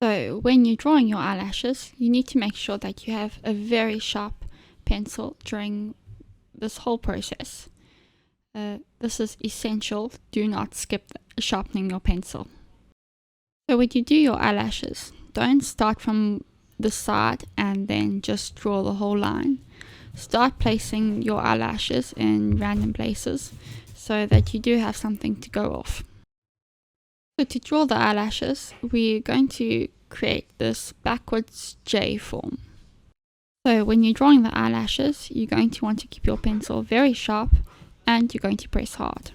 So when you're drawing your eyelashes, you need to make sure that you have a very sharp pencil during this whole process. This is essential. Do not skip sharpening your pencil. So when you do your eyelashes, don't start from the side and then just draw the whole line. Start placing your eyelashes in random places so that you do have something to go off. So to draw the eyelashes, we're going to create this backwards J form. So when you're drawing the eyelashes, you're going to want to keep your pencil very sharp and you're going to press hard.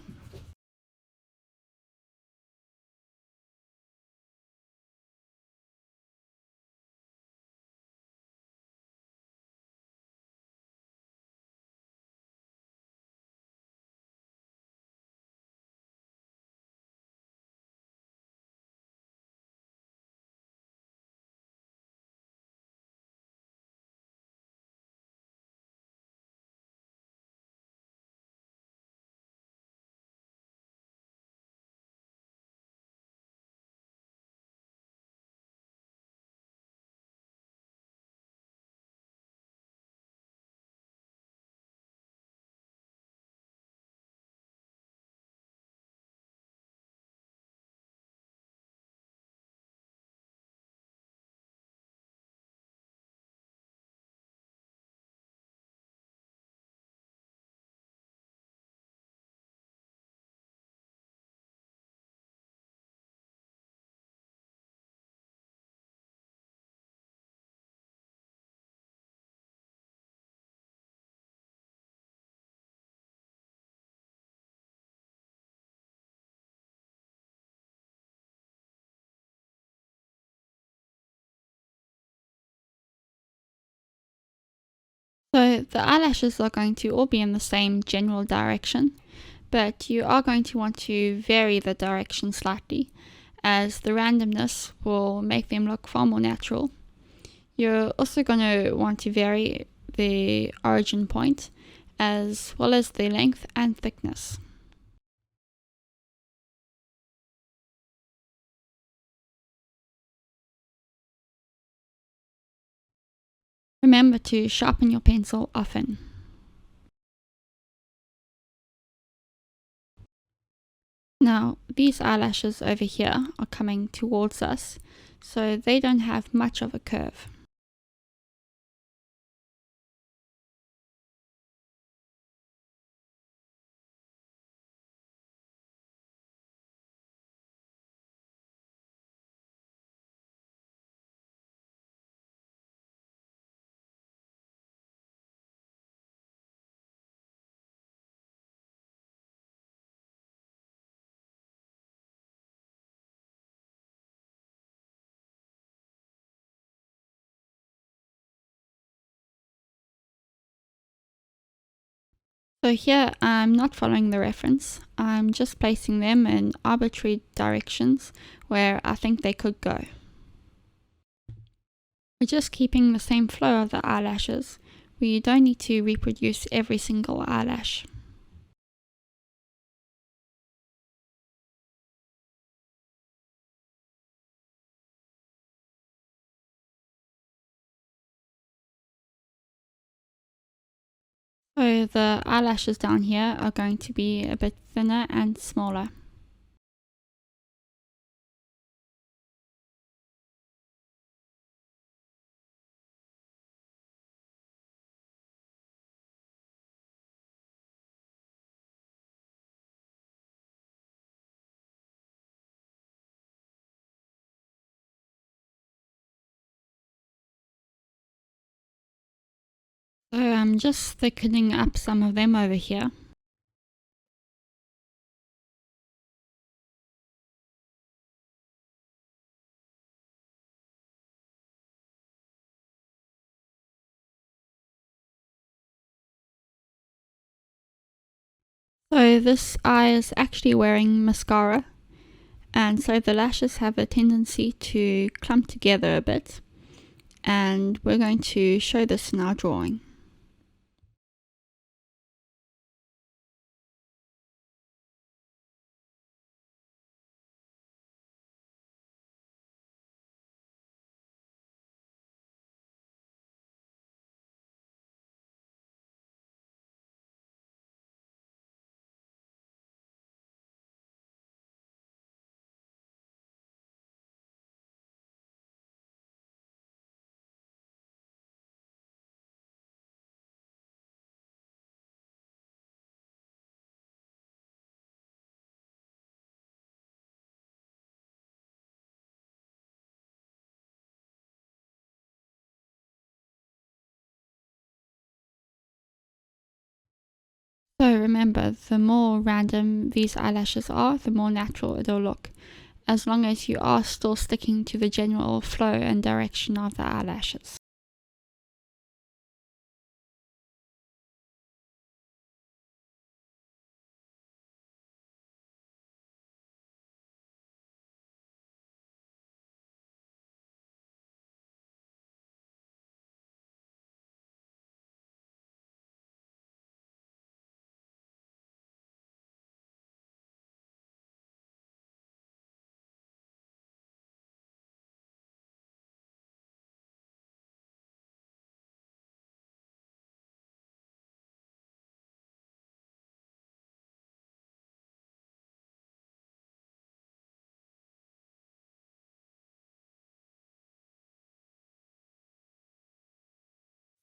So the eyelashes are going to all be in the same general direction, but you are going to want to vary the direction slightly, as the randomness will make them look far more natural. You're also going to want to vary the origin point, as well as the length and thickness. Remember to sharpen your pencil often. Now, these eyelashes over here are coming towards us, so they don't have much of a curve. So here I'm not following the reference, I'm just placing them in arbitrary directions where I think they could go. We're just keeping the same flow of the eyelashes. We don't need to reproduce every single eyelash. So the eyelashes down here are going to be a bit thinner and smaller. So I'm just thickening up some of them over here. So this eye is actually wearing mascara, and so the lashes have a tendency to clump together a bit, and we're going to show this in our drawing. So remember, the more random these eyelashes are, the more natural it'll look, as long as you are still sticking to the general flow and direction of the eyelashes.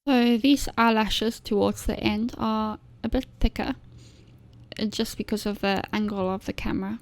So these eyelashes towards the end are a bit thicker, just because of the angle of the camera.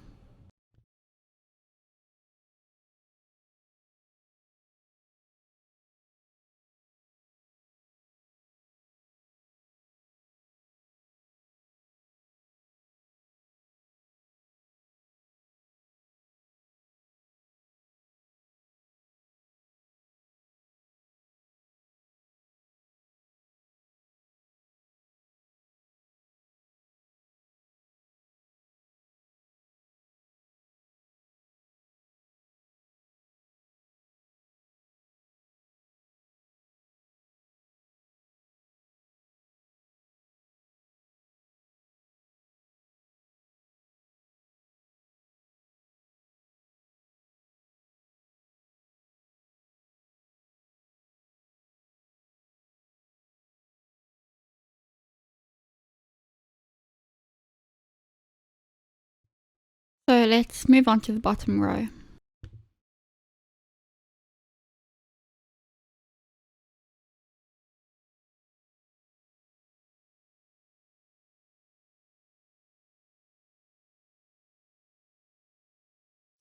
So let's move on to the bottom row.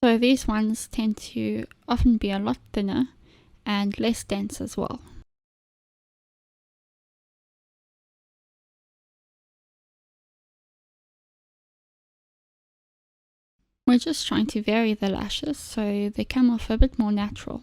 So these ones tend to often be a lot thinner and less dense as well. We're just trying to vary the lashes so they come off a bit more natural.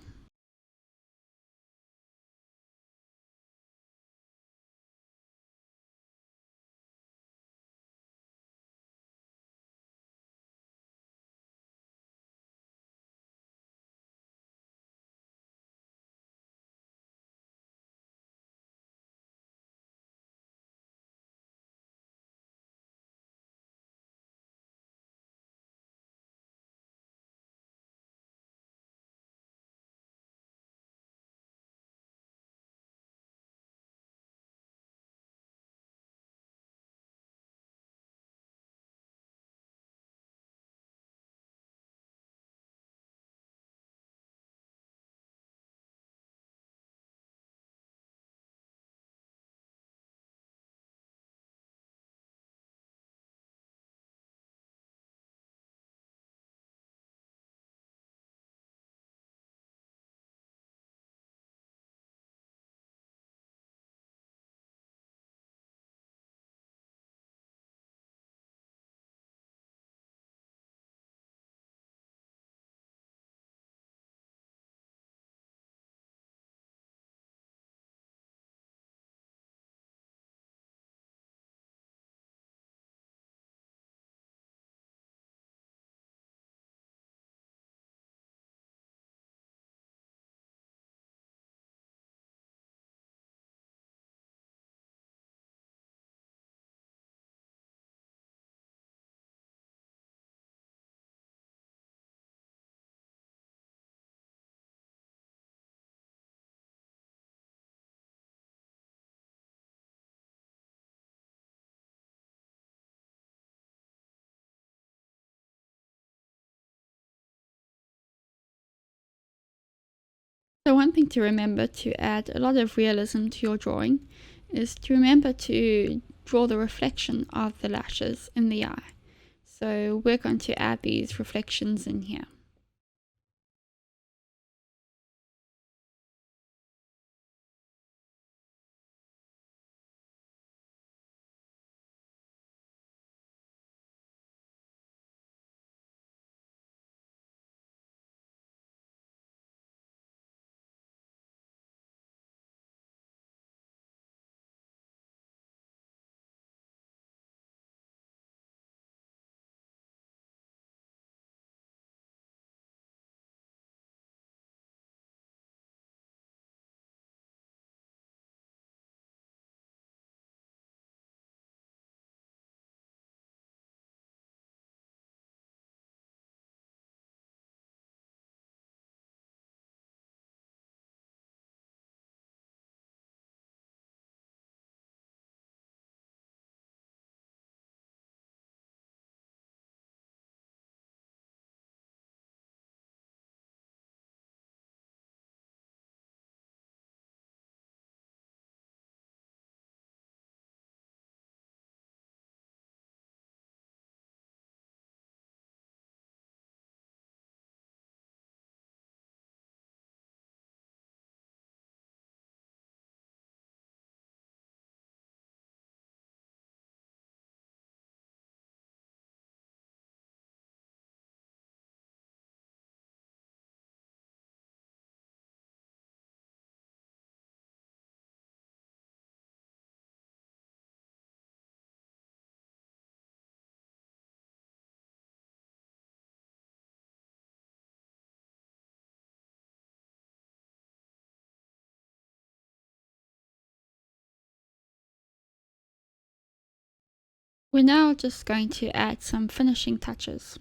So one thing to remember to add a lot of realism to your drawing is to remember to draw the reflection of the lashes in the eye. So we're going to add these reflections in here. We're now just going to add some finishing touches.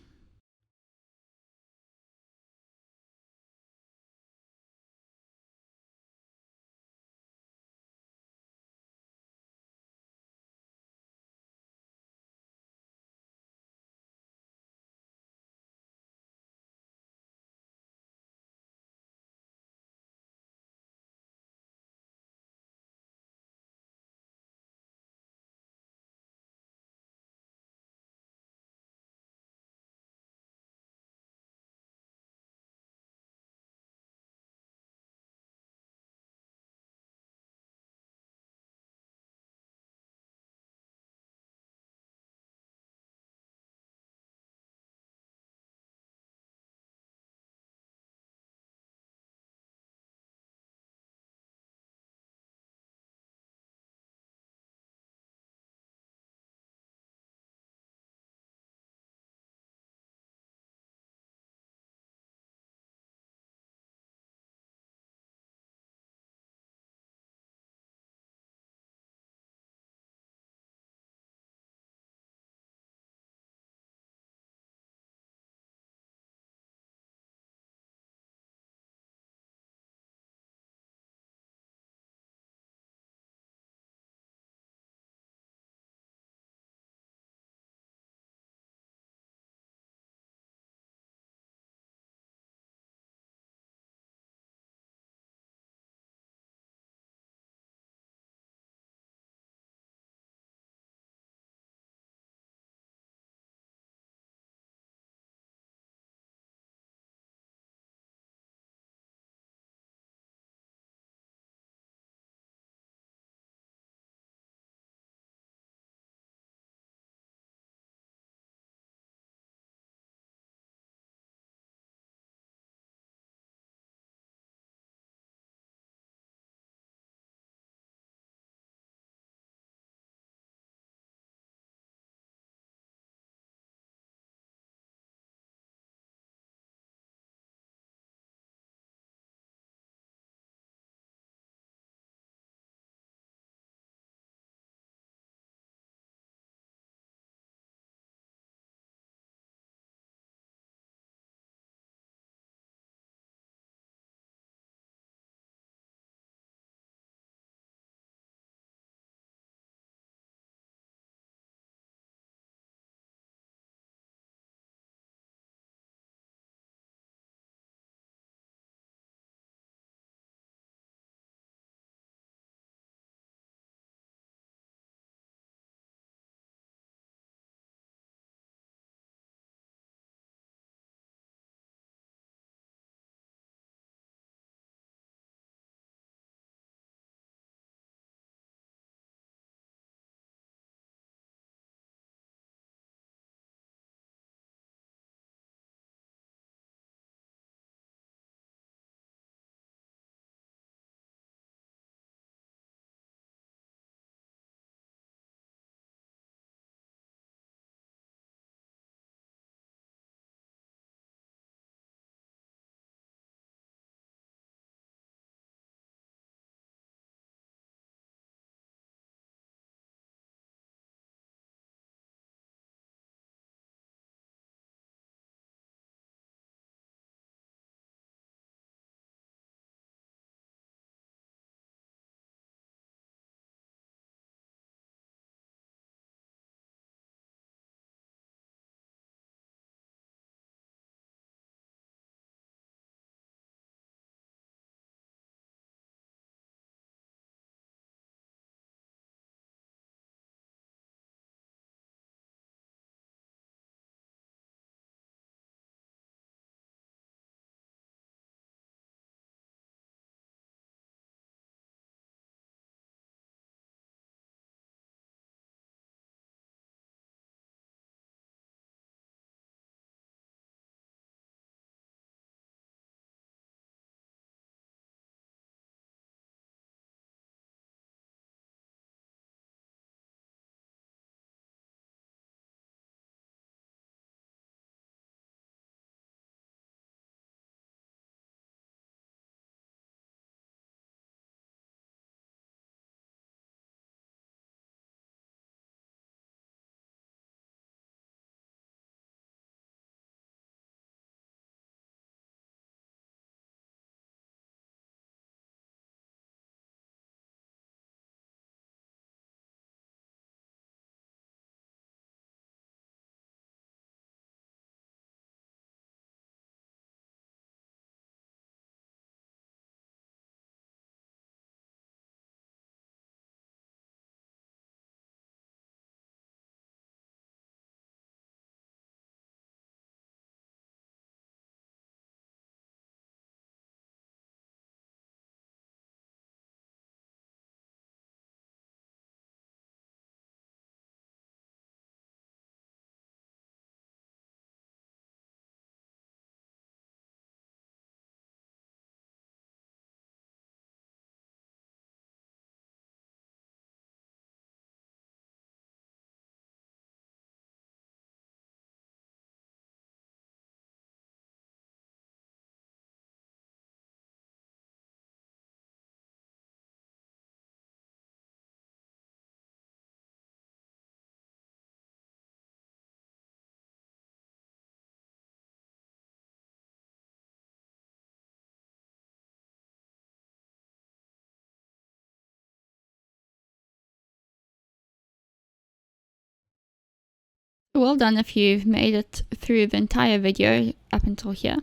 Well done if you've made it through the entire video up until here.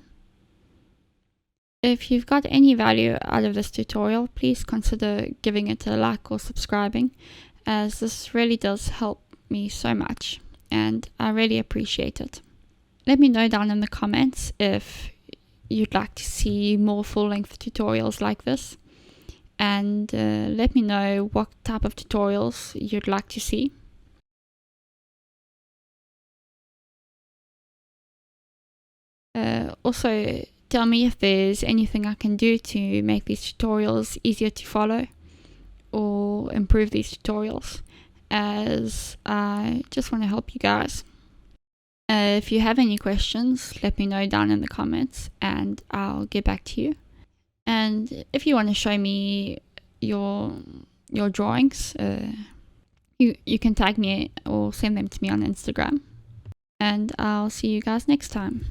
If you've got any value out of this tutorial, please consider giving it a like or subscribing, as this really does help me so much and I really appreciate it. Let me know down in the comments if you'd like to see more full-length tutorials like this, and let me know what type of tutorials you'd like to see. Also, tell me if there's anything I can do to make these tutorials easier to follow or improve these tutorials, as I just want to help you guys. If you have any questions, let me know down in the comments and I'll get back to you. And if you want to show me your drawings, you can tag me or send them to me on Instagram. And I'll see you guys next time.